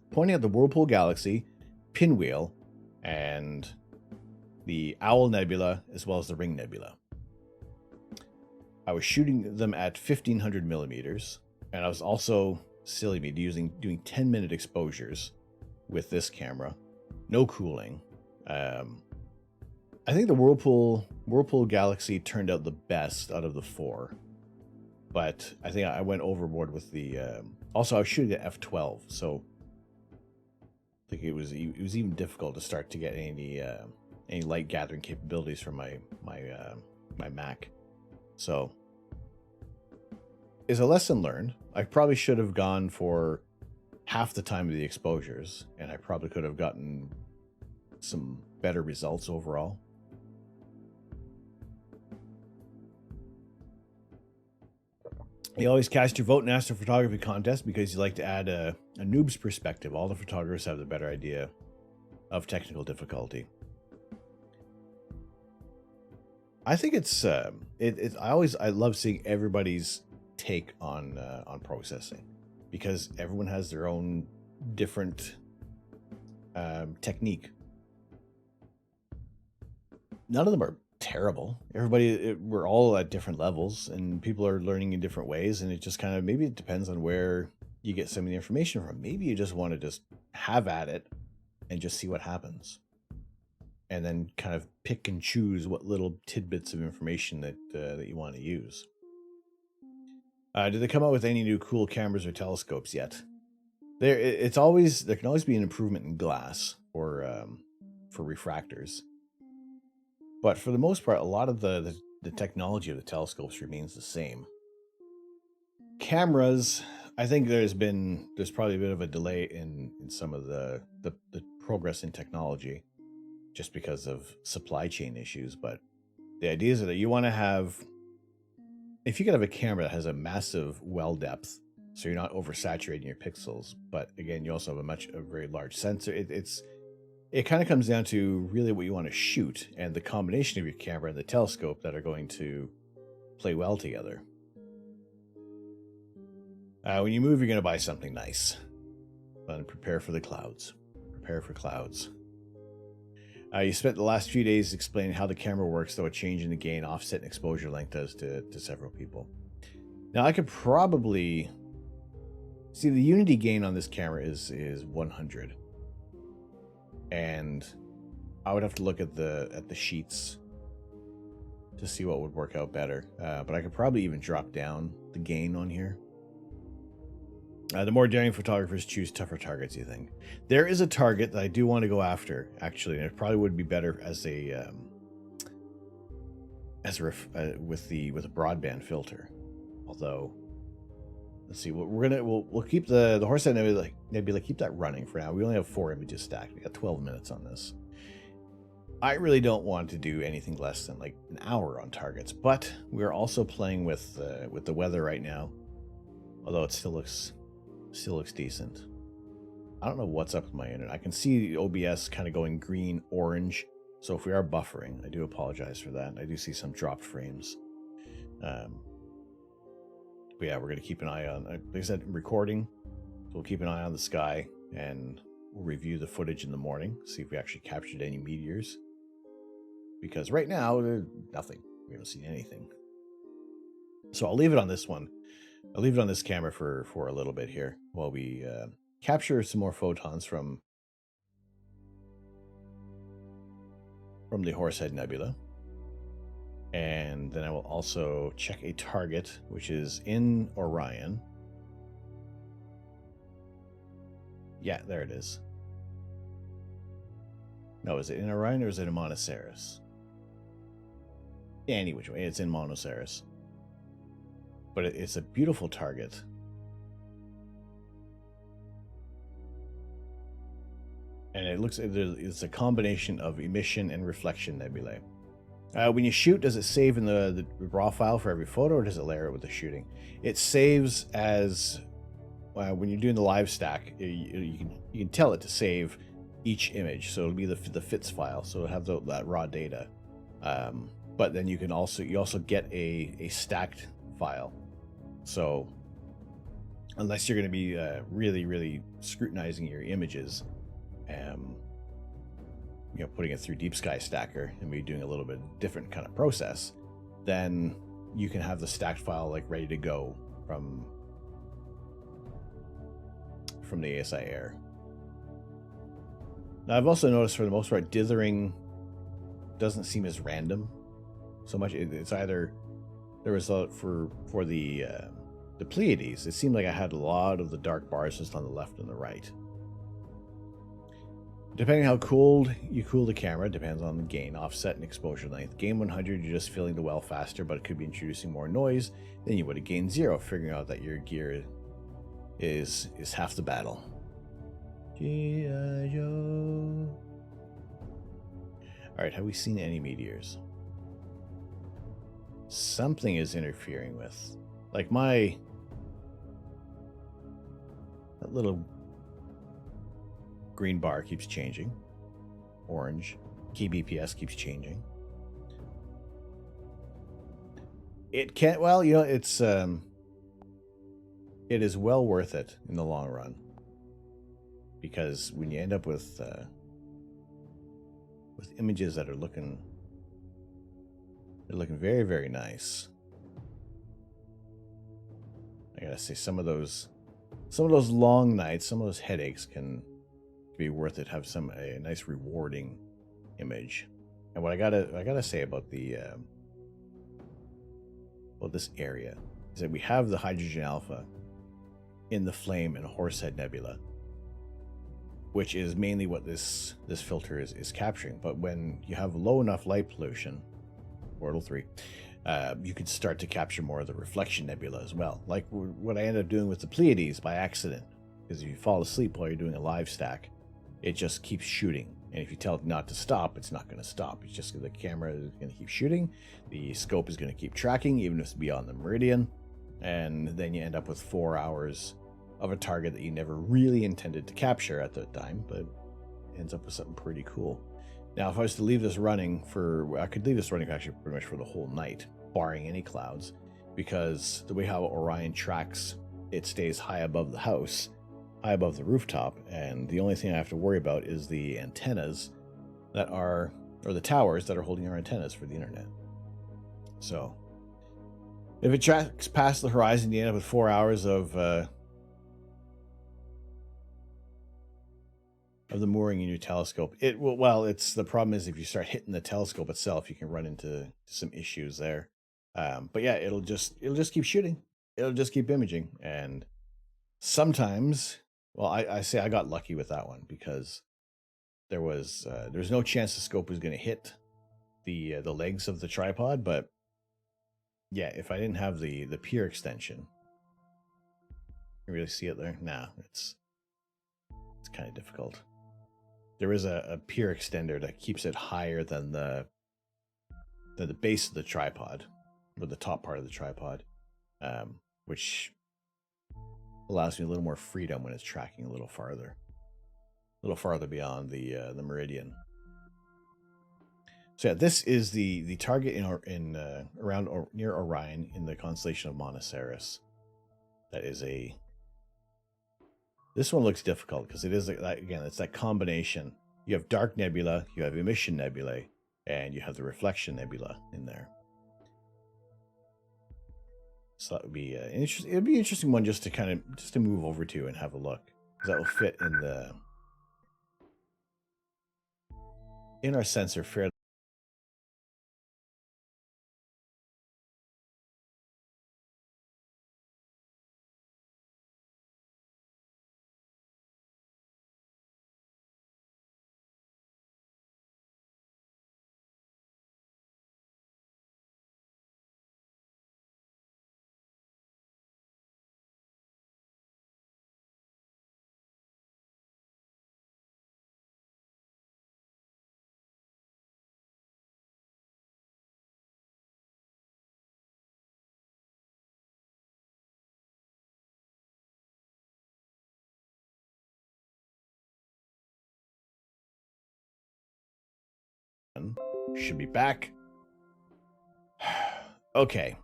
pointing at the Whirlpool Galaxy, Pinwheel, and the Owl Nebula, as well as the Ring Nebula. I was shooting them at 1500 millimeters, and I was also, silly me, doing 10-minute exposures with this camera, no cooling. I think the Whirlpool Galaxy turned out the best out of the 4, but I think I went overboard with the. Also, I was shooting at f12, so I think it was even difficult to start to get any light gathering capabilities from my Mac. So, is a lesson learned. I probably should have gone for half the time of the exposures, and I probably could have gotten some better results overall. You always cast your vote in Astrophotography contest because you like to add a noob's perspective. All the photographers have the better idea of technical difficulty. I think it's I love seeing everybody's take on processing, because everyone has their own different technique. None of them are terrible. We're all at different levels, and people are learning in different ways, and it just kind of, maybe it depends on where you get some of the information from. Maybe you just want to just have at it and just see what happens, and then kind of pick and choose what little tidbits of information that you want to use. Did they come out with any new cool cameras or telescopes yet? There can always be an improvement in glass for refractors. But for the most part, a lot of the technology of the telescopes remains the same. Cameras, I think there's probably a bit of a delay in some of the progress in technology, just because of supply chain issues. But the idea is that you want to have, if you could have a camera that has a massive well depth, so you're not oversaturating your pixels, but again, you also have a very large sensor. It kind of comes down to really what you want to shoot and the combination of your camera and the telescope that are going to play well together. When you move, you're going to buy something nice. But prepare for the clouds. Prepare for clouds. You spent the last few days explaining how the camera works, though a change in the gain, offset, and exposure length does to several people. Now, I could probably see the unity gain on this camera is 100. And I would have to look at the sheets to see what would work out better. But I could probably even drop down the gain on here. The more daring photographers choose tougher targets, you think? There is a target that I do want to go after, actually, and it probably would be better with a broadband filter. Although, let's see. We'll keep the Horsehead Nebula, keep that running for now. We only have 4 images stacked. We got 12 minutes on this. I really don't want to do anything less than like an hour on targets, but we're also playing with the weather right now. although it still looks decent. I don't know what's up with my internet. I can see the OBS kind of going green, orange. So if we are buffering, I do apologize for that. I do see some dropped frames. But yeah, we're going to keep an eye on, like I said, recording. So we'll keep an eye on the sky and we'll review the footage in the morning, see if we actually captured any meteors. Because right now, there's nothing. We haven't seen anything. So I'll leave it on this one. I'll leave it on this camera for a little bit here while we capture some more photons from the Horsehead Nebula. And then I will also check a target, which is in Orion. Yeah, there it is. No, is it in Orion or is it in Monoceros? Yeah, any which way, it's in Monoceros. But it's a beautiful target. And it looks, it's a combination of emission and reflection nebulae. When you shoot, does it save in the raw file for every photo, or does it layer it with the shooting? It saves as, when you're doing the live stack, you can tell it to save each image. So it'll be the FITS file, so it'll have that raw data. But then you also get a stacked file. So unless you're going to be really, really scrutinizing your images, putting it through Deep Sky Stacker and maybe doing a little bit different kind of process, then you can have the stacked file like ready to go from the ASI Air. Now I've also noticed for the most part, dithering doesn't seem as random so much. It's either there was for the Pleiades, it seemed like I had a lot of the dark bars just on the left and the right. Depending on how cooled you cool the camera, depends on the gain, offset, and exposure length. Gain 100, you're just filling the well faster, but it could be introducing more noise than you would have gained 0, figuring out that your gear is half the battle. G.I. Joe. Alright, have we seen any meteors? Something is interfering with, like that little green bar keeps changing. Orange. Key BPS keeps changing. It can't, well, it's it is well worth it in the long run. Because when you end up with images that are looking very, very nice. I gotta say, some of those long nights, some of those headaches can be worth it. Have a nice rewarding image. And what I gotta say about this area is that we have the hydrogen alpha in the flame and Horsehead Nebula, which is mainly what this filter is capturing. But when you have low enough light pollution, Portal 3, you could start to capture more of the reflection nebula as well, like what I ended up doing with the Pleiades by accident. Because if you fall asleep while you're doing a live stack, it just keeps shooting. And if you tell it not to stop, it's not going to stop. It's just the camera is going to keep shooting. The scope is going to keep tracking, even if it's beyond the meridian. And then you end up with 4 hours of a target that you never really intended to capture at the time, but ends up with something pretty cool. Now, if I was to leave this running I could leave this running actually pretty much for the whole night, barring any clouds, because the way how Orion tracks, it stays high above the house, high above the rooftop, and the only thing I have to worry about is the antennas or the towers that are holding our antennas for the internet. So, if it tracks past the horizon, you end up with 4 hours of the mooring in your telescope. The problem is if you start hitting the telescope itself, you can run into some issues there. But yeah, it'll just keep shooting. It'll just keep imaging, and sometimes. Well, I say I got lucky with that one because there's no chance the scope was going to hit the legs of the tripod. But yeah, if I didn't have the pier extension, you really see it there? Nah, it's kind of difficult. There is a pier extender that keeps it higher than the base of the tripod, or the top part of the tripod, which allows me a little more freedom when it's tracking a little farther beyond the meridian. So yeah, this is the target in around or near Orion in the constellation of Monoceros. That is a. This one looks difficult because it is again, it's that combination. You have dark nebula, you have emission nebulae, and you have the reflection nebula in there. So that would be interesting. It'd be an interesting one just to move over to and have a look, because that will fit in our sensor fairly. Should be back. Okay.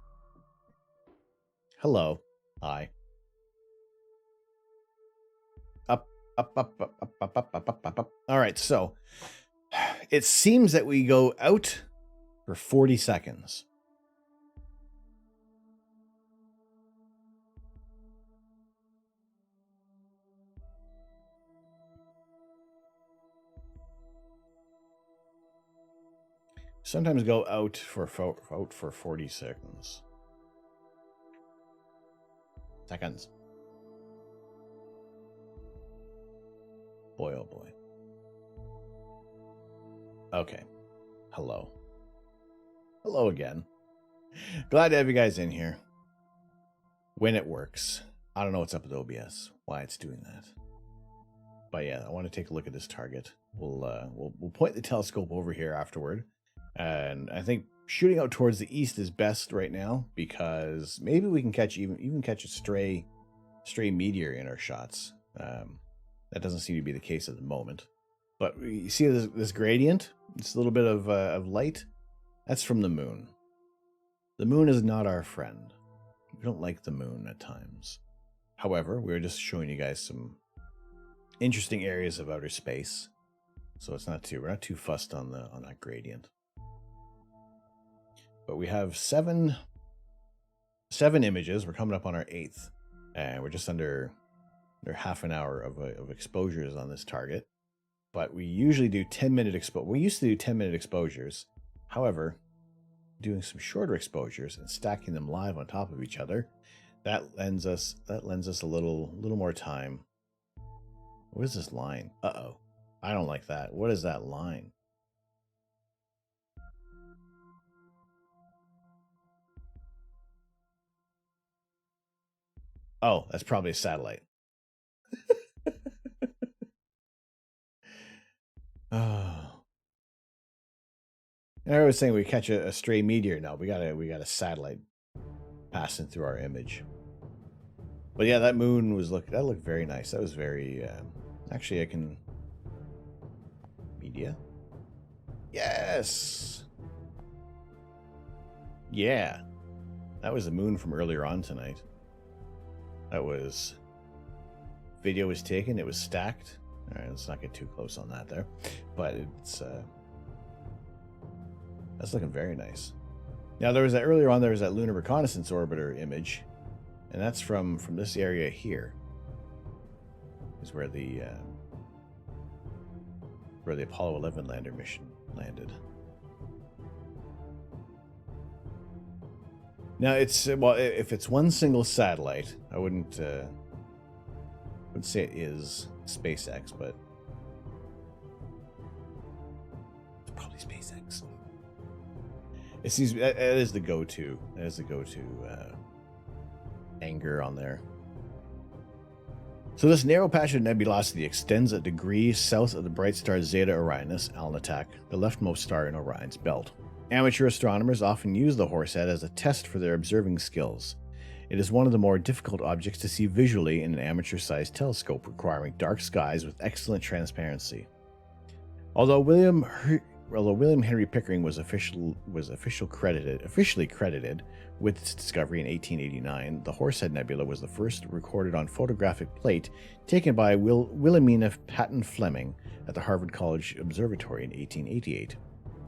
Hello. Hi. Up. All right, so it seems that we go out for 40 seconds. Sometimes go out for 40 seconds. Boy, oh boy. Okay. Hello. Hello again. Glad to have you guys in here. When it works. I don't know what's up with OBS, why it's doing that. But yeah, I want to take a look at this target. We'll point the telescope over here afterward. And I think shooting out towards the east is best right now, because maybe we can catch even catch a stray meteor in our shots. That doesn't seem to be the case at the moment. But you see this gradient? It's a little bit of light. That's from the moon. The moon is not our friend. We don't like the moon at times. However, we're just showing you guys some interesting areas of outer space. So we're not too fussed on that gradient. But we have seven images. We're coming up on our 8th, and we're just under half an hour of exposures on this target. But we usually do 10-minute we used to do 10-minute exposures. However, doing some shorter exposures and stacking them live on top of each other, that lends us a little more time. What is this line? Uh-oh. I don't like that. What is that line? Oh, that's probably a satellite. Oh. I was saying we catch a stray meteor. No, we got a satellite passing through our image. But yeah, that moon that looked very nice. That was very actually I can media. Yes. Yeah. That was the moon from earlier on tonight. That was video was taken, it was stacked. All right, let's not get too close on that there. But it's that's looking very nice. Now there was that lunar reconnaissance orbiter image, and that's from this area here. Is where the Apollo 11 lander mission landed. Now if it's one single satellite, I wouldn't say it is SpaceX, but it's probably SpaceX. It seems that is the go-to. That is the go-to anchor on there. So this narrow patch of nebulosity extends a degree south of the bright star Zeta Orionis Alnitak, the leftmost star in Orion's belt. Amateur astronomers often use the Horsehead as a test for their observing skills. It is one of the more difficult objects to see visually in an amateur-sized telescope, requiring dark skies with excellent transparency. Although William Henry Pickering was officially credited with its discovery in 1889, the Horsehead Nebula was the first recorded on photographic plate taken by Wilhelmina Paton Fleming at the Harvard College Observatory in 1888.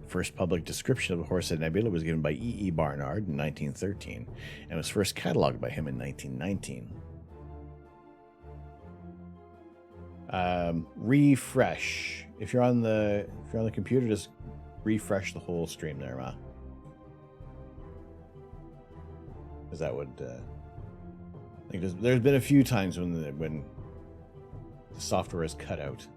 The first public description of the Horsehead Nebula was given by E. Barnard in 1913 and was first cataloged by him in 1919. Refresh. If you're on the computer, just refresh the whole stream there, huh? Because that would. I think there's been a few times when the software is cut out.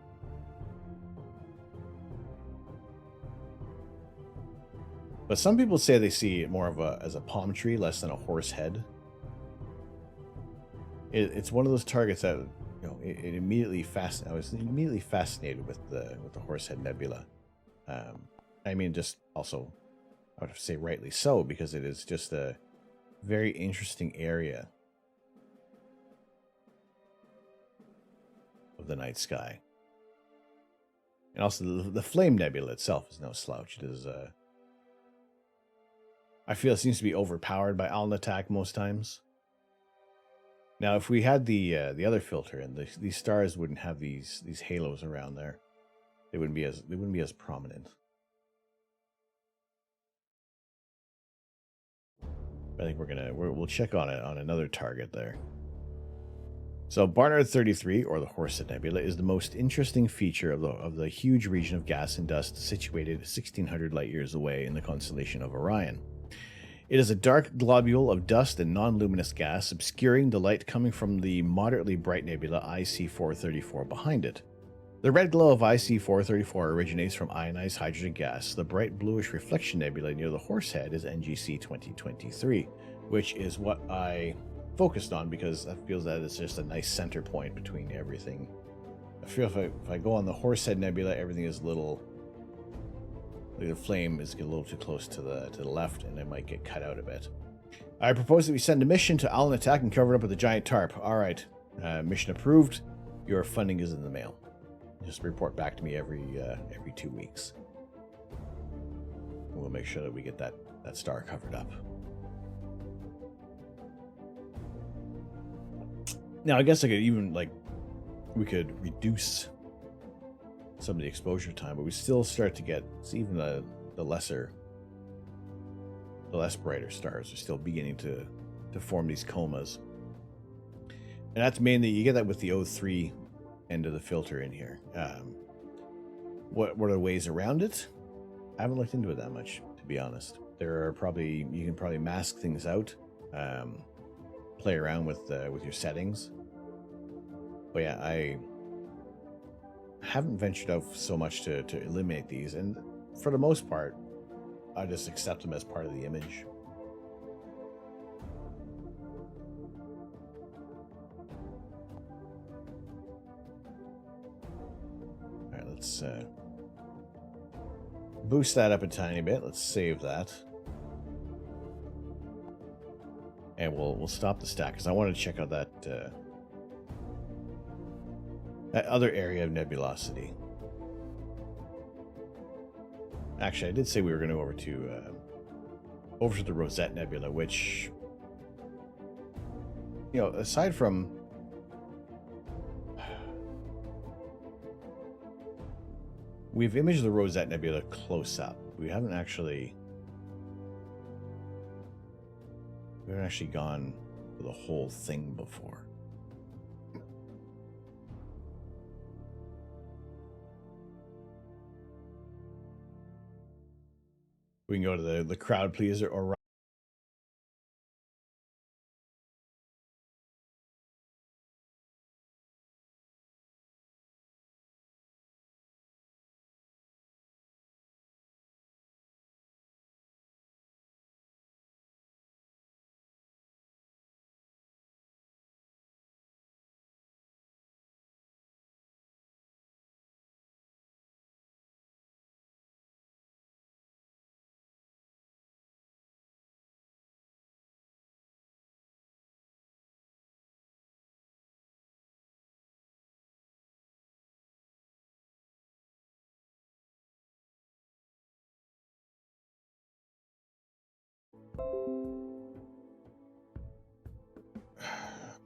But some people say they see it more as a palm tree, less than a horse head. It's one of those targets that, you know, it immediately I was immediately fascinated with the Horsehead Nebula. I mean, just also, I would have to say rightly so, because it is just a very interesting area of the night sky. And also, the Flame Nebula itself is no slouch. It is, I feel it seems to be overpowered by Alnitak most times. Now, if we had the other filter, and these stars wouldn't have these halos around there, they wouldn't be as prominent. I think we'll check on it on another target there. So Barnard 33, or the Horsehead Nebula, is the most interesting feature of the huge region of gas and dust situated 1,600 light years away in the constellation of Orion. It is a dark globule of dust and non-luminous gas, obscuring the light coming from the moderately bright nebula IC434 behind it. The red glow of IC434 originates from ionized hydrogen gas. The bright bluish reflection nebula near the Horsehead is NGC 2023, which is what I focused on because I feel that it's just a nice center point between everything. I feel if I go on the Horsehead Nebula, everything is a little... the flame is getting a little too close to the left, and it might get cut out a bit. I propose that we send a mission to Alnitak and cover it up with a giant tarp. All right, mission approved. Your funding is in the mail. Just report back to me every 2 weeks. We'll make sure that we get that star covered up. Now, I guess I could even we could reduce some of the exposure time, but we still start to get even the less brighter stars are still beginning to form these comas. And that's mainly, you get that with the O3 end of the filter in here. What are the ways around it? I haven't looked into it that much, to be honest. You can probably mask things out, play around with your settings. But yeah, I haven't ventured out so much to eliminate these, and for the most part, I just accept them as part of the image. All right, let's boost that up a tiny bit. Let's save that, and we'll stop the stack because I want to check out that other area of nebulosity. Actually, I did say we were going to go over to the Rosette Nebula, which, aside from we've imaged the Rosette Nebula close up, we haven't actually gone for the whole thing before. We can go to the crowd pleaser or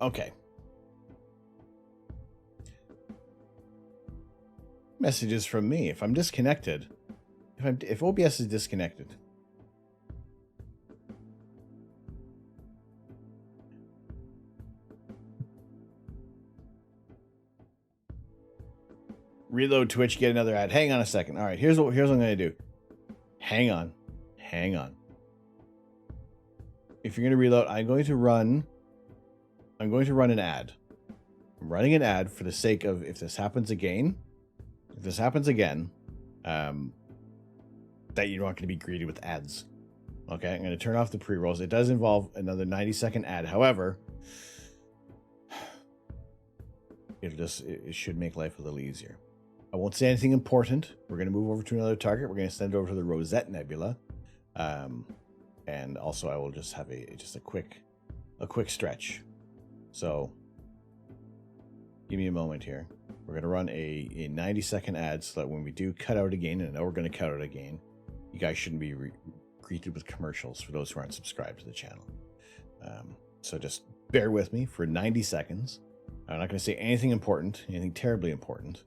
Okay. Messages from me. If I'm disconnected, if OBS is disconnected, reload Twitch, get another ad. Hang on a second. All right, here's what I'm gonna do. Hang on. If you're gonna reload, I'm going to run an ad. I'm running an ad for the sake of if this happens again, that you're not going to be greeted with ads. Okay, I'm going to turn off the pre-rolls. It does involve another 90-second ad. However, it should make life a little easier. I won't say anything important. We're going to move over to another target. We're going to send it over to the Horsehead Nebula. And also I will just have a quick stretch. So give me a moment here. We're going to run a 90-second ad so that when we do cut out again, and I know we're going to cut out again, you guys shouldn't be greeted with commercials for those who aren't subscribed to the channel. So just bear with me for 90 seconds. I'm not going to say anything important, anything terribly important.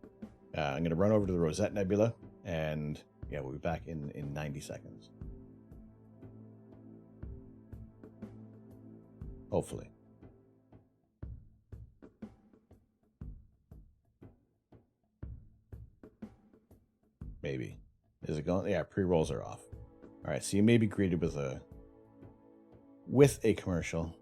I'm going to run over to the Horsehead Nebula, and yeah, we'll be back in 90 seconds. Hopefully. Maybe. Is it going? Yeah, pre-rolls are off. All right, so you may be greeted with a commercial.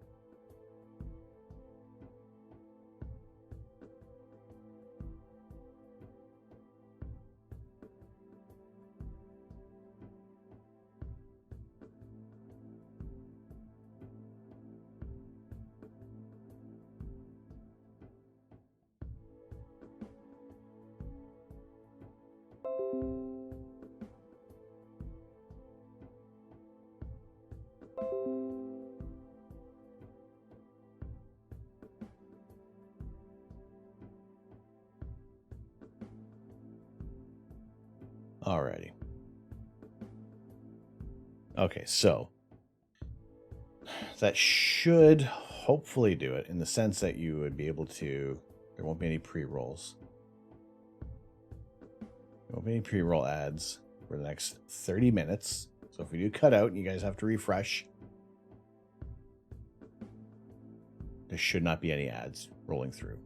Alrighty. Okay, so that should hopefully do it in the sense that you would be able to, there won't be any pre-rolls. There won't be any pre-roll ads for the next 30 minutes. So if we do cut out and you guys have to refresh, there should not be any ads rolling through.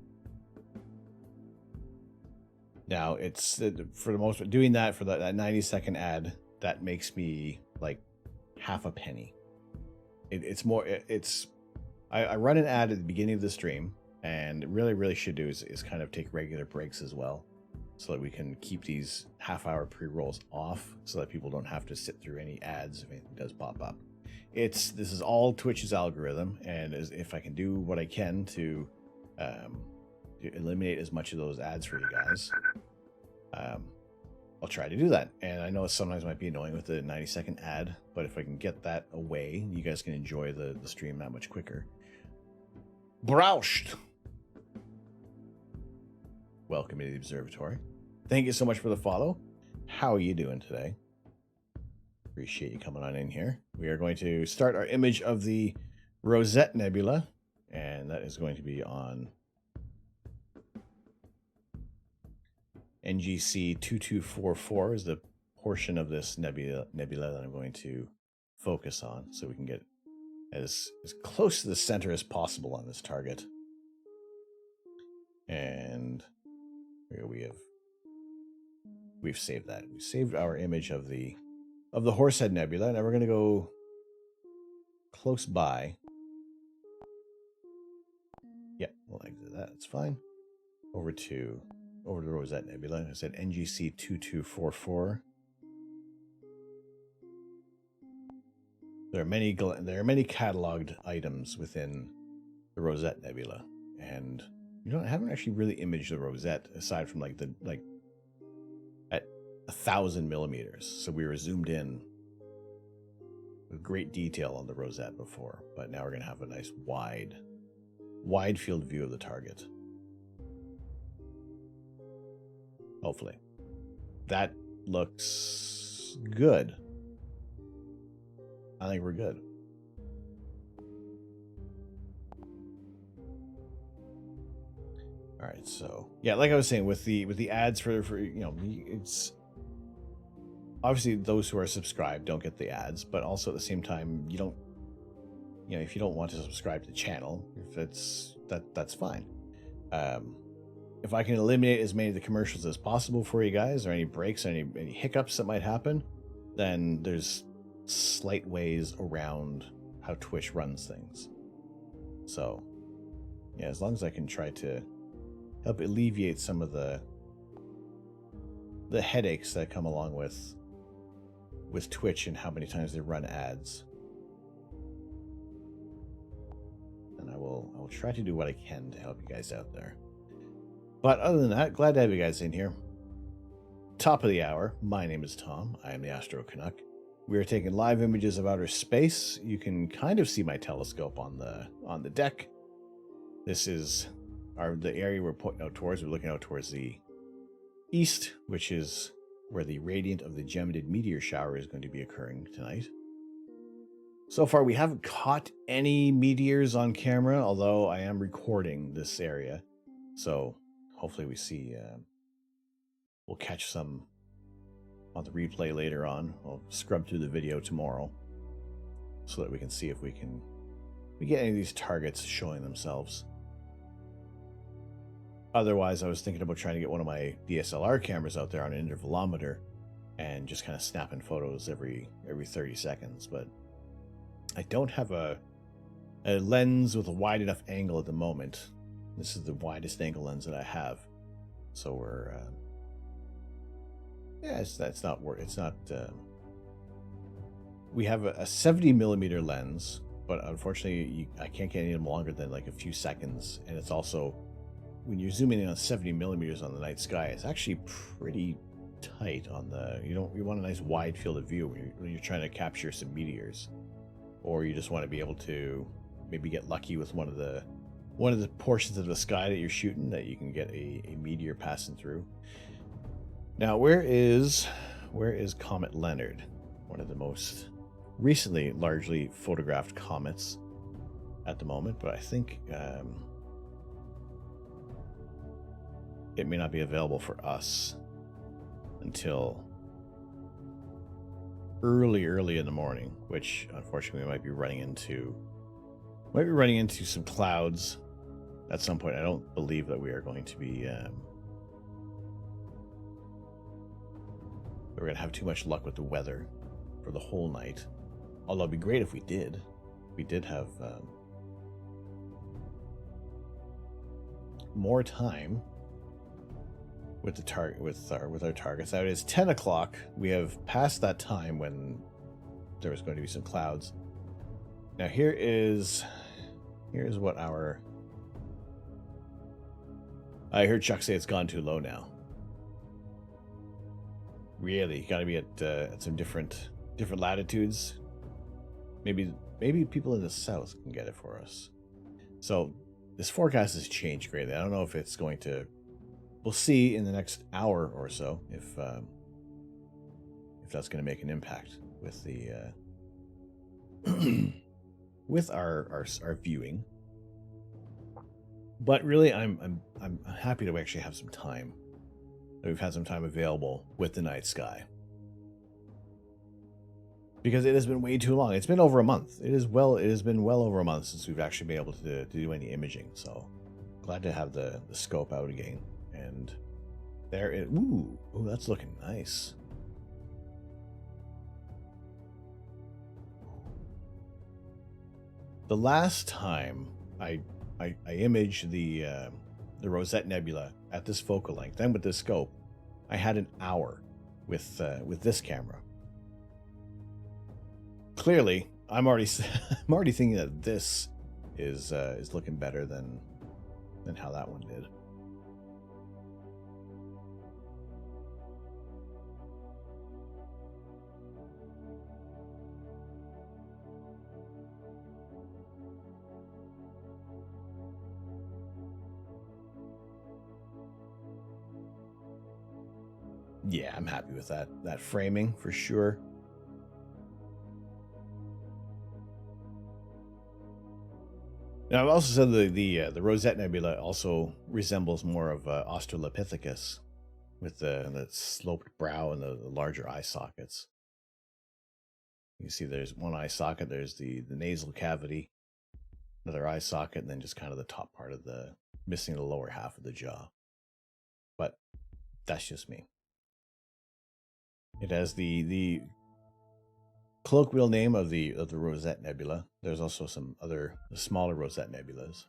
Now, it's for the most part, doing that for that 90-second ad, that makes me like half a penny. It's more, I run an ad at the beginning of the stream, and really should do is kind of take regular breaks as well, so that we can keep these half-hour pre-rolls off, so that people don't have to sit through any ads if anything does pop up. This is all Twitch's algorithm, and if I can do what I can to eliminate as much of those ads for you guys, I'll try to do that. And I know it sometimes might be annoying with the 90-second ad, but if I can get that away, you guys can enjoy the stream that much quicker. Brauscht! Welcome to the observatory. Thank you so much for the follow. How are you doing today? Appreciate you coming on in here. We are going to start our image of the Horsehead Nebula, and that is going to be on NGC 2244 is the portion of this nebula that I'm going to focus on, so we can get as close to the center as possible on this target. And here we've saved that. We saved our image of the Horsehead Nebula. Now we're going to go close by. Yeah, we'll exit that. It's fine. Over to the Horsehead Nebula. I said NGC 2244. There are many cataloged items within the Horsehead Nebula, and I haven't actually really imaged the Horsehead aside from like at 1,000 millimeters. So we were zoomed in with great detail on the Horsehead before, but now we're going to have a nice wide field view of the target. Hopefully. That looks good. I think we're good. right, so yeah, like I was saying, with the ads for you know, it's obviously those who are subscribed don't get the ads, but also at the same time, you don't, you know, if you don't want to subscribe to the channel, if it's that's fine. If I can eliminate as many of the commercials as possible for you guys, or any breaks, any hiccups that might happen, then there's slight ways around how Twitch runs things. So yeah, as long as I can try to help alleviate some of the headaches that come along with Twitch and how many times they run ads, and I will try to do what I can to help you guys out there. But other than that, glad to have you guys in here. Top of the hour. My name is Tom. I am the Astro Canuck. We are taking live images of outer space. You can kind of see my telescope on the deck. This is the area we're pointing out towards. We're looking out towards the east, which is where the radiant of the Geminid meteor shower is going to be occurring tonight. So far, we haven't caught any meteors on camera, although I am recording this area. So hopefully we see, we'll catch some on the replay later on. I'll scrub through the video tomorrow so that we can see if we get any of these targets showing themselves. Otherwise, I was thinking about trying to get one of my DSLR cameras out there on an intervalometer and just kind of snapping photos every 30 seconds. But I don't have a lens with a wide enough angle at the moment. This is the widest angle lens that I have. So we're, yeah, it's not, we have a 70 millimeter lens, but unfortunately I can't get any longer than like a few seconds. And it's also, when you're zooming in on 70 millimeters on the night sky, it's actually pretty tight on the, you want a nice wide field of view when you're trying to capture some meteors, or you just want to be able to maybe get lucky with one of the portions of the sky that you're shooting, that you can get a meteor passing through. Now, where is Comet Leonard? One of the most recently largely photographed comets at the moment, but I think it may not be available for us until early in the morning, which unfortunately we might be running into some clouds at some point. I don't believe that we are going to be we're going to have too much luck with the weather for the whole night. Although it'd be great if we did. We did have more time with the target with our targets. Now it is 10 o'clock. We have passed that time when there was going to be some clouds. Now here's what I heard Chuck say it's gone too low now. Really, you got to be at some different latitudes. Maybe people in the south can get it for us. So this forecast has changed greatly. I don't know if it's going to. We'll see in the next hour or so if that's going to make an impact with the with our viewing. But really, I'm happy to actually have some time. We've had some time available with the night sky, because it has been way too long. It's been over a month. It has been well over a month since we've actually been able to do any imaging. So glad to have the scope out again. And there it. Ooh, that's looking nice. The last time I imaged the Rosette Nebula at this focal length, and with this scope, I had an hour with this camera. Clearly, I'm already thinking that this is looking better than how that one did. Yeah, I'm happy with that framing for sure. Now, I've also said the Rosette Nebula also resembles more of Australopithecus, with the sloped brow and the larger eye sockets. You see, there's one eye socket. There's the nasal cavity, another eye socket, and then just kind of the top part of the missing the lower half of the jaw. But that's just me. It has the colloquial name of the Rosette Nebula. There's also some other smaller Rosette Nebulas.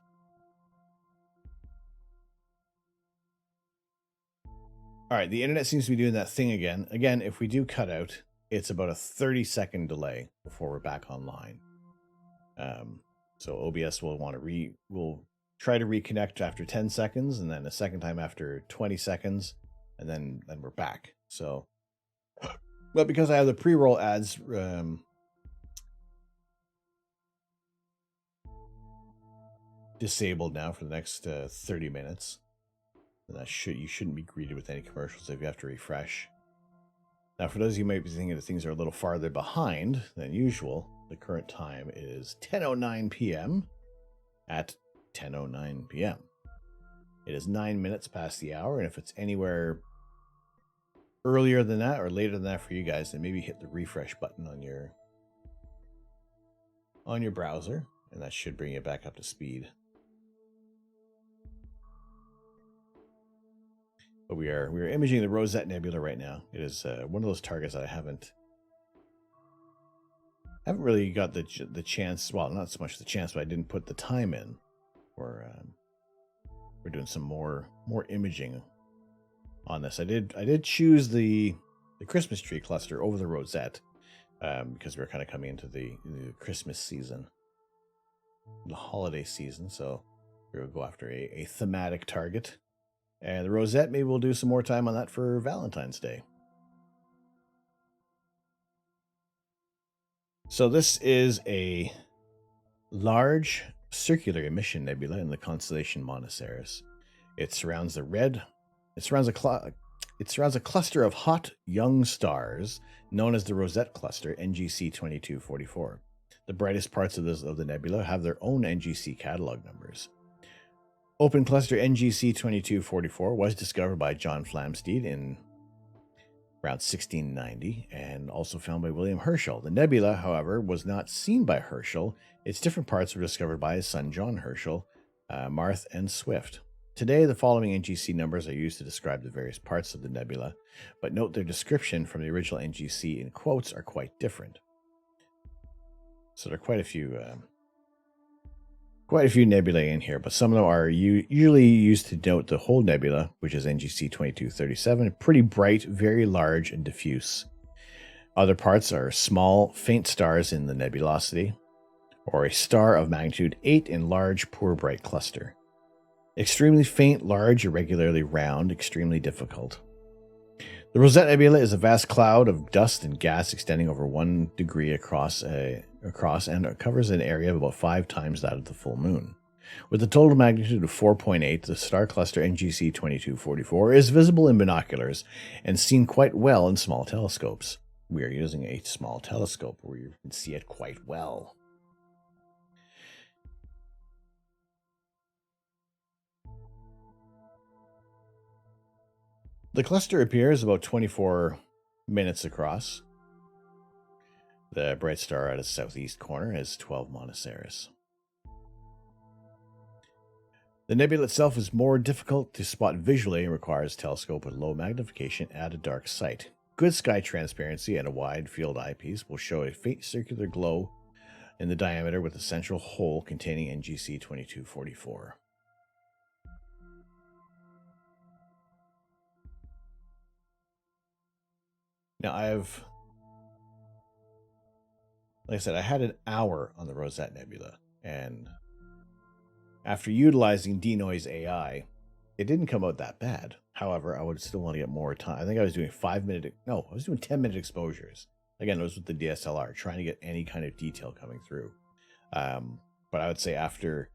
All right, the internet seems to be doing that thing again. Again, if we do cut out, it's about a 30-second delay before we're back online. So OBS will will try to reconnect after 10 seconds, and then a second time after 20 seconds, and then we're back. So, but because I have the pre-roll ads disabled now for the next 30 minutes, and you shouldn't be greeted with any commercials if you have to refresh. Now, for those of you who might be thinking that things are a little farther behind than usual, the current time is 10:09 p.m. at 10:09 p.m. It is 9 minutes past the hour, and if it's anywhere earlier than that or later than that for you guys, then maybe hit the refresh button on your browser, and that should bring you back up to speed. But we are imaging the Rosette Nebula right now. It is one of those targets that I haven't really got the chance. Well, not so much the chance, but I didn't put the time in. We're doing some more imaging on this. I did choose the Christmas tree cluster over the Rosette because we're kind of coming into the Christmas season, the holiday season. So we'll go after a thematic target. And the Rosette, maybe we'll do some more time on that for Valentine's Day. So this is a large circular emission nebula in the constellation Monoceros. It surrounds a cluster of hot young stars known as the Rosette cluster, NGC 2244. The brightest parts of the nebula have their own NGC catalog numbers. Open cluster NGC 2244 was discovered by John Flamsteed in around 1690 and also found by William Herschel. The nebula, however, was not seen by Herschel. Its different parts were discovered by his son John Herschel, Marth, and Swift. Today, the following NGC numbers are used to describe the various parts of the nebula, but note their description from the original NGC in quotes are quite different. So there are quite a few nebulae in here, but some of them are usually used to denote the whole nebula, which is NGC 2237, pretty bright, very large, and diffuse. Other parts are small, faint stars in the nebulosity, or a star of magnitude 8 in large, poor, bright cluster. Extremely faint, large, irregularly round, extremely difficult. The Rosette Nebula is a vast cloud of dust and gas extending over 1 degree across and covers an area of about 5 times that of the full moon. With a total magnitude of 4.8, the star cluster NGC 2244 is visible in binoculars and seen quite well in small telescopes. We are using a small telescope where you can see it quite well. The cluster appears about 24 minutes across. The bright star at its southeast corner is 12 Monoceros. The nebula itself is more difficult to spot visually and requires a telescope with low magnification at a dark site. Good sky transparency and a wide field eyepiece will show a faint circular glow in the diameter with a central hole containing NGC 2244. Now like I said, I had an hour on the Rosette Nebula, and after utilizing Denoise AI, it didn't come out that bad. However, I would still want to get more time. I think I was doing 10-minute exposures. Again, it was with the DSLR, trying to get any kind of detail coming through. But I would say after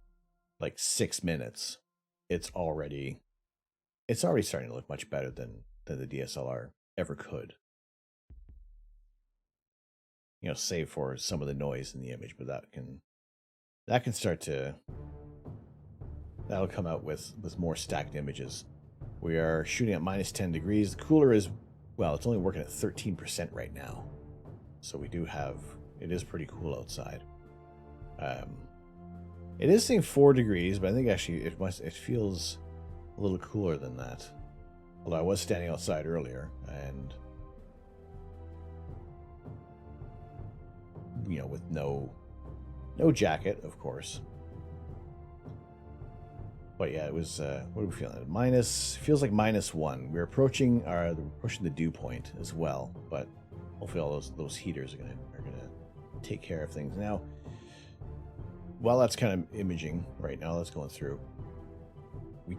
like 6 minutes, it's already starting to look much better than the DSLR ever could. Save for some of the noise in the image, but that can that can start to, that'll come out with more stacked images. We are shooting at minus 10 degrees. The cooler is, well, it's only working at 13% right now. So we do have, it is pretty cool outside. It is saying 4 degrees, but I think actually it feels a little cooler than that. Although I was standing outside earlier and, you know, with no jacket, of course. But yeah, it was, what are we feeling? Feels like -1. We're pushing the dew point as well, but hopefully all those heaters are gonna take care of things. Now, while that's kind of imaging right now, that's going through, we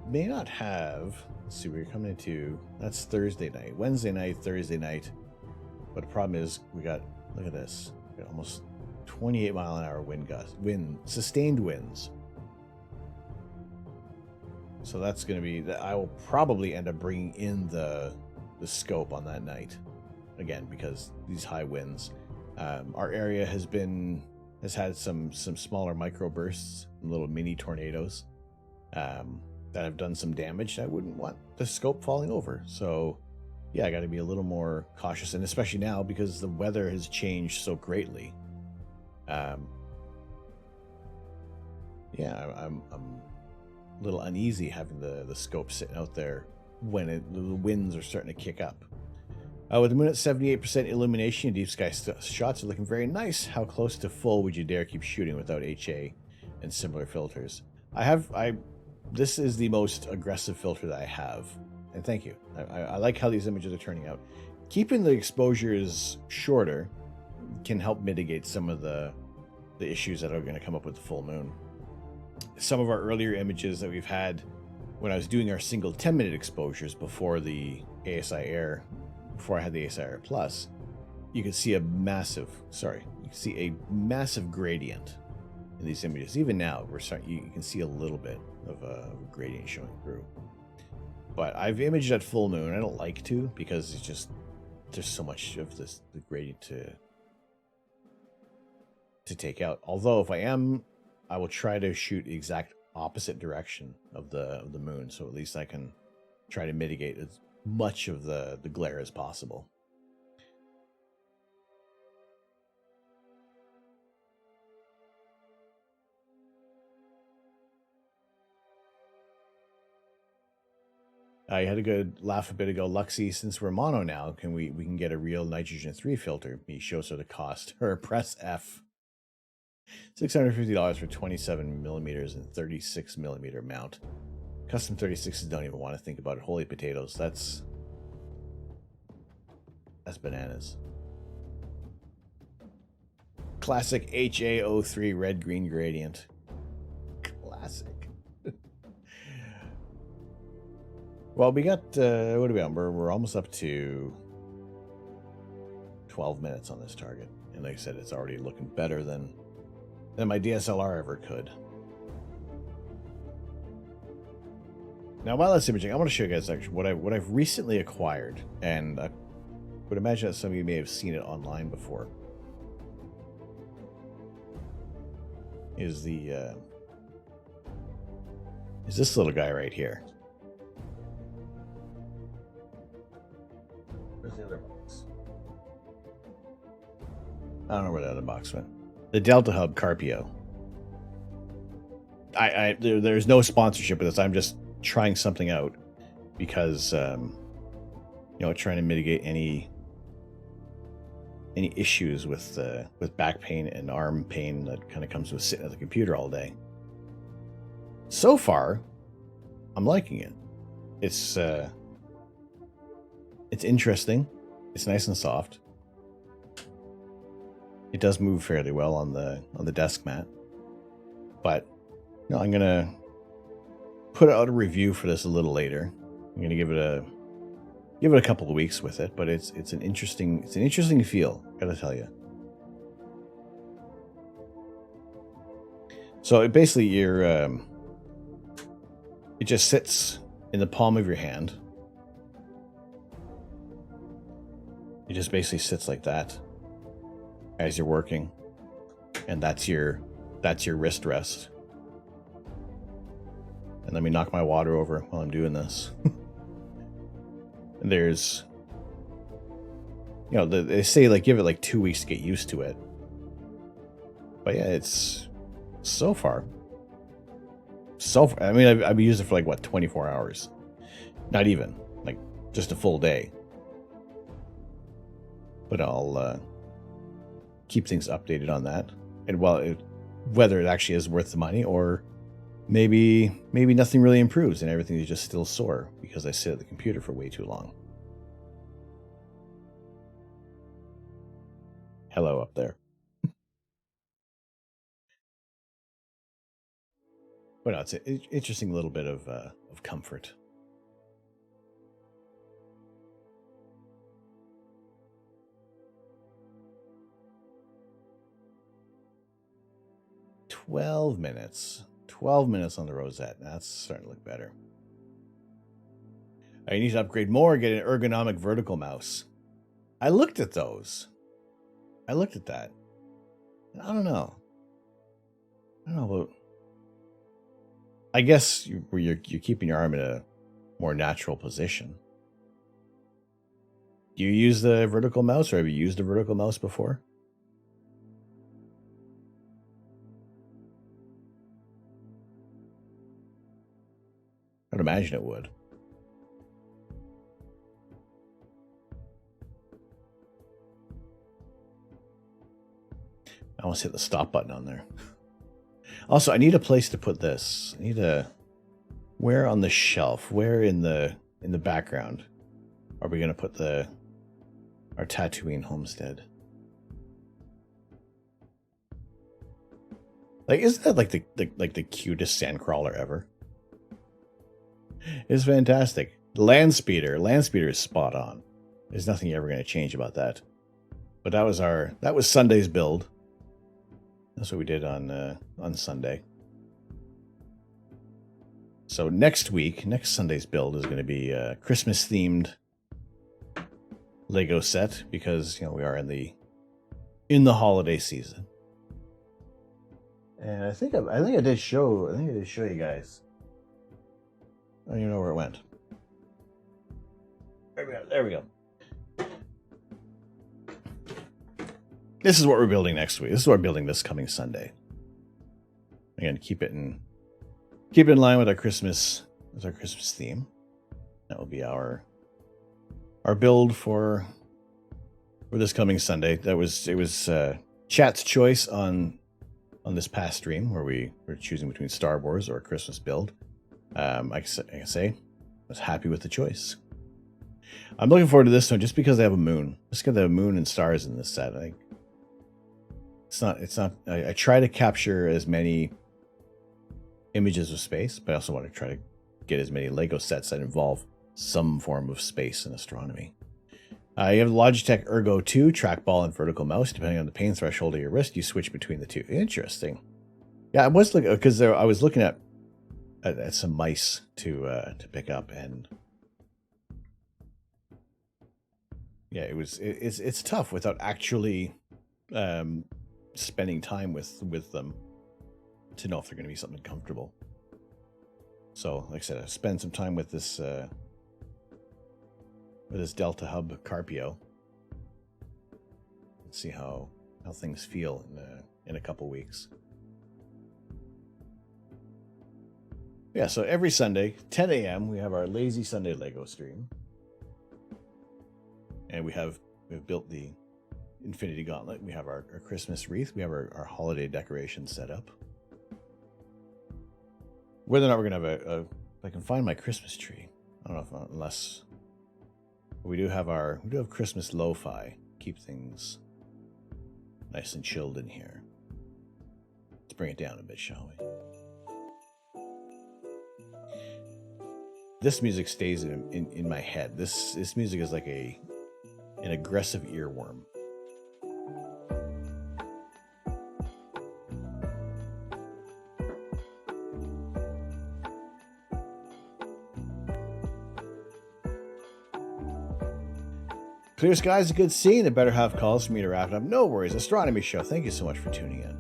may not have, let's see, we're coming into, that's Thursday night, Wednesday night, Thursday night. But the problem is we got, look at this, we got almost 28 mile an hour sustained winds. So that's going to be that. I will probably end up bringing in the scope on that night again, because these high winds. Our area has had some smaller microbursts, little mini tornadoes that have done some damage. I wouldn't want the scope falling over. So yeah, I got to be a little more cautious, and especially now because the weather has changed so greatly. Yeah, I'm a little uneasy having the scope sitting out there when the winds are starting to kick up. With the moon at 78% illumination, deep sky shots are looking very nice. How close to full would you dare keep shooting without HA and similar filters? This is the most aggressive filter that I have, and thank you. I like how these images are turning out. Keeping the exposures shorter can help mitigate some of the issues that are going to come up with the full moon. Some of our earlier images that we've had when I was doing our single 10-minute exposures before the ASI Air, before I had the ASI Air Plus, you can see a massive gradient in these images. Even now, you can see a little bit of a gradient showing through. But I've imaged at full moon. I don't like to, because it's just, there's so much of the gradient to take out. Although if I will try to shoot the exact opposite direction of the moon, so at least I can try to mitigate as much of the glare as possible. I had a good laugh a bit ago. Luxie, since we're mono now, we can get a real nitrogen 3 filter. He shows her the cost. Her press F. $650 for 27 millimeters and 36 millimeter mount. Custom 36s don't even want to think about it. Holy potatoes. That's bananas. Classic HA03 red-green gradient. Classic. Well, we got, what are we on? We're almost up to 12 minutes on this target. And like I said, it's already looking better than my DSLR ever could. Now, while that's imaging, I want to show you guys actually what I've recently acquired, and I would imagine that some of you may have seen it online before. Is this little guy right here? Where's the other box? I don't know where the other box went. The Delta Hub Carpio. There's no sponsorship with this. I'm just trying something out because, trying to mitigate any issues with back pain and arm pain that kind of comes with sitting at the computer all day. So far, I'm liking it. It's interesting. It's nice and soft. It does move fairly well on the desk mat, but I'm gonna put out a review for this a little later. I'm gonna give it a couple of weeks with it, but it's an interesting feel, gotta tell you. So it basically it just sits in the palm of your hand. It just basically sits like that as you're working, and that's your that's your wrist rest. And let me knock my water over while I'm doing this. And there's, you know, they say like give it like 2 weeks to get used to it. But yeah, it's so far. I mean, I've used it for like what, 24 hours? Not even, like just a full day. But I'll keep things updated on that, and whether it actually is worth the money, or maybe nothing really improves and everything is just still sore because I sit at the computer for way too long. Hello up there. But no, it's an interesting little bit of comfort. $12 minutes. 12 minutes on the Rosette. That's starting to look better. I need to upgrade more, get an ergonomic vertical mouse. I looked at those. I looked at that. I don't know. About. I guess you're keeping your arm in a more natural position. Do you use the vertical mouse, or have you used a vertical mouse before? I'd imagine it would. I almost hit the stop button on there. Also, I need a place to put this. I need a... Where on the shelf? Where in the background are we going to put our Tatooine homestead? Like, isn't that like the cutest sandcrawler ever? It's fantastic. Land speeder is spot on. There's nothing you're ever going to change about that. But that was Sunday's build. That's what we did on Sunday. So next Sunday's build is going to be a Christmas themed Lego set, because, you know, we are in the holiday season. And I think I did show you guys. I don't even know where it went. There we go. This is what we're building next week. This is what we're building this coming Sunday. Again, keep it in line with our Christmas theme. That will be our build for this coming Sunday. It was chat's choice on this past stream, where we were choosing between Star Wars or a Christmas build. I can say I was happy with the choice. I'm looking forward to this one just because they have a moon. Just because they have a moon and stars in this set. I think it's not. I try to capture as many images of space, but I also want to try to get as many Lego sets that involve some form of space and astronomy. You have the Logitech Ergo 2 trackball and vertical mouse. Depending on the pain threshold of your wrist, you switch between the two. Interesting. Yeah, I was looking because I was looking at some mice to pick up, and yeah, it's tough without actually spending time with them to know if they're going to be something comfortable. So, like I said, I spend some time with this Delta Hub Carpio and see how things feel in a couple weeks. Yeah, so every Sunday, 10 a.m., we have our Lazy Sunday Lego stream. And we've built the Infinity Gauntlet. We have our Christmas wreath. We have our holiday decorations set up. Whether or not we're going to have if I can find my Christmas tree. I don't know unless we do have Christmas lo-fi. Keep things nice and chilled in here. Let's bring it down a bit, shall we? This music stays in my head. This music is like an aggressive earworm. Clear skies, a good scene. It better have calls for me to wrap it up. No worries. Astronomy show. Thank you so much for tuning in.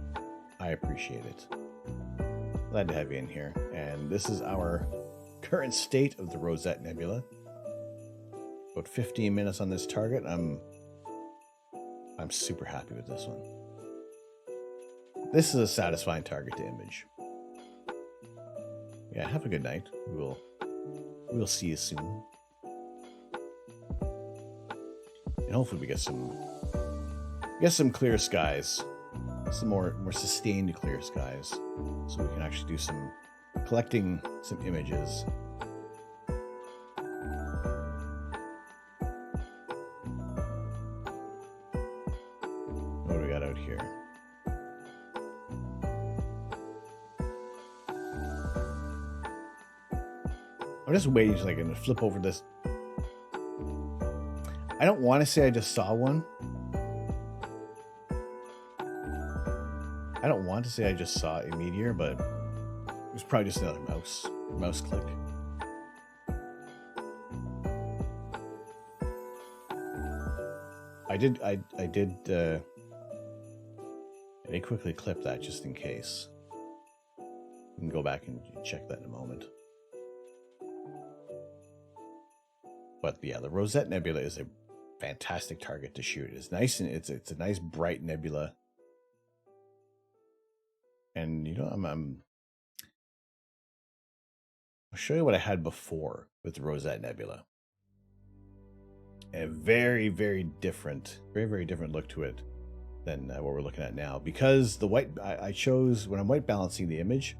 I appreciate it. appreciate it. Glad to have you in here. And this is our current state of the Rosette Nebula. About 15 minutes on this target. I'm super happy with this one. This is a satisfying target to image. Yeah, have a good night. We'll see you soon. And hopefully we get some clear skies. Some more sustained clear skies. So we can actually do some collecting some images. What do we got out here? I'm just waiting so I can flip over this. I don't want to say I just saw one. I don't want to say I just saw a meteor, but it was probably just another mouse click. I did quickly clip that just in case. We can go back and check that in a moment. But yeah, the Rosette Nebula is a fantastic target to shoot. It's nice, and it's a nice bright nebula. And you know, I'll show you what I had before with the Rosette Nebula. A very, very different look to it than what we're looking at now. Because the white, I chose, when I'm white balancing the image,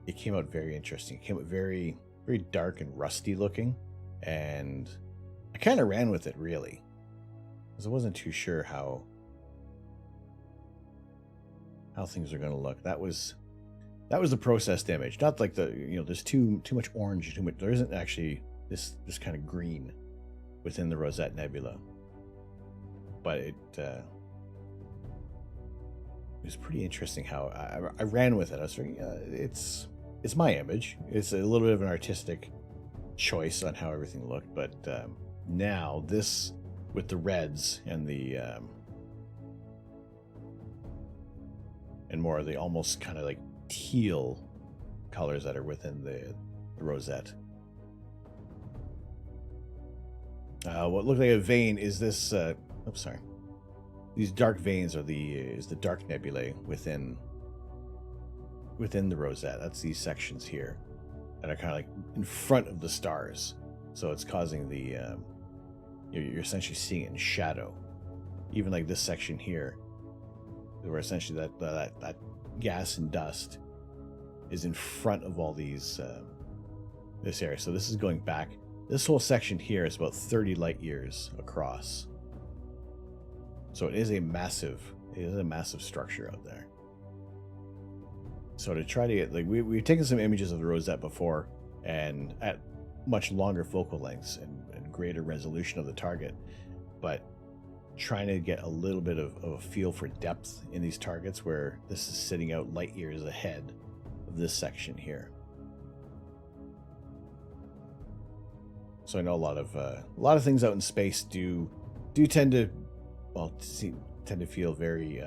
it came out very interesting. It came out very, very dark and rusty looking. And I kind of ran with it, really. Because I wasn't too sure how things are going to look. That was the processed image. Not like there's too much orange, there isn't actually this kind of green within the Rosette Nebula. But it was pretty interesting how I ran with it. I was thinking, it's my image. It's a little bit of an artistic choice on how everything looked, but now this with the reds and the and more of the almost kind of like teal colors that are within the rosette. What looked like a vein is this. Sorry. These dark veins are the dark nebulae within the rosette. That's these sections here that are kind of like in front of the stars. So it's causing the you're essentially seeing it in shadow. Even like this section here, where essentially that gas and dust is in front of all these this area. So this is going back. This whole section here is about 30 light years across. So it is a massive structure out there. So to try to get, like, we've taken some images of the rosette before, and at much longer focal lengths and greater resolution of the target, but trying to get a little bit of a feel for depth in these targets where this is sitting out light years ahead of this section here. So I know a lot of things out in space do tend to feel very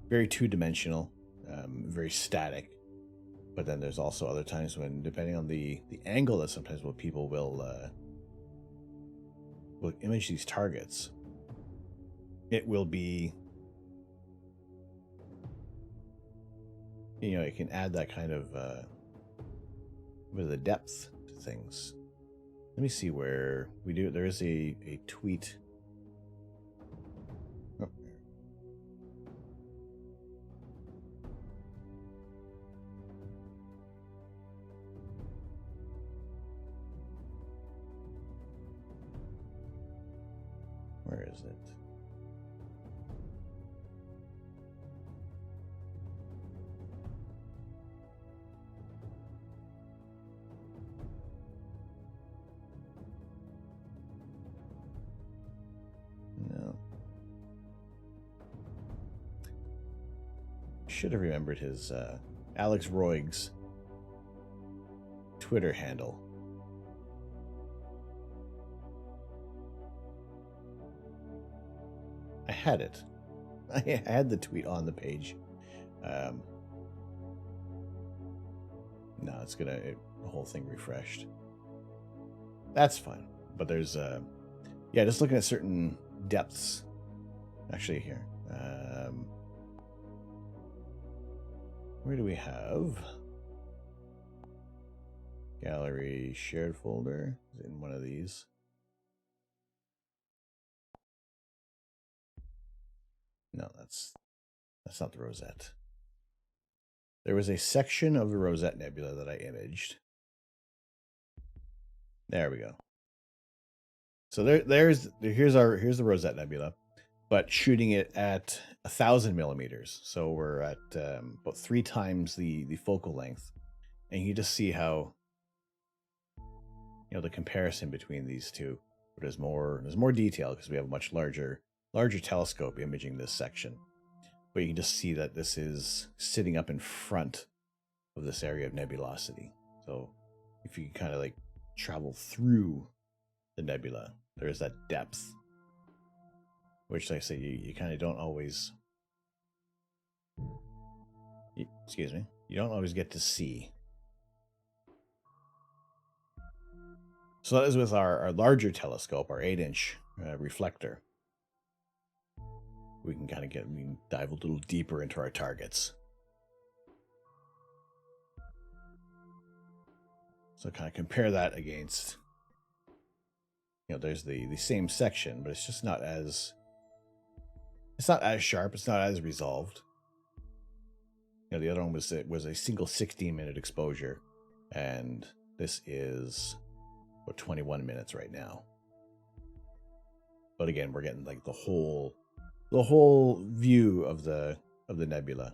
very two-dimensional, very static. But then there's also other times when, depending on the angle that sometimes what people will image these targets, it will be, it can add that kind of bit of the depth to things. Let me see where we do. There is a tweet. Oh. Where is it? No. Should have remembered his Alex Roig's Twitter handle. I had it. I had the tweet on the page, No, it's gonna the whole thing refreshed. That's fine. But there's yeah, just looking at certain depths. Actually, here. Where do we have gallery shared folder? Is it in one of these? No, that's not the Rosette. There was a section of the Rosette Nebula that I imaged. There we go. So here's the Rosette Nebula, but shooting it at 1,000 millimeters. So we're at about 3 times the focal length, and you just see how, you know, the comparison between these two. But there's more detail because we have a much larger telescope imaging this section. But you can just see that this is sitting up in front of this area of nebulosity. So if you kind of like travel through the nebula, there is that depth, which, like I say, you kind of don't always, excuse me, you don't always get to see. So that is with our larger telescope, our 8-inch reflector. We can dive a little deeper into our targets. So kind of compare that against, you know, there's the same section, but it's just not as, it's not as sharp, it's not as resolved. You know, the other one was a single 16-minute exposure, and this is about 21 minutes right now. But again, we're getting like the whole view of the nebula.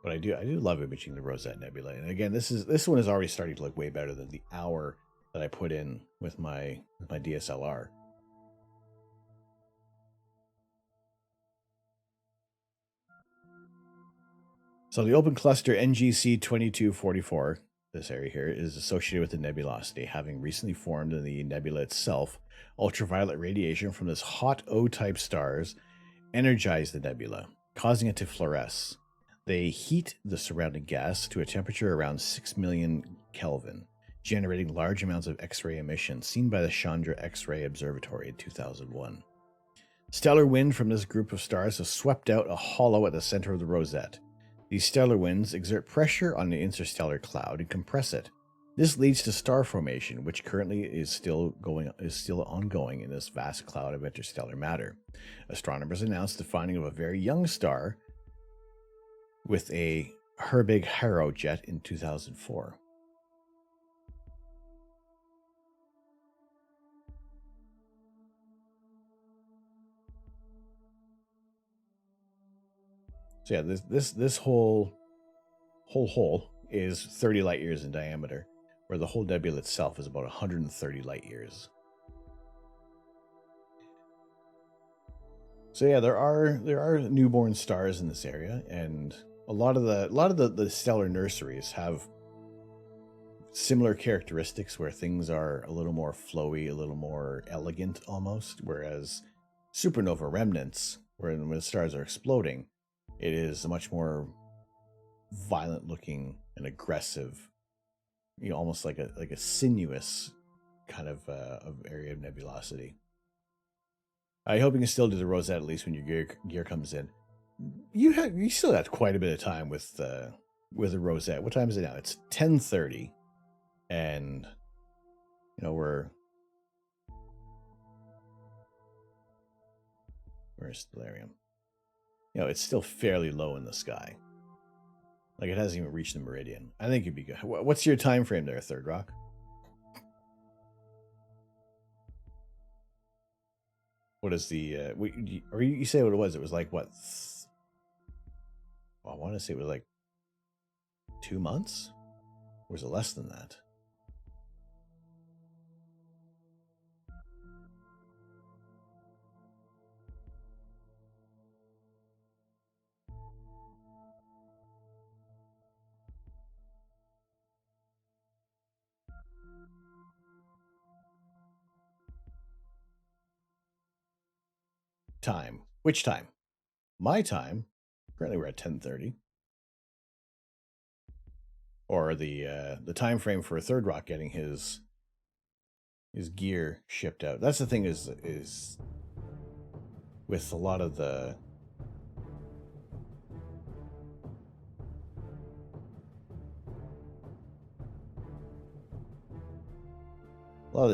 But I do love imaging the Rosette Nebula. And again, this one is already starting to look way better than the hour that I put in with my DSLR. So the open cluster NGC 2244, this area here, is associated with the nebulosity, having recently formed in the nebula itself. Ultraviolet radiation from this hot O-type stars energize the nebula, causing it to fluoresce. They heat the surrounding gas to a temperature around 6 million Kelvin, generating large amounts of X-ray emission seen by the Chandra X-ray Observatory in 2001. Stellar wind from this group of stars has swept out a hollow at the center of the rosette. These stellar winds exert pressure on the interstellar cloud and compress it. This leads to star formation, which currently is still ongoing in this vast cloud of interstellar matter. Astronomers announced the finding of a very young star with a Herbig-Haro jet in 2004. So yeah, this whole hole is 30 light years in diameter, where the whole nebula itself is about 130 light years. So yeah, there are newborn stars in this area, and a lot of the stellar nurseries have similar characteristics where things are a little more flowy, a little more elegant almost, whereas supernova remnants, when the stars are exploding, it is a much more violent looking and aggressive, you know, almost like a sinuous kind of area of nebulosity. I hope you can still do the rosette at least when your gear comes in. You still have quite a bit of time with the rosette. What time is it now? It's 10:30, and you know where's Stellarium? You know, it's still fairly low in the sky. Like, it hasn't even reached the meridian. I think you'd be good. What's your time frame there, Third Rock? What is the or you say what it was? It was like what? Well, I want to say it was like 2 months, or was it less than that? time. Which time? My time. Currently we're at 10:30. Or the time frame for Third Rock getting his gear shipped out. That's the thing is with a lot of the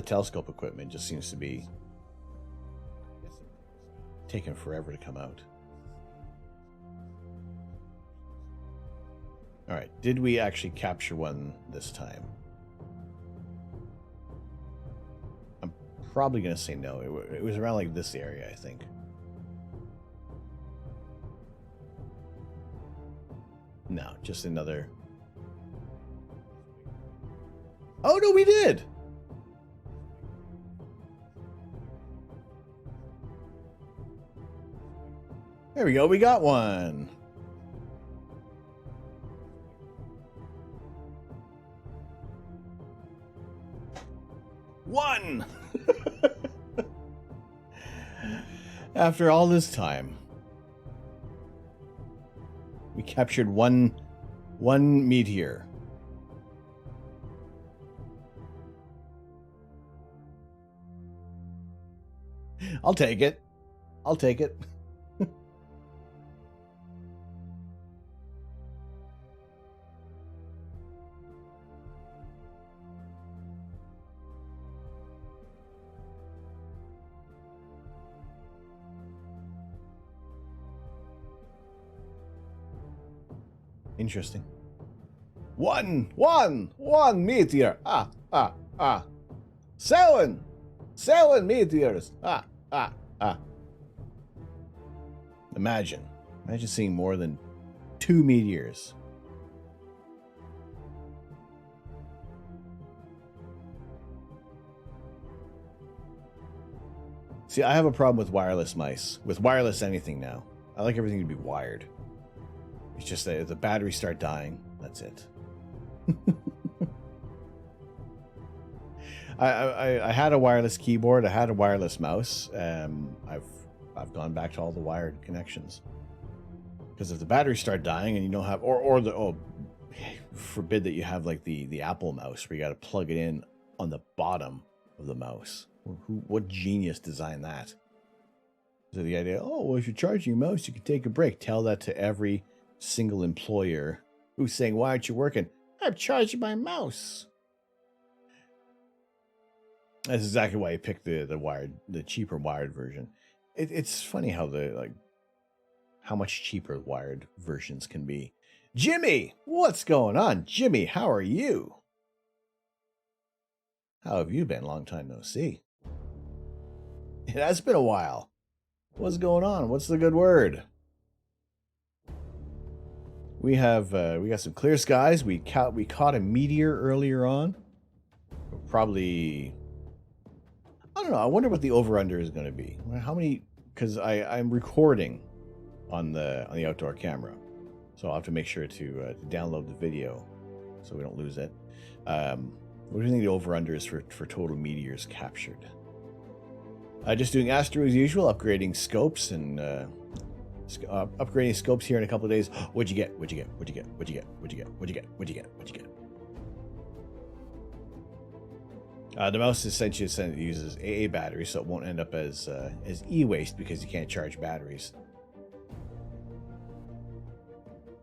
telescope equipment just seems to be taking forever to come out. All right, did we actually capture one this time? I'm probably going to say no. It was around like this area, I think. No, just another. Oh, no, we did. There we go. We got one. One. After all this time, we captured one meteor. I'll take it. I'll take it. Interesting. One meteor. Seven meteors. Imagine seeing more than 2 meteors. See, I have a problem with wireless mice. With wireless anything now. I like everything to be wired. It's just that if the batteries start dying, that's it. I had a wireless keyboard. I had a wireless mouse. I've gone back to all the wired connections because if the batteries start dying and you don't have, forbid that you have like the Apple mouse where you got to plug it in on the bottom of the mouse. What genius designed that? So the idea, if you're charging your mouse, you can take a break. Tell that to every single employer who's saying, why aren't you working? I'm charging my mouse. That's exactly why I picked the cheaper wired version. It's funny how how much cheaper wired versions can be. Jimmy, what's going on? Jimmy, how are you? How have you been? Long time no see. It has been a while. What's going on? What's the good word? We got some clear skies. We caught a meteor earlier on. Probably, I don't know. I wonder what the over/under is going to be. How many? Because I'm recording on the outdoor camera, so I'll have to make sure to download the video so we don't lose it. What do you think the over/under is for total meteors captured? Just doing Astro as usual, upgrading scopes and. Upgrading scopes here in a couple of days. What'd you get? The mouse essentially uses AA batteries, so it won't end up as e-waste because you can't charge batteries.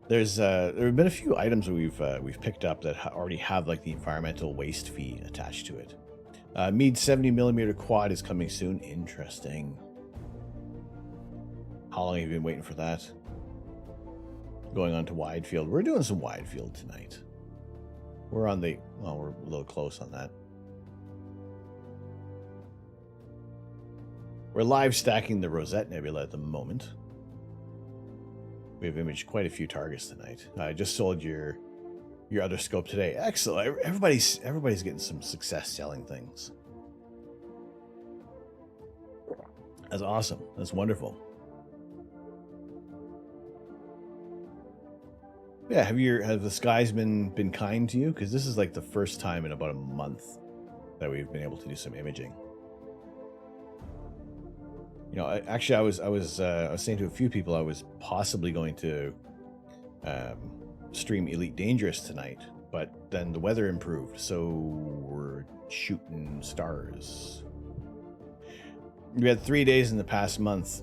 There have been a few items that we've picked up that already have like the environmental waste fee attached to it. Mead 70mm quad is coming soon. Interesting. How long have you been waiting for that? Going on to wide field. We're doing some wide field tonight. We're a little close on that. We're live stacking the Horsehead Nebula at the moment. We have imaged quite a few targets tonight. I just sold your other scope today. Excellent. Everybody's getting some success selling things. That's awesome. That's wonderful. Yeah, have the skies been kind to you? Because this is like the first time in about a month that we've been able to do some imaging. You know, actually, I was saying to a few people I was possibly going to stream Elite Dangerous tonight, but then the weather improved, so we're shooting stars. We had 3 days in the past month.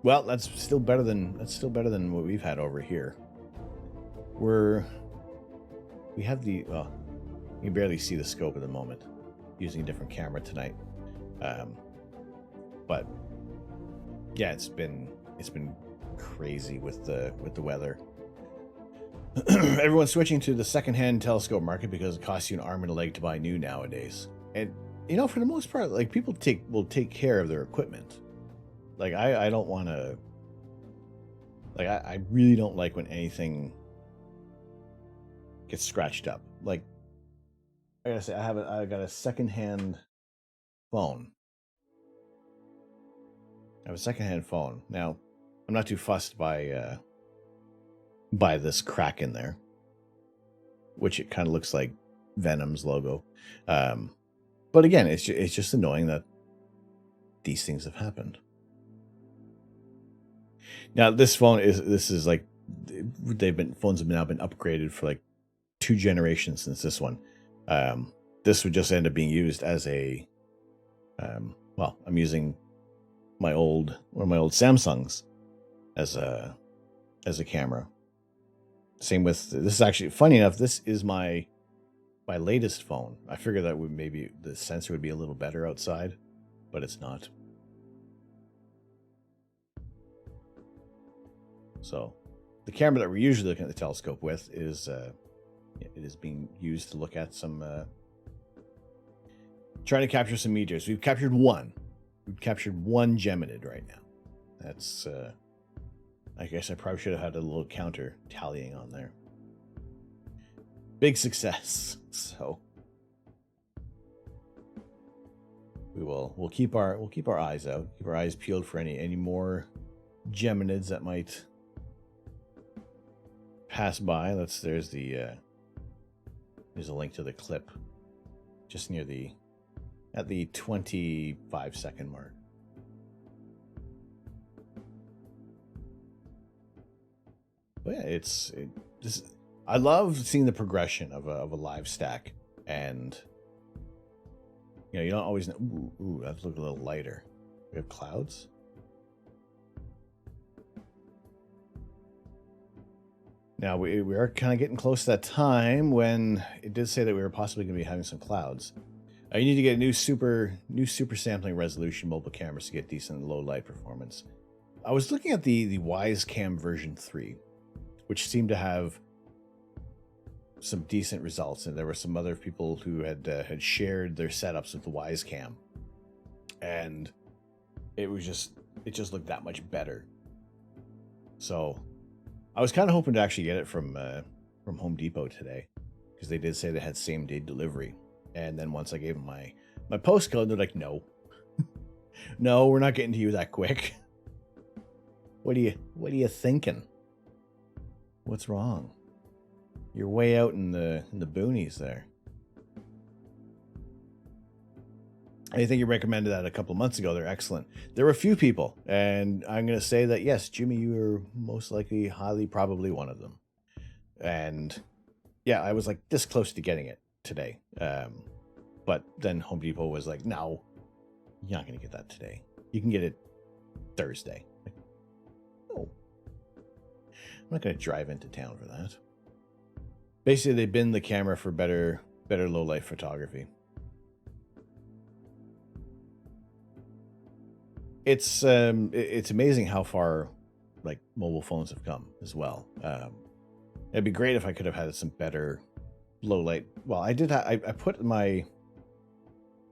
Well, that's still better than what we've had over here. We have the well, you can barely see the scope at the moment, using a different camera tonight. But yeah, it's been crazy with the weather. Everyone's switching to the secondhand telescope market because it costs you an arm and a leg to buy new nowadays. And you know, for the most part, like, people will take care of their equipment. Like, I don't want to. Like, I really don't like when anything gets scratched up. Like, I gotta say, I got a secondhand phone. I have a secondhand phone. Now, I'm not too fussed by this crack in there, which it kind of looks like Venom's logo. But again, it's just annoying that these things have happened. Now, this phone is like, phones have now been upgraded for like 2 generations since this one. This would just end up being used as a well, I'm using one of my old Samsungs as a camera. Same with this. Is actually funny enough, this is my latest phone. I figured that maybe the sensor would be a little better outside, but it's not. So the camera that we're usually looking at the telescope with is it is being used to look at some trying to capture some meteors. We've captured one. We've captured one Geminid right now. That's I guess I probably should have had a little counter tallying on there. Big success. So we'll keep our eyes out, keep our eyes peeled for any more Geminids that might pass by. There's a link to the clip just near at the 25-second mark. But yeah, I love seeing the progression of a live stack, and you know, you don't always know. Ooh, that look a little lighter. We have clouds. Now we are kind of getting close to that time when it did say that we were possibly going to be having some clouds. You need to get a new super sampling resolution mobile cameras to get decent low light performance. I was looking at the Wisecam version 3, which seemed to have some decent results, and there were some other people who had shared their setups with the Wisecam, and it just looked that much better. So I was kind of hoping to actually get it from Home Depot today, because they did say they had same day delivery. And then once I gave them my postcode, they're like, no, no, we're not getting to you that quick. What are you thinking? What's wrong? You're way out in the boonies there. I think you recommended that a couple of months ago. They're excellent. There were a few people, and I'm going to say that, yes, Jimmy, you were most likely, highly probably one of them. And yeah, I was like this close to getting it today. But then Home Depot was like, no, you're not going to get that today. You can get it Thursday. Like, no. I'm not going to drive into town for that. Basically, they binned the camera for better low light photography. It's amazing how far like mobile phones have come as well. It'd be great if I could have had some better low light. Well, I did. I put my.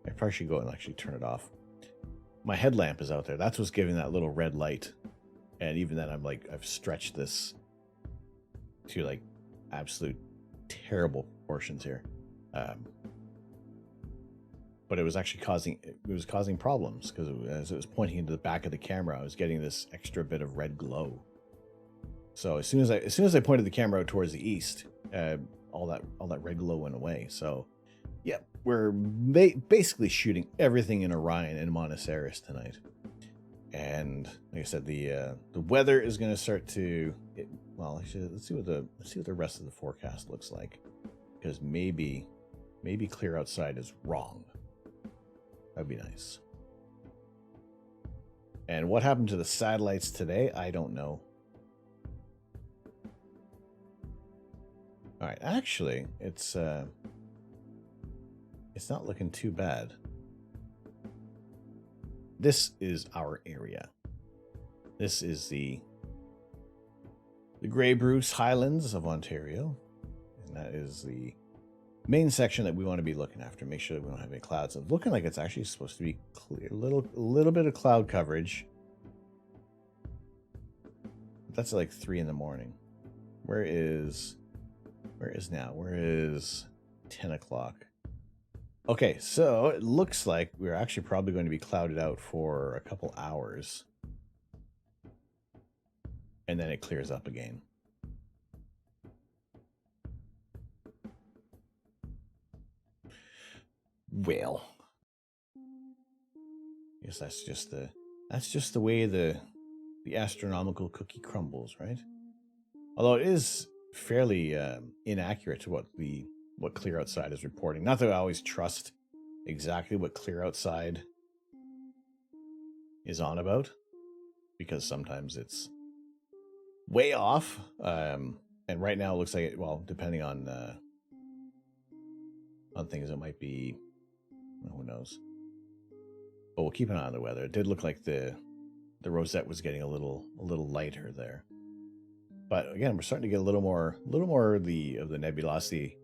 I probably should go and actually turn it off. My headlamp is out there. That's what's giving that little red light. And even then, I've stretched this to like absolute terrible proportions here. But it was actually causing problems, because as it was pointing into the back of the camera, I was getting this extra bit of red glow. So as soon as I pointed the camera out towards the east, all that red glow went away. So yeah, we're basically shooting everything in Orion and Monoceros tonight. And like I said, the weather is going to start to let's see what the rest of the forecast looks like, because maybe clear outside is wrong. That'd be nice. And what happened to the satellites today? I don't know. All right, actually, it's not looking too bad. This is our area. This is the Grey Bruce Highlands of Ontario, and that is the main section that we want to be looking after. Make sure that we don't have any clouds. It's looking like it's actually supposed to be clear. A little bit of cloud coverage. That's like 3 in the morning. Where is now? Where is 10 o'clock? Okay, so it looks like we're actually probably going to be clouded out for a couple hours. And then it clears up again. Well, I guess that's just the way the astronomical cookie crumbles, right? Although it is fairly inaccurate to what Clear Outside is reporting. Not that I always trust exactly what Clear Outside is on about, because sometimes it's way off. And right now it looks like depending on things, it might be, who knows. But we'll keep an eye on the weather. It did look like the rosette was getting a little lighter there. But again, we're starting to get a little more of the nebulosity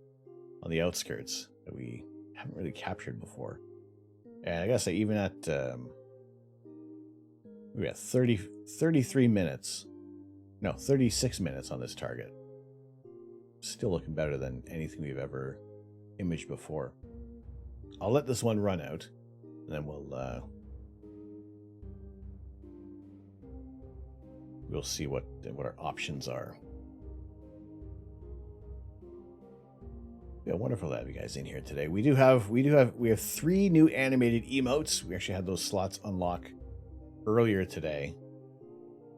on the outskirts that we haven't really captured before. And I gotta say, even at we got 33 minutes. No, 36 minutes on this target. Still looking better than anything we've ever imaged before. I'll let this one run out, and then we'll see what our options are. Yeah, wonderful to have you guys in here today. We have 3 new animated emotes. We actually had those slots unlock earlier today.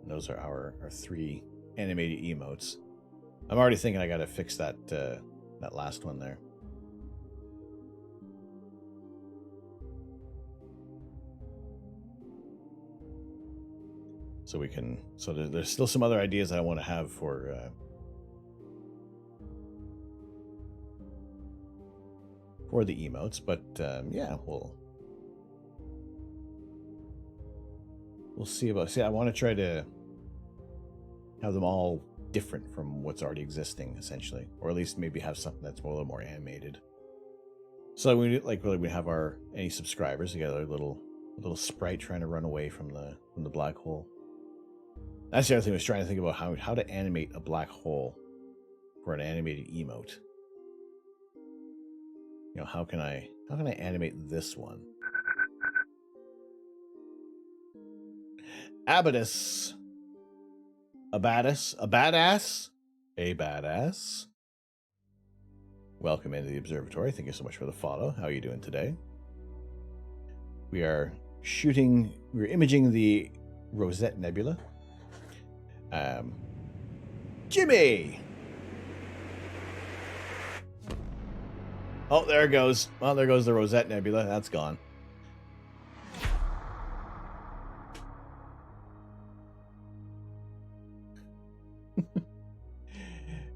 And those are our 3 animated emotes. I'm already thinking I got to fix that last one there. So we can. So there's still some other ideas that I want to have for the emotes, but yeah, we'll see about. See, I want to try to have them all different from what's already existing, essentially, or at least maybe have something that's a little more animated. So we we have any subscribers. You got a little sprite trying to run away from the black hole. That's the other thing I was trying to think about, how to animate a black hole for an animated emote. You know, how can I animate this one? Abaddis. A badass. Welcome into the observatory. Thank you so much for the follow. How are you doing today? We're imaging the Horsehead Nebula. Jimmy! Oh, there it goes. Well, there goes the Horsehead Nebula. That's gone.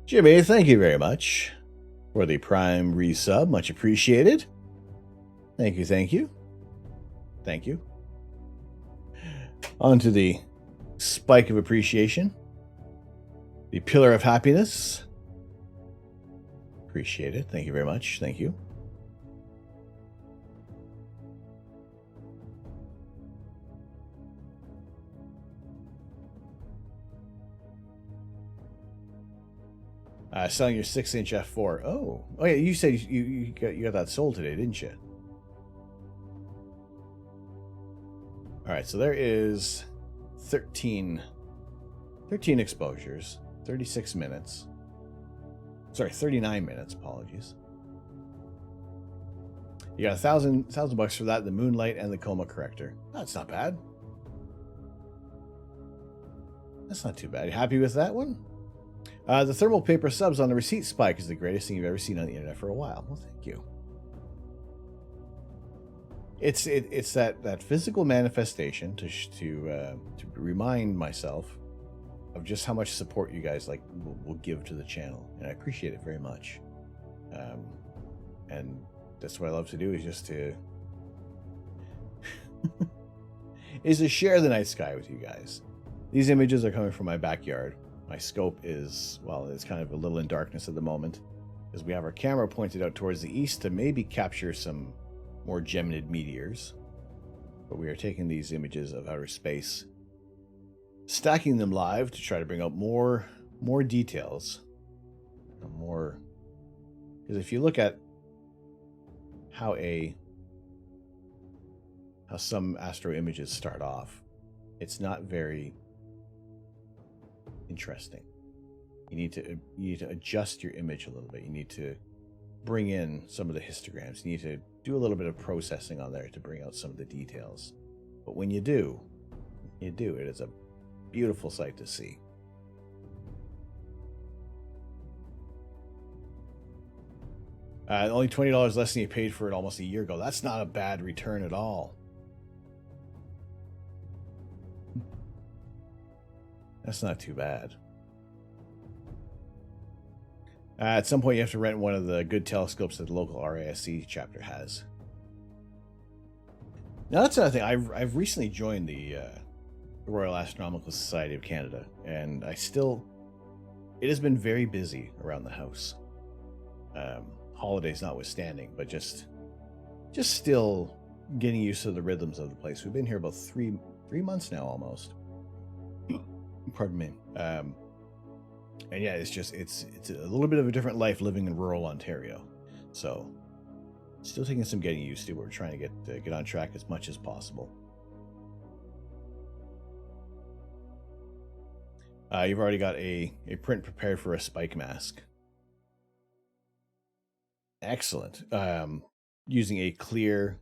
Jimmy, thank you very much for the Prime resub. Much appreciated. Thank you, thank you. Thank you. On to the spike of appreciation. The pillar of happiness. Appreciate it. Thank you very much. Thank you. Selling your 6-inch f4. Oh yeah. You said you got that sold today, didn't you? All right. So there is 13 exposures, 36 minutes. Sorry, 39 minutes. Apologies. You got $1,000 for that, the moonlight and the coma corrector. That's not bad. That's not too bad. You happy with that one? The thermal paper subs on the receipt spike is the greatest thing you've ever seen on the internet for a while. Well, thank you. It's that physical manifestation to remind myself of just how much support you guys will give to the channel, and I appreciate it very much. And that's what I love to do, is just to share the night sky with you guys. These images are coming from my backyard. My scope is, well, it's kind of a little in darkness at the moment, as we have our camera pointed out towards the east to maybe capture some more geminid meteors. But we are taking these images of outer space, stacking them live to try to bring out more details. More, because if you look at how some astro images start off, it's not very interesting. You need to adjust your image a little bit. You need to bring in some of the histograms. You need to do a little bit of processing on there to bring out some of the details. But when you do, it is a beautiful sight to see. Only $20 less than you paid for it almost a year ago. That's not a bad return at all. That's not too bad. At some point, you have to rent one of the good telescopes that the local RASC chapter has. Now, that's another thing. I've recently joined the Royal Astronomical Society of Canada, and it has been very busy around the house. Holidays notwithstanding, but just still getting used to the rhythms of the place. We've been here about three months now, almost. Pardon me. And yeah, it's a little bit of a different life living in rural Ontario. So, still taking some getting used to. We're trying to get on track as much as possible. You've already got a print prepared for a spike mask. Excellent. Using a clear,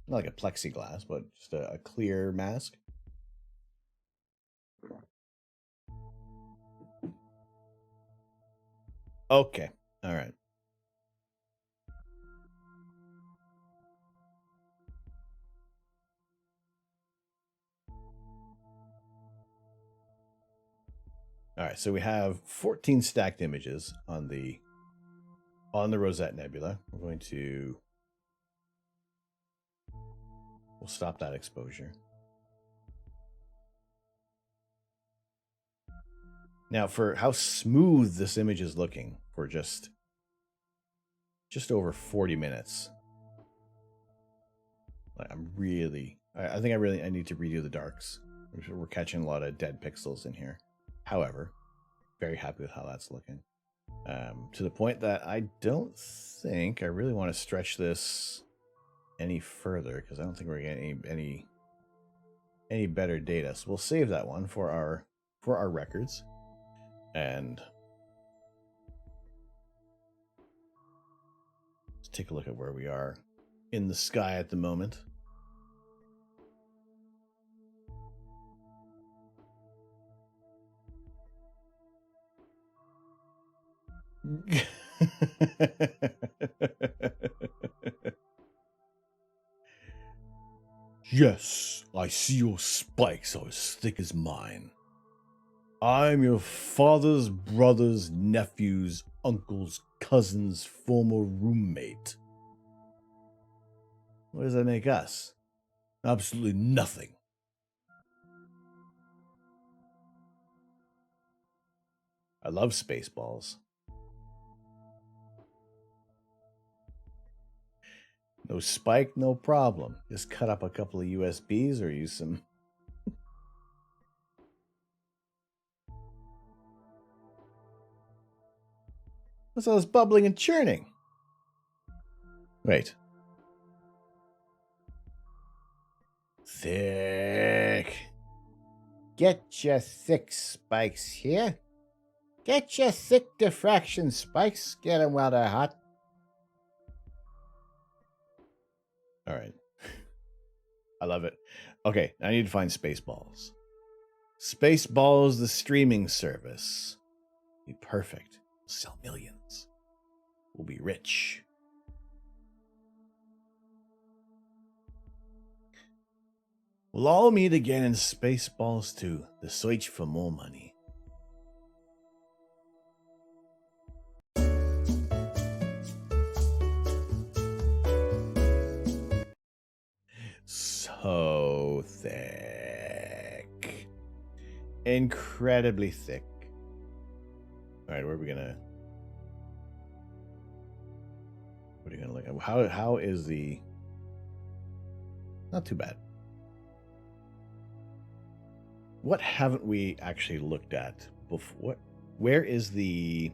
not like a plexiglass, but just a clear mask. Okay. All right. All right, so we have 14 stacked images on the Rosette Nebula. We'll stop that exposure. Now, for how smooth this image is looking for just over 40 minutes. I think I need to redo the darks. We're catching a lot of dead pixels in here. However, very happy with how that's looking. To the point that I don't think I really want to stretch this any further, because I don't think we're getting any better data. So we'll save that one for our records. And let's take a look at where we are in the sky at the moment. Yes, I see your spikes are as thick as mine. I'm your father's brother's nephew's uncle's cousin's former roommate. What does that make us? Absolutely nothing. I love Spaceballs. No spike, no problem. Just cut up a couple of USBs or use some... What's all this bubbling and churning? Wait. Thick. Get your thick spikes here. Get your thick diffraction spikes. Get them while they're hot. All right. I love it. Okay, I need to find Spaceballs. Spaceballs, the streaming service. Be perfect. Sell millions. We'll be rich. We'll all meet again in Spaceballs 2. The search for more money. So thick. Incredibly thick. All right, what are we gonna look at? How is the... Not too bad. What haven't we actually looked at before? Where is the...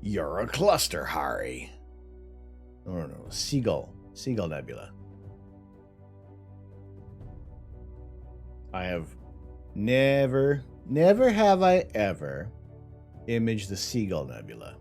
You're a cluster, Harry. No. Seagull Nebula. I have never have I ever imaged the Seagull Nebula.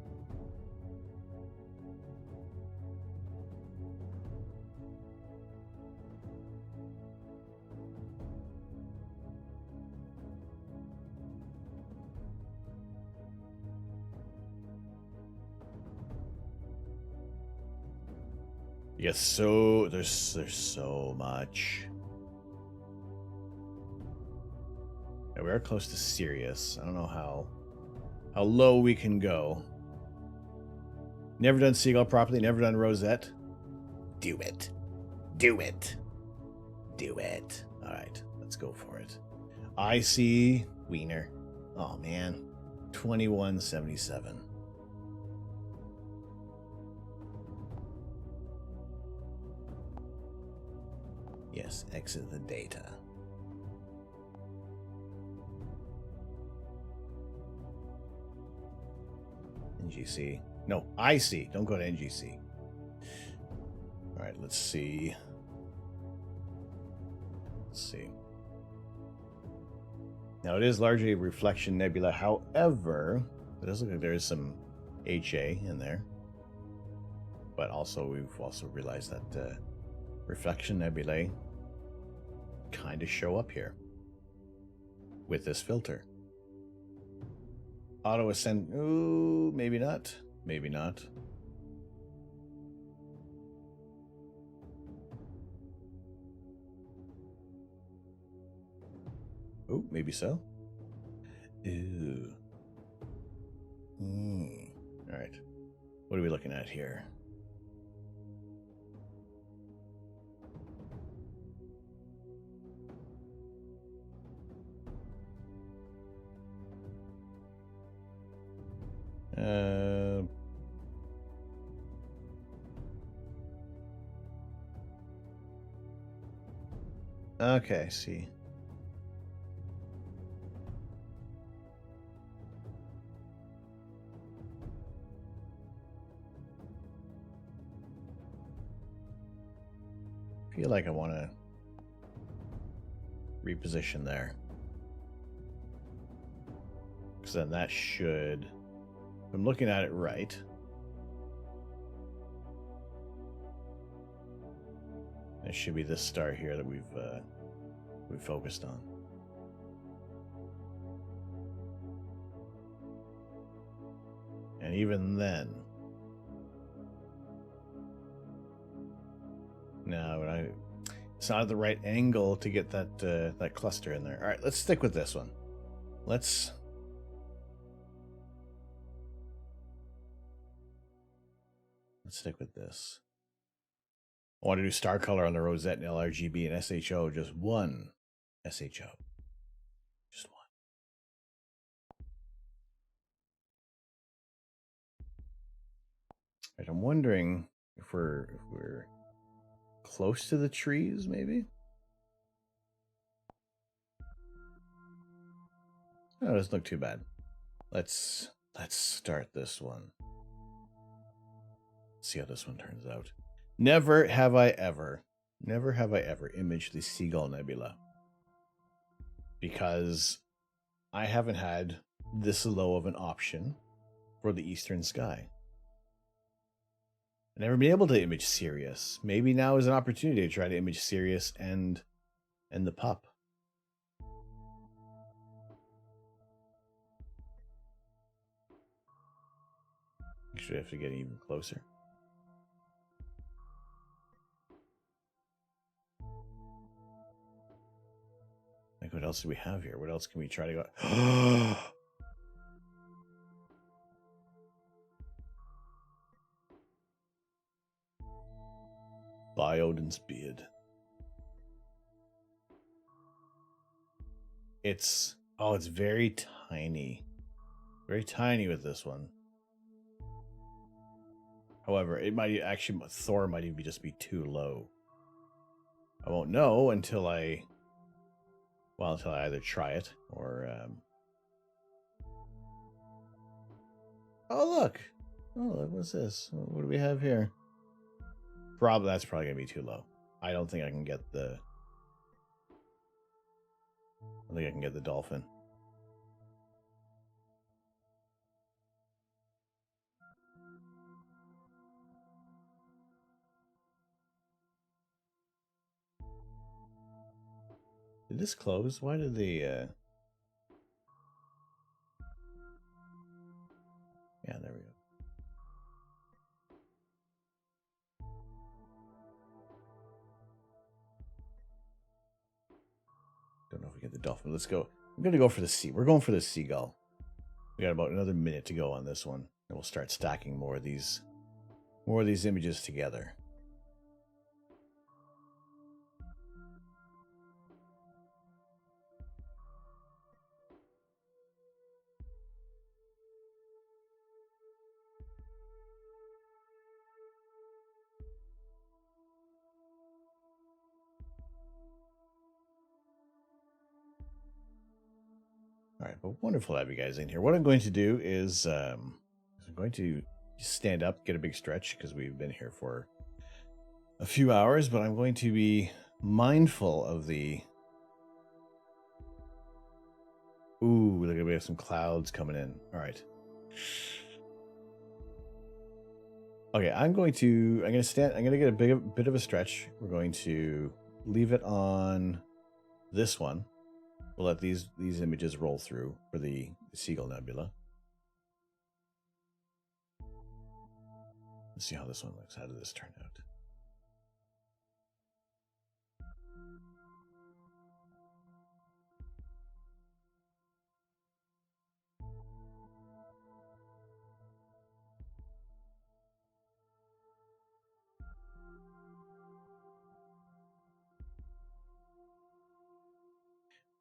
Yes, so there's so much. Yeah, we are close to Sirius. I don't know how low we can go. Never done Seagull properly, never done Rosette. Do it. Alright, let's go for it. I see Wiener. Oh man. 2177. Yes, exit the data. NGC. No, IC. Don't go to NGC. All right, let's see. Now, it is largely a reflection nebula. However, it does look like there is some HA in there. But also, we've also realized that reflection nebulae kind of show up here with this filter. Auto ascend. Ooh, maybe not. Oh, maybe so. Ew. All right. What are we looking at here? Okay, I see. I feel like I want to reposition there. Because then that should... If I'm looking at it right. It should be this star here that we've focused on. And even then, no, it's not at the right angle to get that cluster in there. All right, let's stick with this one. Let's stick with this. I want to do star color on the Rosette and LRGB and SHO, just one SHO. Just one. Right, I'm wondering if we're close to the trees, maybe? Oh, it doesn't look too bad. Let's start this one. See how this one turns out. Never have I ever imaged the Seagull Nebula. Because I haven't had this low of an option for the eastern sky. I've never been able to image Sirius. Maybe now is an opportunity to try to image Sirius and the pup. Actually, I have to get even closer. Like, what else do we have here? What else can we try to go? Biodin's beard. It's very tiny. Very tiny with this one. However, it might actually, Thor might even just be too low. I won't know until I either try it or oh look, what's this? What do we have here? That's probably gonna be too low. I don't think I can get the dolphin. Did this close? Why did the yeah, there we go. Don't know if we get the dolphin. Let's go. I'm gonna go for the sea. We're going for the seagull. We got about another minute to go on this one, and we'll start stacking more of these images together. All right, but wonderful to have you guys in here. What I'm going to do is I'm going to stand up, get a big stretch because we've been here for a few hours, but I'm going to be mindful of the... Ooh, look at, we have some clouds coming in. All right. Okay, I'm going to get a bit of a stretch. We're going to leave it on this one. We'll let these images roll through for the Seagull Nebula. Let's see how this one looks. How did this turn out?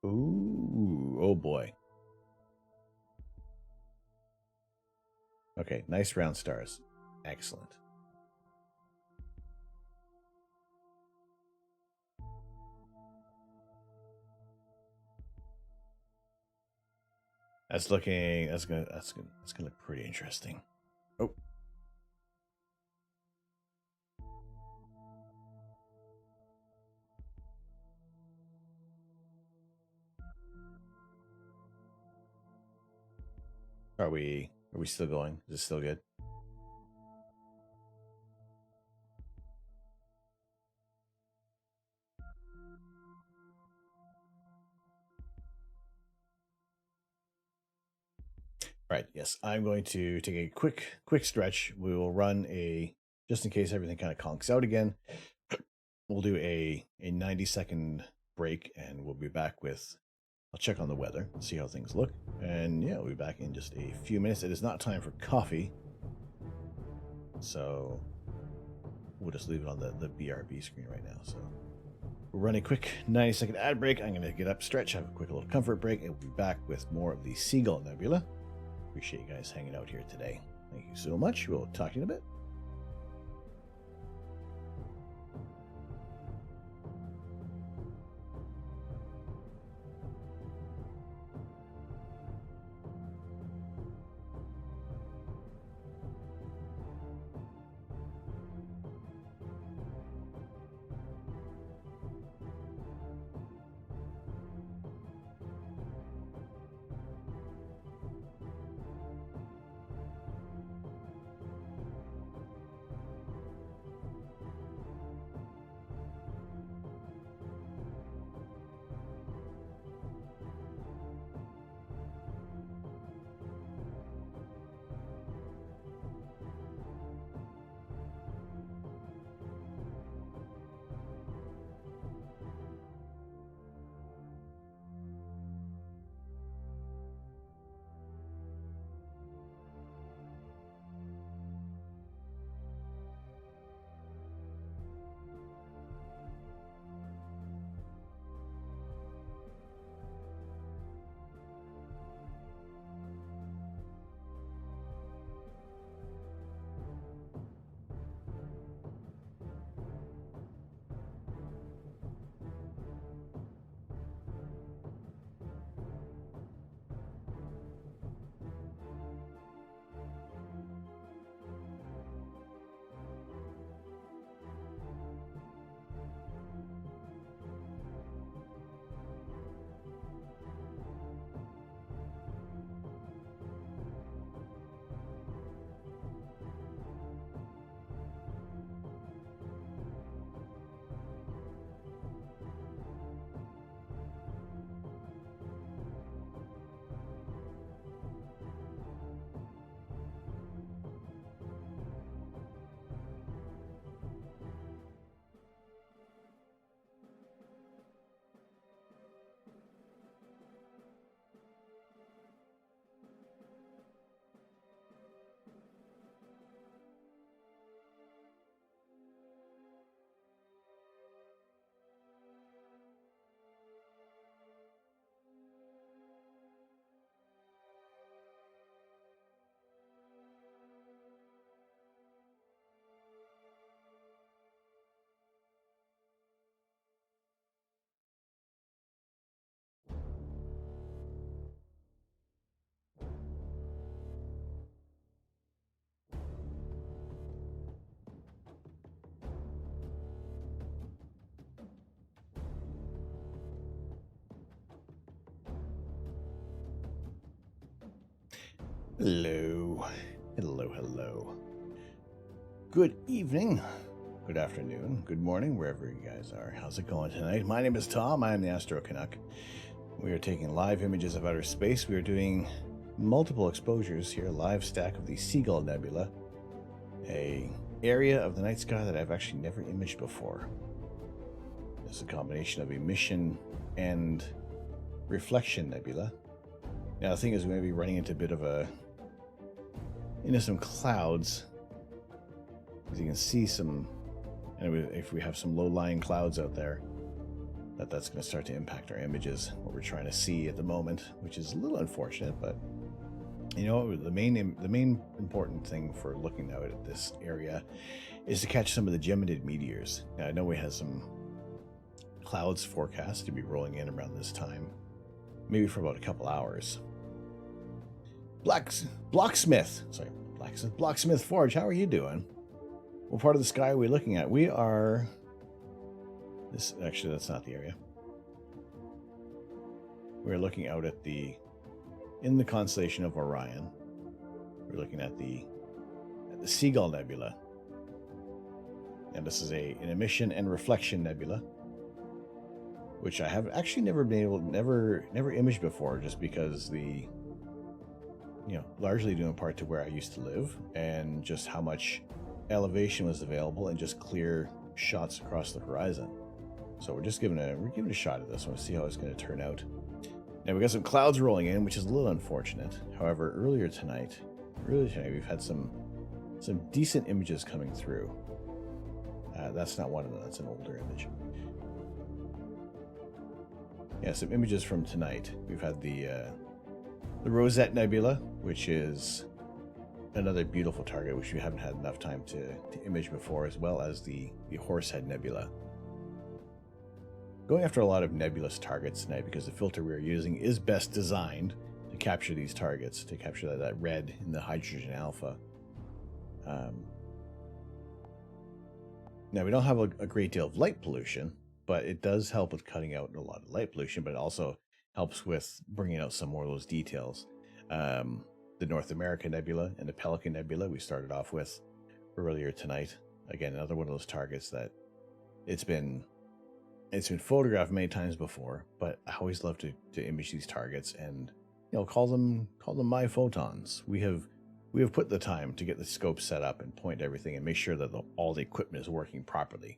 Ooh, oh boy. Okay, nice round stars. Excellent. That's gonna look pretty interesting. Oh. Are we still going? Is this still good? Right, yes. I'm going to take a quick stretch. We will run just in case everything kind of conks out again. We'll do a 90-second break and we'll be back with, I'll check on the weather, see how things look. And yeah, we'll be back in just a few minutes. It is not time for coffee. So we'll just leave it on the BRB screen right now. So we'll run a quick 90-second ad break. I'm going to get up, stretch, have a quick little comfort break, and we'll be back with more of the Seagull Nebula. Appreciate you guys hanging out here today. Thank you so much. We'll talk to you in a bit. Hello. Hello, hello. Good evening, good afternoon, good morning, wherever you guys are. How's it going tonight? My name is Tom. I am the Astro Canuck. We are taking live images of outer space. We are doing multiple exposures here, live stack of the Seagull Nebula, a area of the night sky that I've actually never imaged before. It's a combination of emission and reflection nebula. Now the thing is, we may be running into a bit of into some clouds. As you can see some, and if we have some low-lying clouds out there, that's going to start to impact our images, what we're trying to see at the moment, which is a little unfortunate, but you know, the main important thing for looking out at this area is to catch some of the Geminid meteors. Now I know we have some clouds forecast to be rolling in around this time, maybe for about a couple hours. Blocksmith Forge, how are you doing? What part of the sky are we looking at? We are this, actually that's not the area. We're looking out at in the constellation of Orion. We're looking at the Seagull Nebula. And this is an emission and reflection nebula, which I have actually never imaged before, just because largely due in part to where I used to live and just how much elevation was available and just clear shots across the horizon. So we're giving a shot at this. I want to see how it's going to turn out. Now we got some clouds rolling in, which is a little unfortunate. However, earlier tonight we've had some decent images coming through. That's not one of them. That's an older image. Yeah, some images from tonight. We've had the Rosette Nebula, which is another beautiful target, which we haven't had enough time to image before, as well as the Horsehead Nebula. Going after a lot of nebulous targets tonight because the filter we're using is best designed to capture these targets, to capture that red in the hydrogen alpha. Now, we don't have a great deal of light pollution, but it does help with cutting out a lot of light pollution, but it also helps with bringing out some more of those details. The North American Nebula and the Pelican Nebula we started off with earlier tonight. Again, another one of those targets that it's been photographed many times before, but I always love to image these targets and call them my photons. We have put the time to get the scope set up and point everything and make sure that all the equipment is working properly.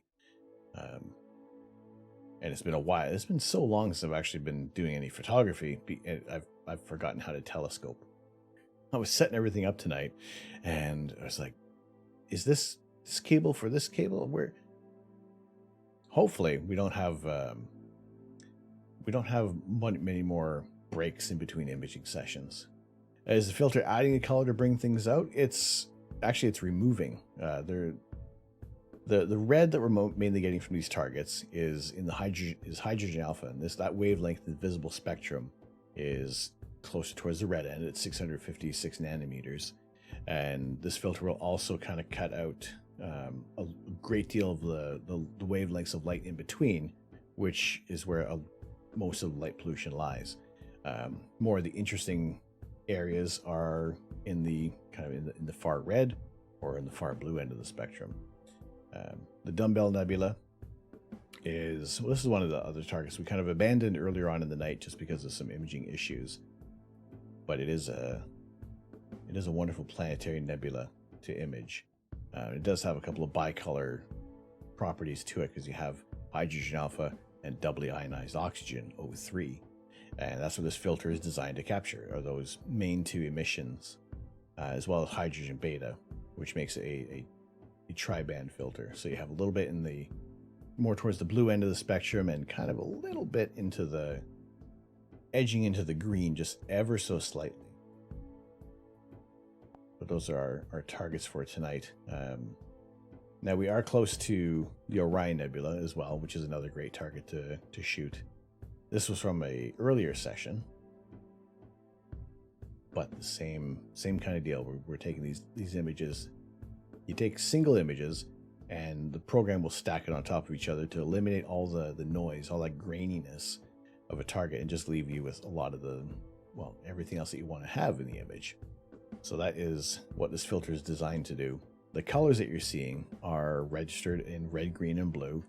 And it's been a while. It's been so long since I've actually been doing any photography. I've forgotten how to telescope. I was setting everything up tonight, and I was like, "Is this cable for this cable?" Where hopefully we don't have many more breaks in between imaging sessions. Is the filter adding a color to bring things out? It's removing. The red that we're mainly getting from these targets is in the hydrogen alpha, and that wavelength in the visible spectrum is closer towards the red end at 656 nanometers. And this filter will also kind of cut out a great deal of the wavelengths of light in between, which is where most of the light pollution lies. More of the interesting areas are in the far red or in the far blue end of the spectrum. The Dumbbell Nebula this is one of the other targets we kind of abandoned earlier on in the night just because of some imaging issues. But it is a wonderful planetary nebula to image. It does have a couple of bicolor properties to it because you have hydrogen alpha and doubly ionized oxygen, O3. And that's what this filter is designed to capture, are those main two emissions, as well as hydrogen beta, which makes it a tri-band filter. So you have a little bit more towards the blue end of the spectrum and kind of a little bit edging into the green just ever so slightly. But those are our targets for tonight. Now we are close to the Orion Nebula as well, which is another great target to shoot. This was from a earlier session, but the same kind of deal. We're taking these images. You take single images, and the program will stack it on top of each other to eliminate all the noise, all that graininess of a target, and just leave you with a lot of everything else that you want to have in the image. So that is what this filter is designed to do. The colors that you're seeing are registered in red, green, and blue.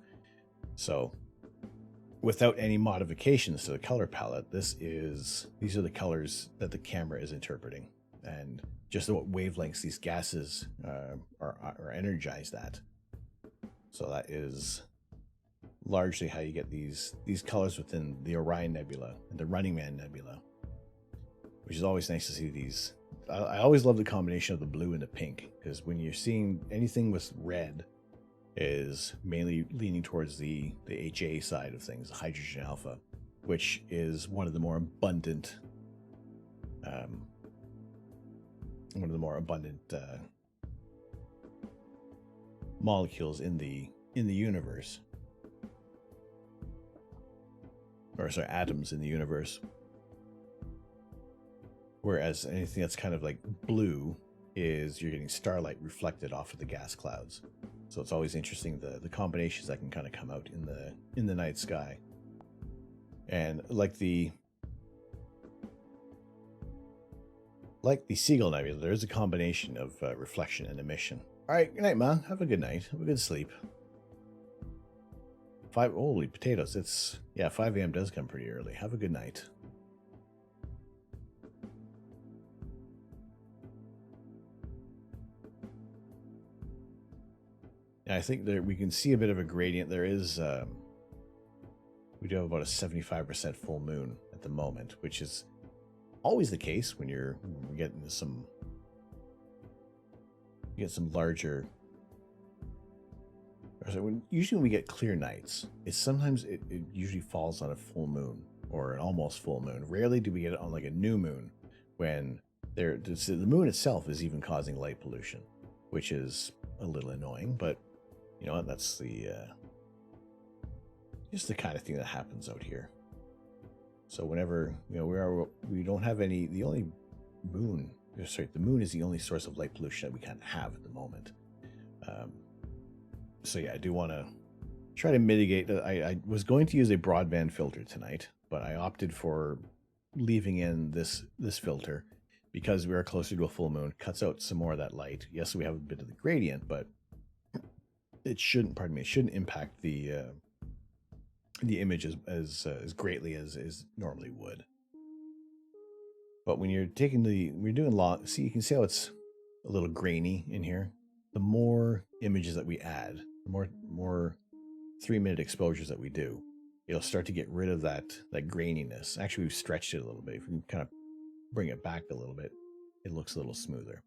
So without any modifications to the color palette, these are the colors that the camera is interpreting, and just what wavelengths these gases are energized at. So that is largely how you get these colors within the Orion Nebula and the Running Man Nebula, which is always nice to see these. I always love the combination of the blue and the pink, because when you're seeing anything with red, is mainly leaning towards the HA side of things, hydrogen alpha, which is one of the more abundant molecules in the universe, or sorry, atoms in the universe. Whereas anything that's kind of like blue is you're getting starlight reflected off of the gas clouds. So it's always interesting the combinations that can kind of come out in the night sky. And like the Seagull Nebula, there is a combination of reflection and emission. All right, good night, Ma. Have a good night. Have a good sleep. Holy potatoes. 5 a.m. does come pretty early. Have a good night. And I think that we can see a bit of a gradient. There is, we do have about a 75% full moon at the moment, which is always the case when you're getting some, you get some larger. Usually when we get clear nights, it usually falls on a full moon or an almost full moon. Rarely do we get it on like a new moon, when the moon itself is even causing light pollution, which is a little annoying, but you know what? That's just the kind of thing that happens out here. So whenever we don't have any, the moon is the only source of light pollution that we kind of have at the moment. So yeah, I do want to try to mitigate. I was going to use a broadband filter tonight, but I opted for leaving in this filter because we are closer to a full moon. Cuts out some more of that light. Yes, we have a bit of the gradient, but it shouldn't impact the image as greatly as normally would. But when you're doing long, see, you can see how it's a little grainy in here. The more images that we add, the more 3-minute exposures that we do, it'll start to get rid of that graininess. Actually, we've stretched it a little bit. If we can kind of bring it back a little bit, it looks a little smoother,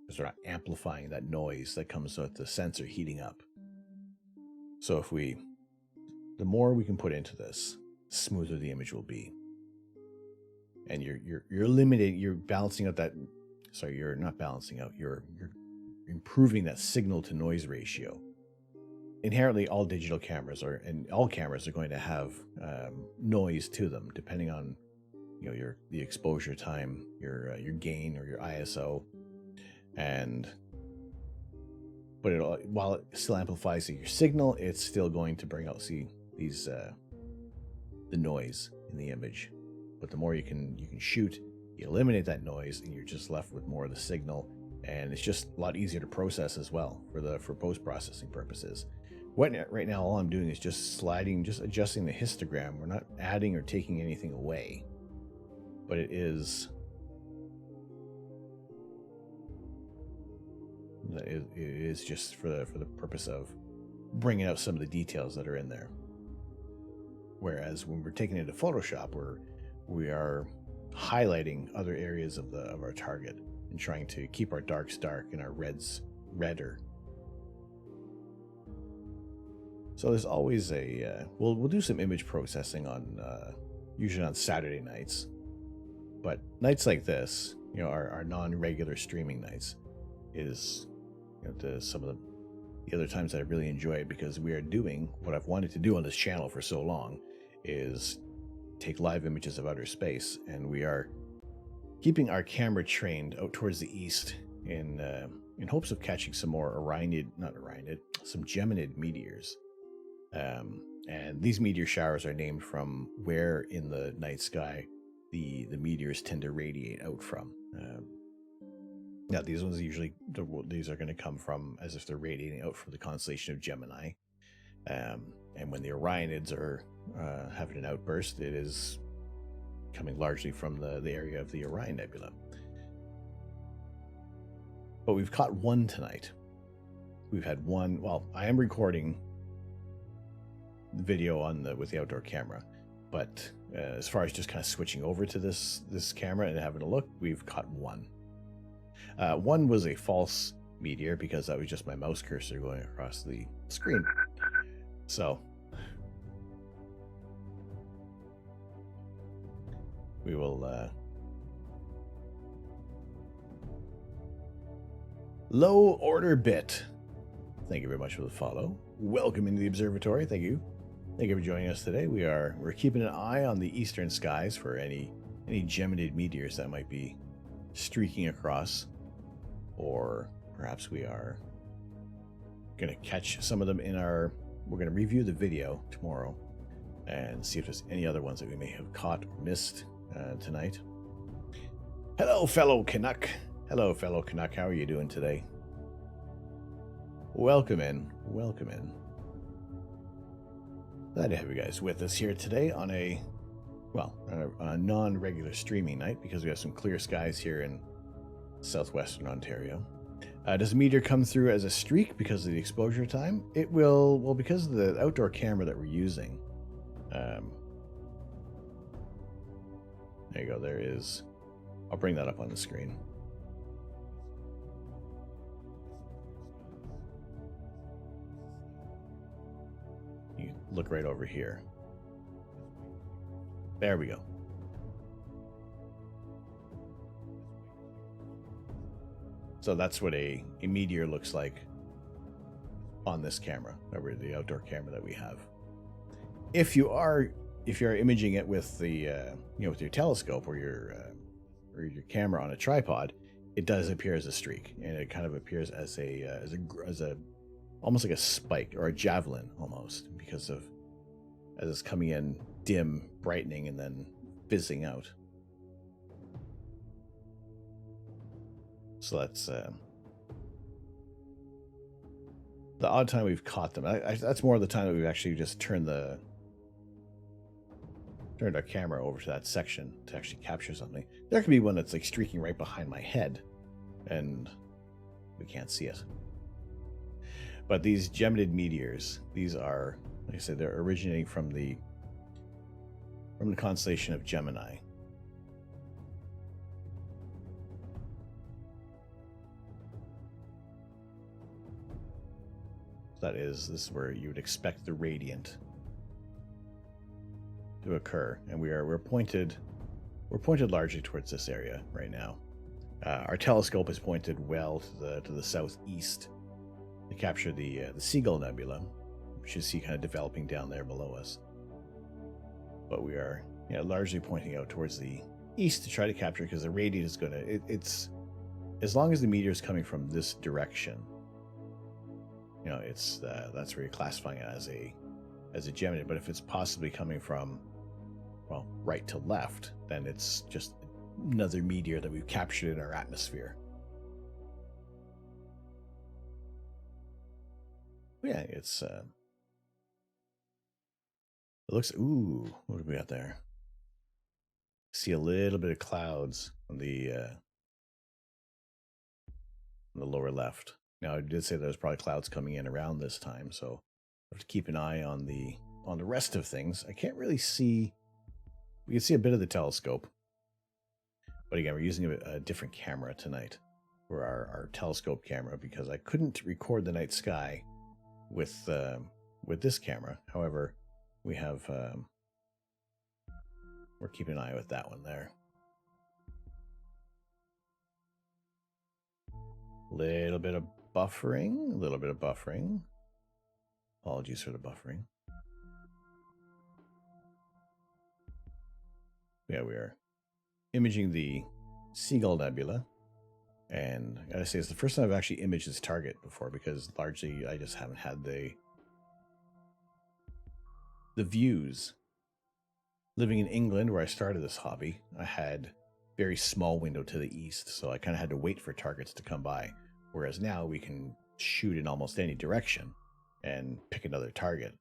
because we're not amplifying that noise that comes with the sensor heating up. So the more we can put into this, the smoother the image will be. And you're balancing out that, sorry, you're not balancing out, you're improving that signal to noise ratio. Inherently, all digital cameras and all cameras are going to have noise to them, depending on the exposure time, your gain, or your ISO, but while it still amplifies your signal, it's still going to bring out the noise in the image. But the more you can shoot, you eliminate that noise, and you're just left with more of the signal, and it's just a lot easier to process as well for post-processing purposes. Right now, all I'm doing is just adjusting the histogram. We're not adding or taking anything away, but it is just for the purpose of bringing out some of the details that are in there. Whereas when we're taking it to Photoshop, we are highlighting other areas of our target and trying to keep our darks dark and our reds redder. So there's always we'll do some image processing on usually on Saturday nights, but nights like this, our non-regular streaming nights, is to some of the other times that I really enjoy it, because we are doing what I've wanted to do on this channel for so long, is take live images of outer space, and we are keeping our camera trained out towards the east in hopes of catching some more some Geminid meteors. And these meteor showers are named from where in the night sky the meteors tend to radiate out from. Now, these ones usually, these are going to come from as if they're radiating out from the constellation of Gemini. And when the Orionids are having an outburst, it is coming largely from the area of the Orion Nebula. But we've caught one tonight. We've had one. Well, I am recording the video with the outdoor camera, but as far as just kind of switching over to this camera and having a look, we've caught one. One was a false meteor because that was just my mouse cursor going across the screen. So we will Low Order Bit. Thank you very much for the follow. Welcome into the observatory. Thank you. Thank you for joining us today. We're keeping an eye on the eastern skies for any Geminid meteors that might be streaking across, or perhaps we are going to catch some of them we're going to review the video tomorrow and see if there's any other ones that we may have caught or missed tonight. Hello, fellow Canuck. Hello, fellow Canuck. How are you doing today? Welcome in. Welcome in. Glad to have you guys with us here today on a non-regular streaming night because we have some clear skies here in southwestern Ontario. Does a meteor come through as a streak because of the exposure time? It will, well, because of the outdoor camera that we're using. There you go, there is. I'll bring that up on the screen. You look right over here. There we go. So that's what a meteor looks like on this camera, over the outdoor camera that we have. If you are imaging it with the with your telescope or your camera on a tripod, it does appear as a streak, and it kind of appears as a almost like a spike or a javelin almost, because of as it's coming in dim, brightening, and then fizzing out. So that's the odd time we've caught them. That's more of the time that we've actually just turned our camera over to that section to actually capture something. There could be one that's like streaking right behind my head, and we can't see it. But these Geminid meteors, these are, like I said, they're originating from the constellation of Gemini. This is where you would expect the radiant to occur, and we're pointed largely towards this area right now. Our telescope is pointed well to the southeast to capture the Seagull Nebula, which you see kind of developing down there below us. But we are largely pointing out towards the east to try to capture, because the radiant is going to it's as long as the meteor is coming from this direction, it's that's where you're classifying it as a Gemini. But if it's possibly coming from, well, right to left, then it's just another meteor that we've captured in our atmosphere. Yeah, it looks, ooh, what do we got there? See a little bit of clouds on the lower left. Now, I did say there's probably clouds coming in around this time, so I have to keep an eye on the rest of things. I can't really see. We can see a bit of the telescope, but again, we're using a different camera tonight for our telescope camera, because I couldn't record the night sky with this camera. However, we have we're keeping an eye with that one there. A little bit of buffering. Apologies for the buffering. Yeah, we are imaging the Seagull Nebula, and I gotta say, it's the first time I've actually imaged this target before, because largely I just haven't had the views. Living in England, where I started this hobby, I had very small window to the east, so I kind of had to wait for targets to come by. Whereas now we can shoot in almost any direction and pick another target.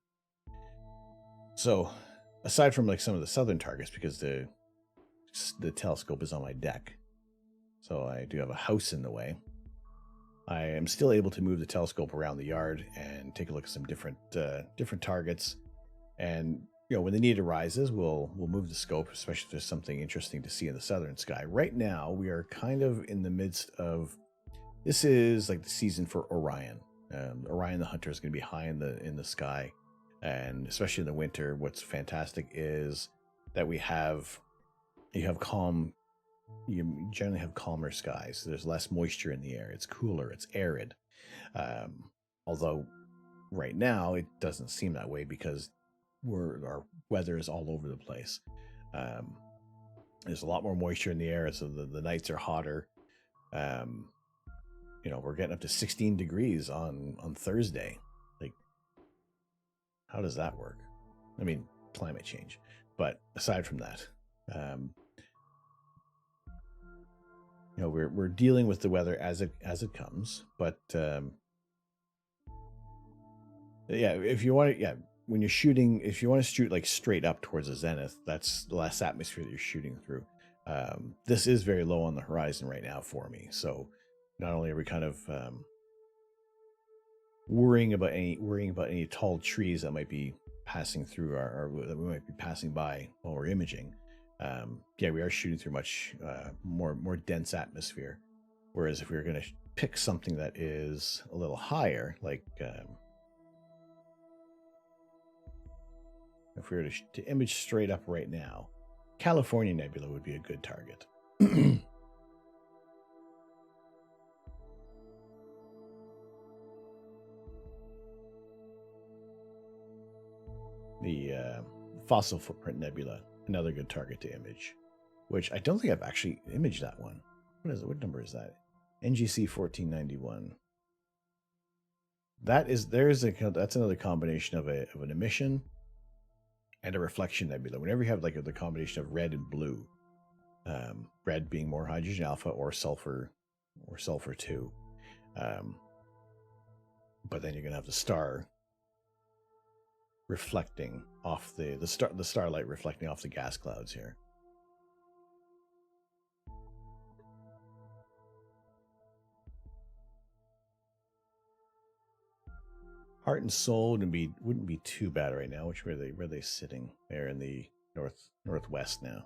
So aside from like some of the southern targets, because the telescope is on my deck, so I do have a house in the way, I am still able to move the telescope around the yard and take a look at some different targets. And when the need arises, we'll move the scope, especially if there's something interesting to see in the southern sky. Right now, we are kind of in the midst of, this is like the season for Orion. Orion the Hunter is going to be high in the sky, and especially in the winter. What's fantastic is that you generally have calmer skies. There's less moisture in the air. It's cooler. It's arid. Although right now it doesn't seem that way because our weather is all over the place. There's a lot more moisture in the air, so the nights are hotter. We're getting up to 16 degrees on Thursday. Like, how does that work? I mean, climate change. But aside from that, we're dealing with the weather as it comes. But if you want to, when you're shooting, if you want to shoot like straight up towards the zenith, that's less atmosphere that you're shooting through. This is very low on the horizon right now for me, so not only are we kind of worrying about any tall trees that might be passing through or that we might be passing by while we're imaging. We are shooting through much more dense atmosphere. Whereas if we were going to pick something that is a little higher, like if we were to image straight up right now, California Nebula would be a good target. The Fossil Footprint Nebula, another good target to image, which I don't think I've actually imaged that one. What is it? What number is that? NGC 1491. That's another combination of an emission and a reflection nebula. Whenever you have like the combination of red and blue, red being more hydrogen alpha or sulfur 2, but then you're gonna have the star reflecting off the starlight reflecting off the gas clouds here. Heart and Soul wouldn't be too bad right now. Where are they sitting? They're in the northwest now.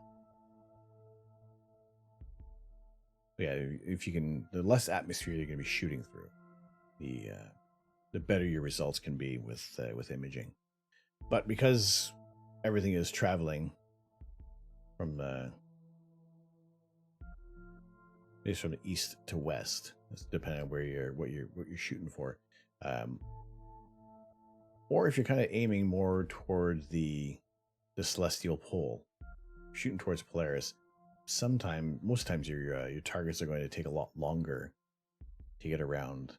But yeah, if you can, the less atmosphere you're going to be shooting through, the better your results can be with imaging. But because everything is traveling from east to west, depending on what you're shooting for. Or if you're kind of aiming more toward the celestial pole, shooting towards Polaris, most times your targets are going to take a lot longer to get around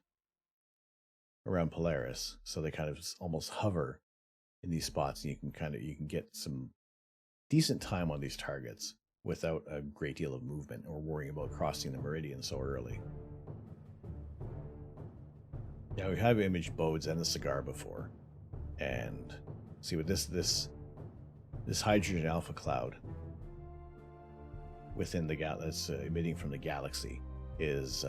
Polaris, so they kind of almost hover in these spots, and you can get some decent time on these targets without a great deal of movement or worrying about crossing the meridian so early. Now, we have imaged Bodes and the Cigar before. And see with this hydrogen alpha cloud within the that's emitting from the galaxy is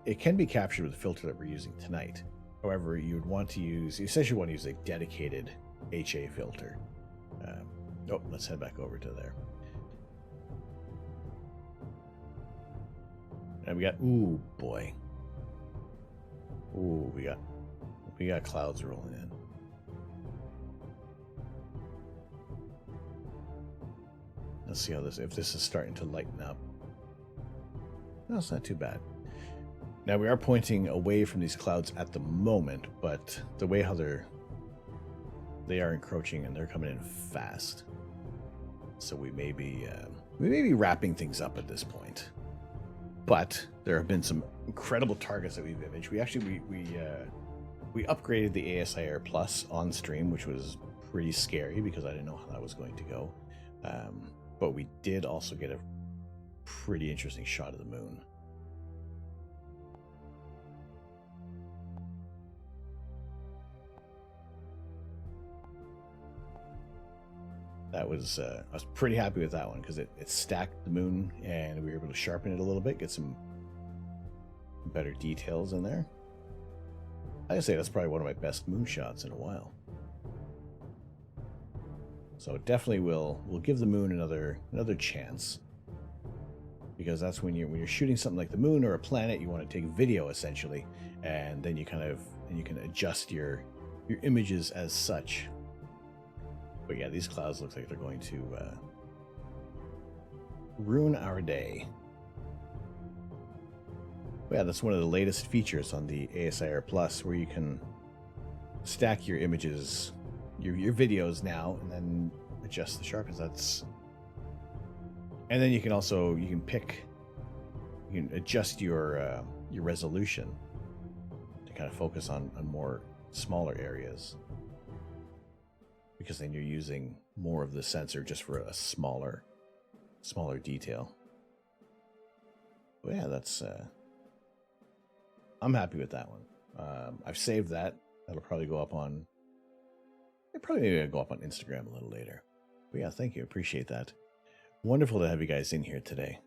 it can be captured with the filter that we're using tonight. However, you essentially want to use a dedicated HA filter. Let's head back over to there. And we got we got clouds rolling in. Let's see if this is starting to lighten up. No, it's not too bad. Now we are pointing away from these clouds at the moment, but the way how they are encroaching and they're coming in fast. So we may be wrapping things up at this point. But there have been some incredible targets that we've imaged. We upgraded the ASIR Plus on stream, which was pretty scary because I didn't know how that was going to go. But we did also get a pretty interesting shot of the moon. That was, I was pretty happy with that one because it stacked the moon and we were able to sharpen it a little bit, get some better details in there. I'd say that's probably one of my best moon shots in a while. So definitely we'll give the moon another chance, because that's when you're shooting something like the moon or a planet, you want to take video essentially, and then you can adjust your images as such. But yeah, these clouds look like they're going to ruin our day. But yeah, that's one of the latest features on the ASIR Plus, where you can stack your images, your videos now, and then adjust the sharpness. And then you can also adjust your resolution to kind of focus on more smaller areas, because then you're using more of the sensor just for a smaller detail. But yeah, that's I'm happy with that one. I've saved that. That'll probably go up on Instagram a little later. But yeah, thank you. Appreciate that. Wonderful to have you guys in here today.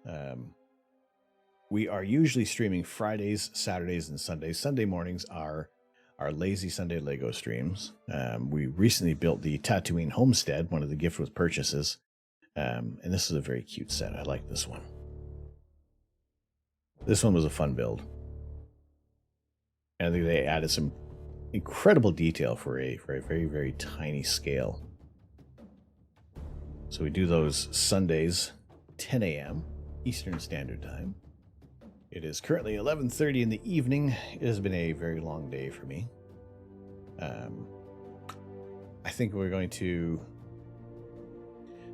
We are usually streaming Fridays, Saturdays, and Sundays. Sunday mornings are our Lazy Sunday Lego streams. We recently built the Tatooine homestead, one of the gift with purchases. And this is a very cute set. I like this one. This one was a fun build. And I think they added some incredible detail for a very, very tiny scale. So we do those Sundays, 10 a.m. Eastern Standard Time. It is currently 11:30 in the evening. It has been a very long day for me. I think we're going to...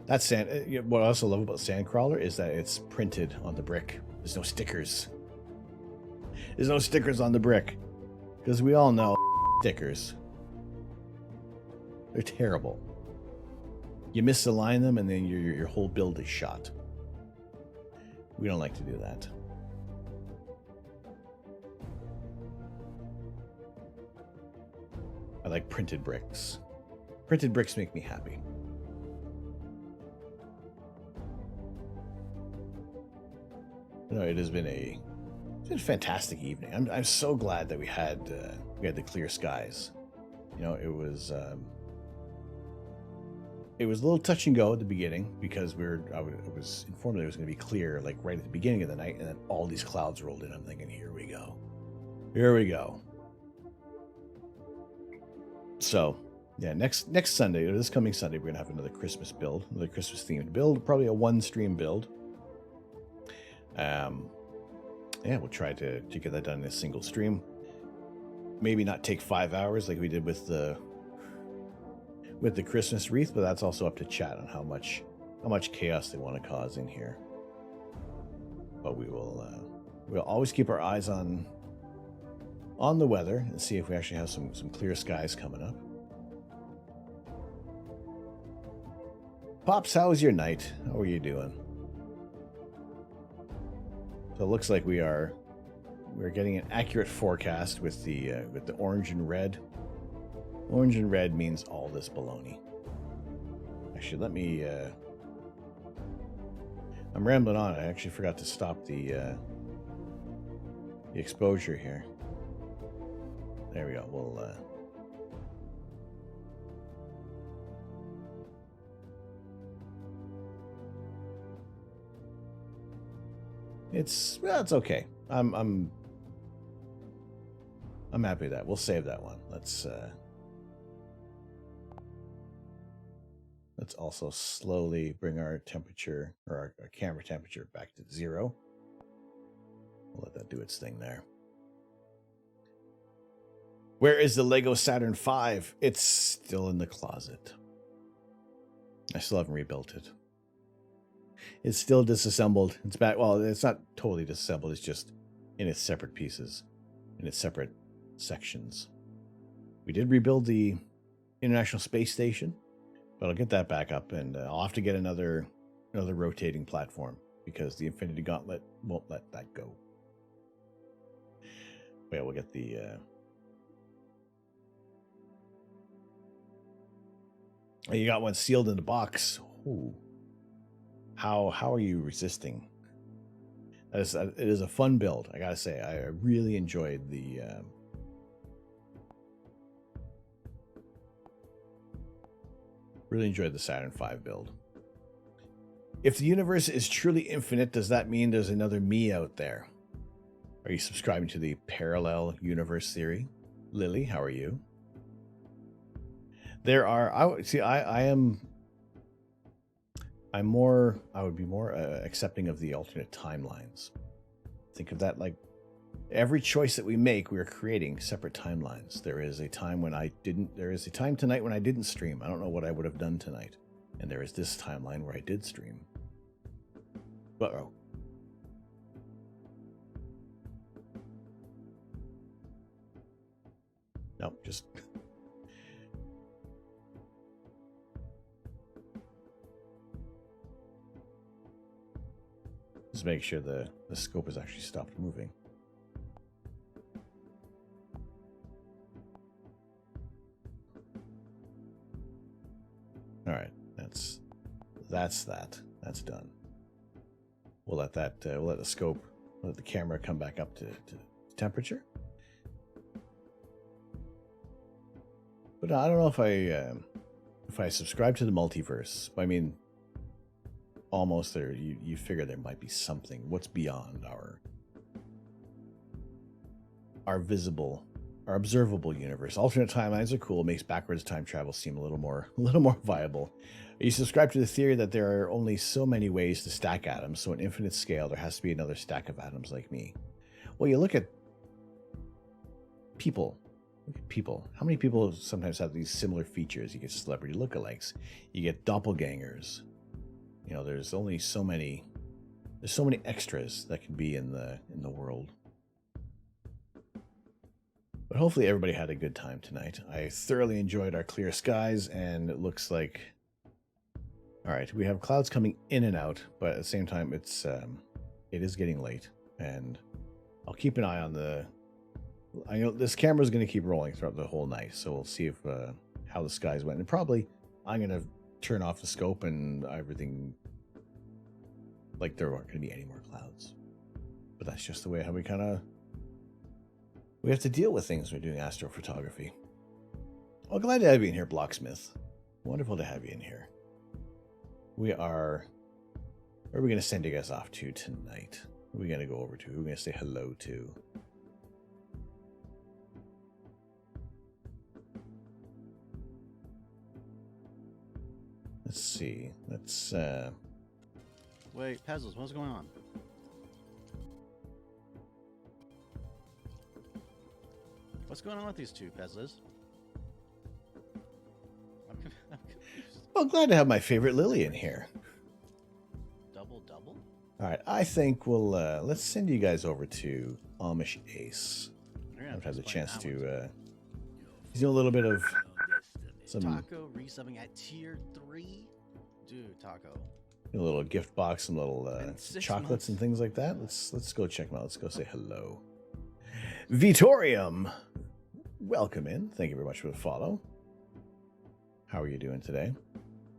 What I also love about Sandcrawler is that it's printed on the brick. There's no stickers. There's no stickers on the brick. Because we all know stickers. They're terrible. You misalign them and then your whole build is shot. We don't like to do that. I like printed bricks. Printed bricks make me happy. No, it has been a fantastic evening. I'm so glad that we had the clear skies. You know, it was a little touch and go at the beginning, because I was informed that it was going to be clear like right at the beginning of the night, and then all these clouds rolled in. I'm thinking, here we go. So yeah, next Sunday, or this coming Sunday, we're gonna have another Christmas build, another Christmas themed build, probably a 1-stream build. Yeah, we'll try to get that done in a single stream. Maybe not take 5 hours like we did with the Christmas wreath, but that's also up to chat on how much chaos they want to cause in here. But we'll always keep our eyes on the weather and see if we actually have some clear skies coming up. Pops, how was your night? How are you doing? So it looks like we're getting an accurate forecast with the orange and red. Orange and red means all this baloney. Actually, let me... I'm rambling on. I actually forgot to stop the exposure here. There we go. We'll... It's okay. I'm happy with that. We'll save that one. Let's also slowly bring our temperature, or our camera temperature, back to 0. We'll let that do its thing there. Where is the Lego Saturn V? It's still in the closet. I still haven't rebuilt it. It's still disassembled. It's back. Well, it's not totally disassembled. It's just in its separate pieces, in its separate sections. We did rebuild the International Space Station, but I'll get that back up, and I'll have to get another another rotating platform because the Infinity Gauntlet won't let that go. But yeah, we'll get the you got one sealed in the box. Ooh. How are you resisting? It is a fun build, I gotta say. I really enjoyed the Saturn V build. If the universe is truly infinite, does that mean there's another me out there? Are you subscribing to the parallel universe theory? Lily, how are you? There are, I would be more accepting of the alternate timelines. Think of that like every choice that we make, we are creating separate timelines. There is a time tonight when I didn't stream. I don't know what I would have done tonight. And there is this timeline where I did stream. Uh-oh. Nope, just... Just make sure the scope has actually stopped moving. All right, that's that. That's done. We'll let that let the camera come back up to temperature. But I don't know if I subscribe to the multiverse. I mean, almost there. You figure there might be something. What's beyond our visible, our observable universe? Alternate timelines are cool. Makes backwards time travel seem a little more viable. You subscribe to the theory that there are only so many ways to stack atoms, so an infinite scale, there has to be another stack of atoms like me. Well, you look at people. Look at people. How many people sometimes have these similar features? You get celebrity lookalikes. You get doppelgangers. You know, there's only so many. There's so many extras that can be in the world. But hopefully everybody had a good time tonight. I thoroughly enjoyed our clear skies, and it looks like... Alright, we have clouds coming in and out, but at the same time, it is getting late, and I'll keep an eye on the... I know this camera is going to keep rolling throughout the whole night, so we'll see if how the skies went. And probably I'm going to turn off the scope and everything, like there aren't going to be any more clouds. But that's just the way how we have to deal with things when we're doing astrophotography. Well, glad to have you in here, Blocksmith. Wonderful to have you in here. Where are we going to send you guys off to tonight? Who are we going to go over to? Who are we going to say hello to? Let's see. Let's Wait, Pezzles, what's going on? What's going on with these two, Pezzles? I'm confused. Well, glad to have my favorite Lily in here. Double? All right, I think we'll let's send you guys over to Amish Ace. I've had the chance to he's doing a little bit of some Taco resubbing at tier 3? Dude, Taco. a little gift box, some little chocolates and things like that. Let's go check them out. Let's go say hello. Vitorium, welcome in. Thank you very much for the follow. How are you doing today?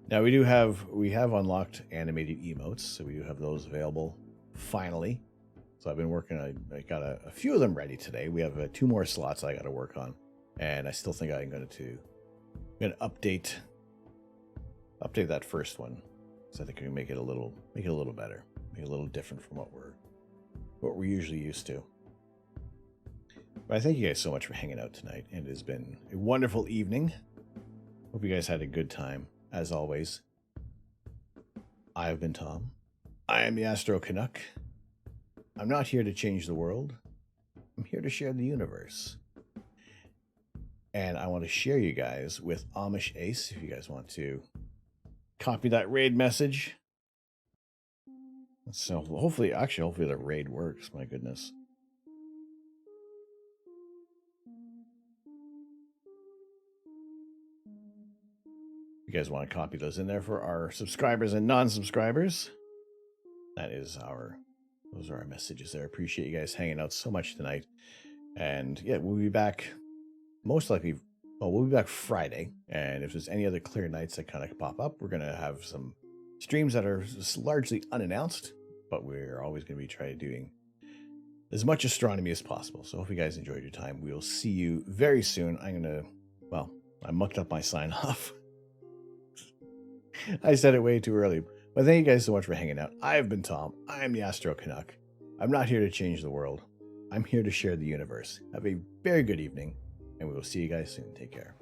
Now we have unlocked animated emotes, so we do have those available finally. So I've been working. I got a few of them ready today. We have 2 more slots I got to work on, and I still think I'm going to update that first one. So I think we can make it a little better, make it a little different from what we're usually used to. But I thank you guys so much for hanging out tonight. It has been a wonderful evening. Hope you guys had a good time, as always. I have been Tom. I am the Astro Canuck. I'm not here to change the world. I'm here to share the universe. And I want to share you guys with Amish Ace, if you guys want to copy that raid message. So hopefully the raid works, my goodness. guys want to copy those in there for our subscribers and non-subscribers, those are our messages there. Appreciate you guys hanging out so much tonight. And yeah, we'll be back most likely. Well, we'll be back Friday. And if there's any other clear nights that kind of pop up, we're going to have some streams that are largely unannounced, but we're always going to be trying doing as much astronomy as possible. So hope you guys enjoyed your time. We'll see you very soon. I mucked up my sign off. I said it way too early. But thank you guys so much for hanging out. I've been Tom. I'm the Astro Canuck. I'm not here to change the world. I'm here to share the universe. Have a very good evening, and we will see you guys soon. Take care.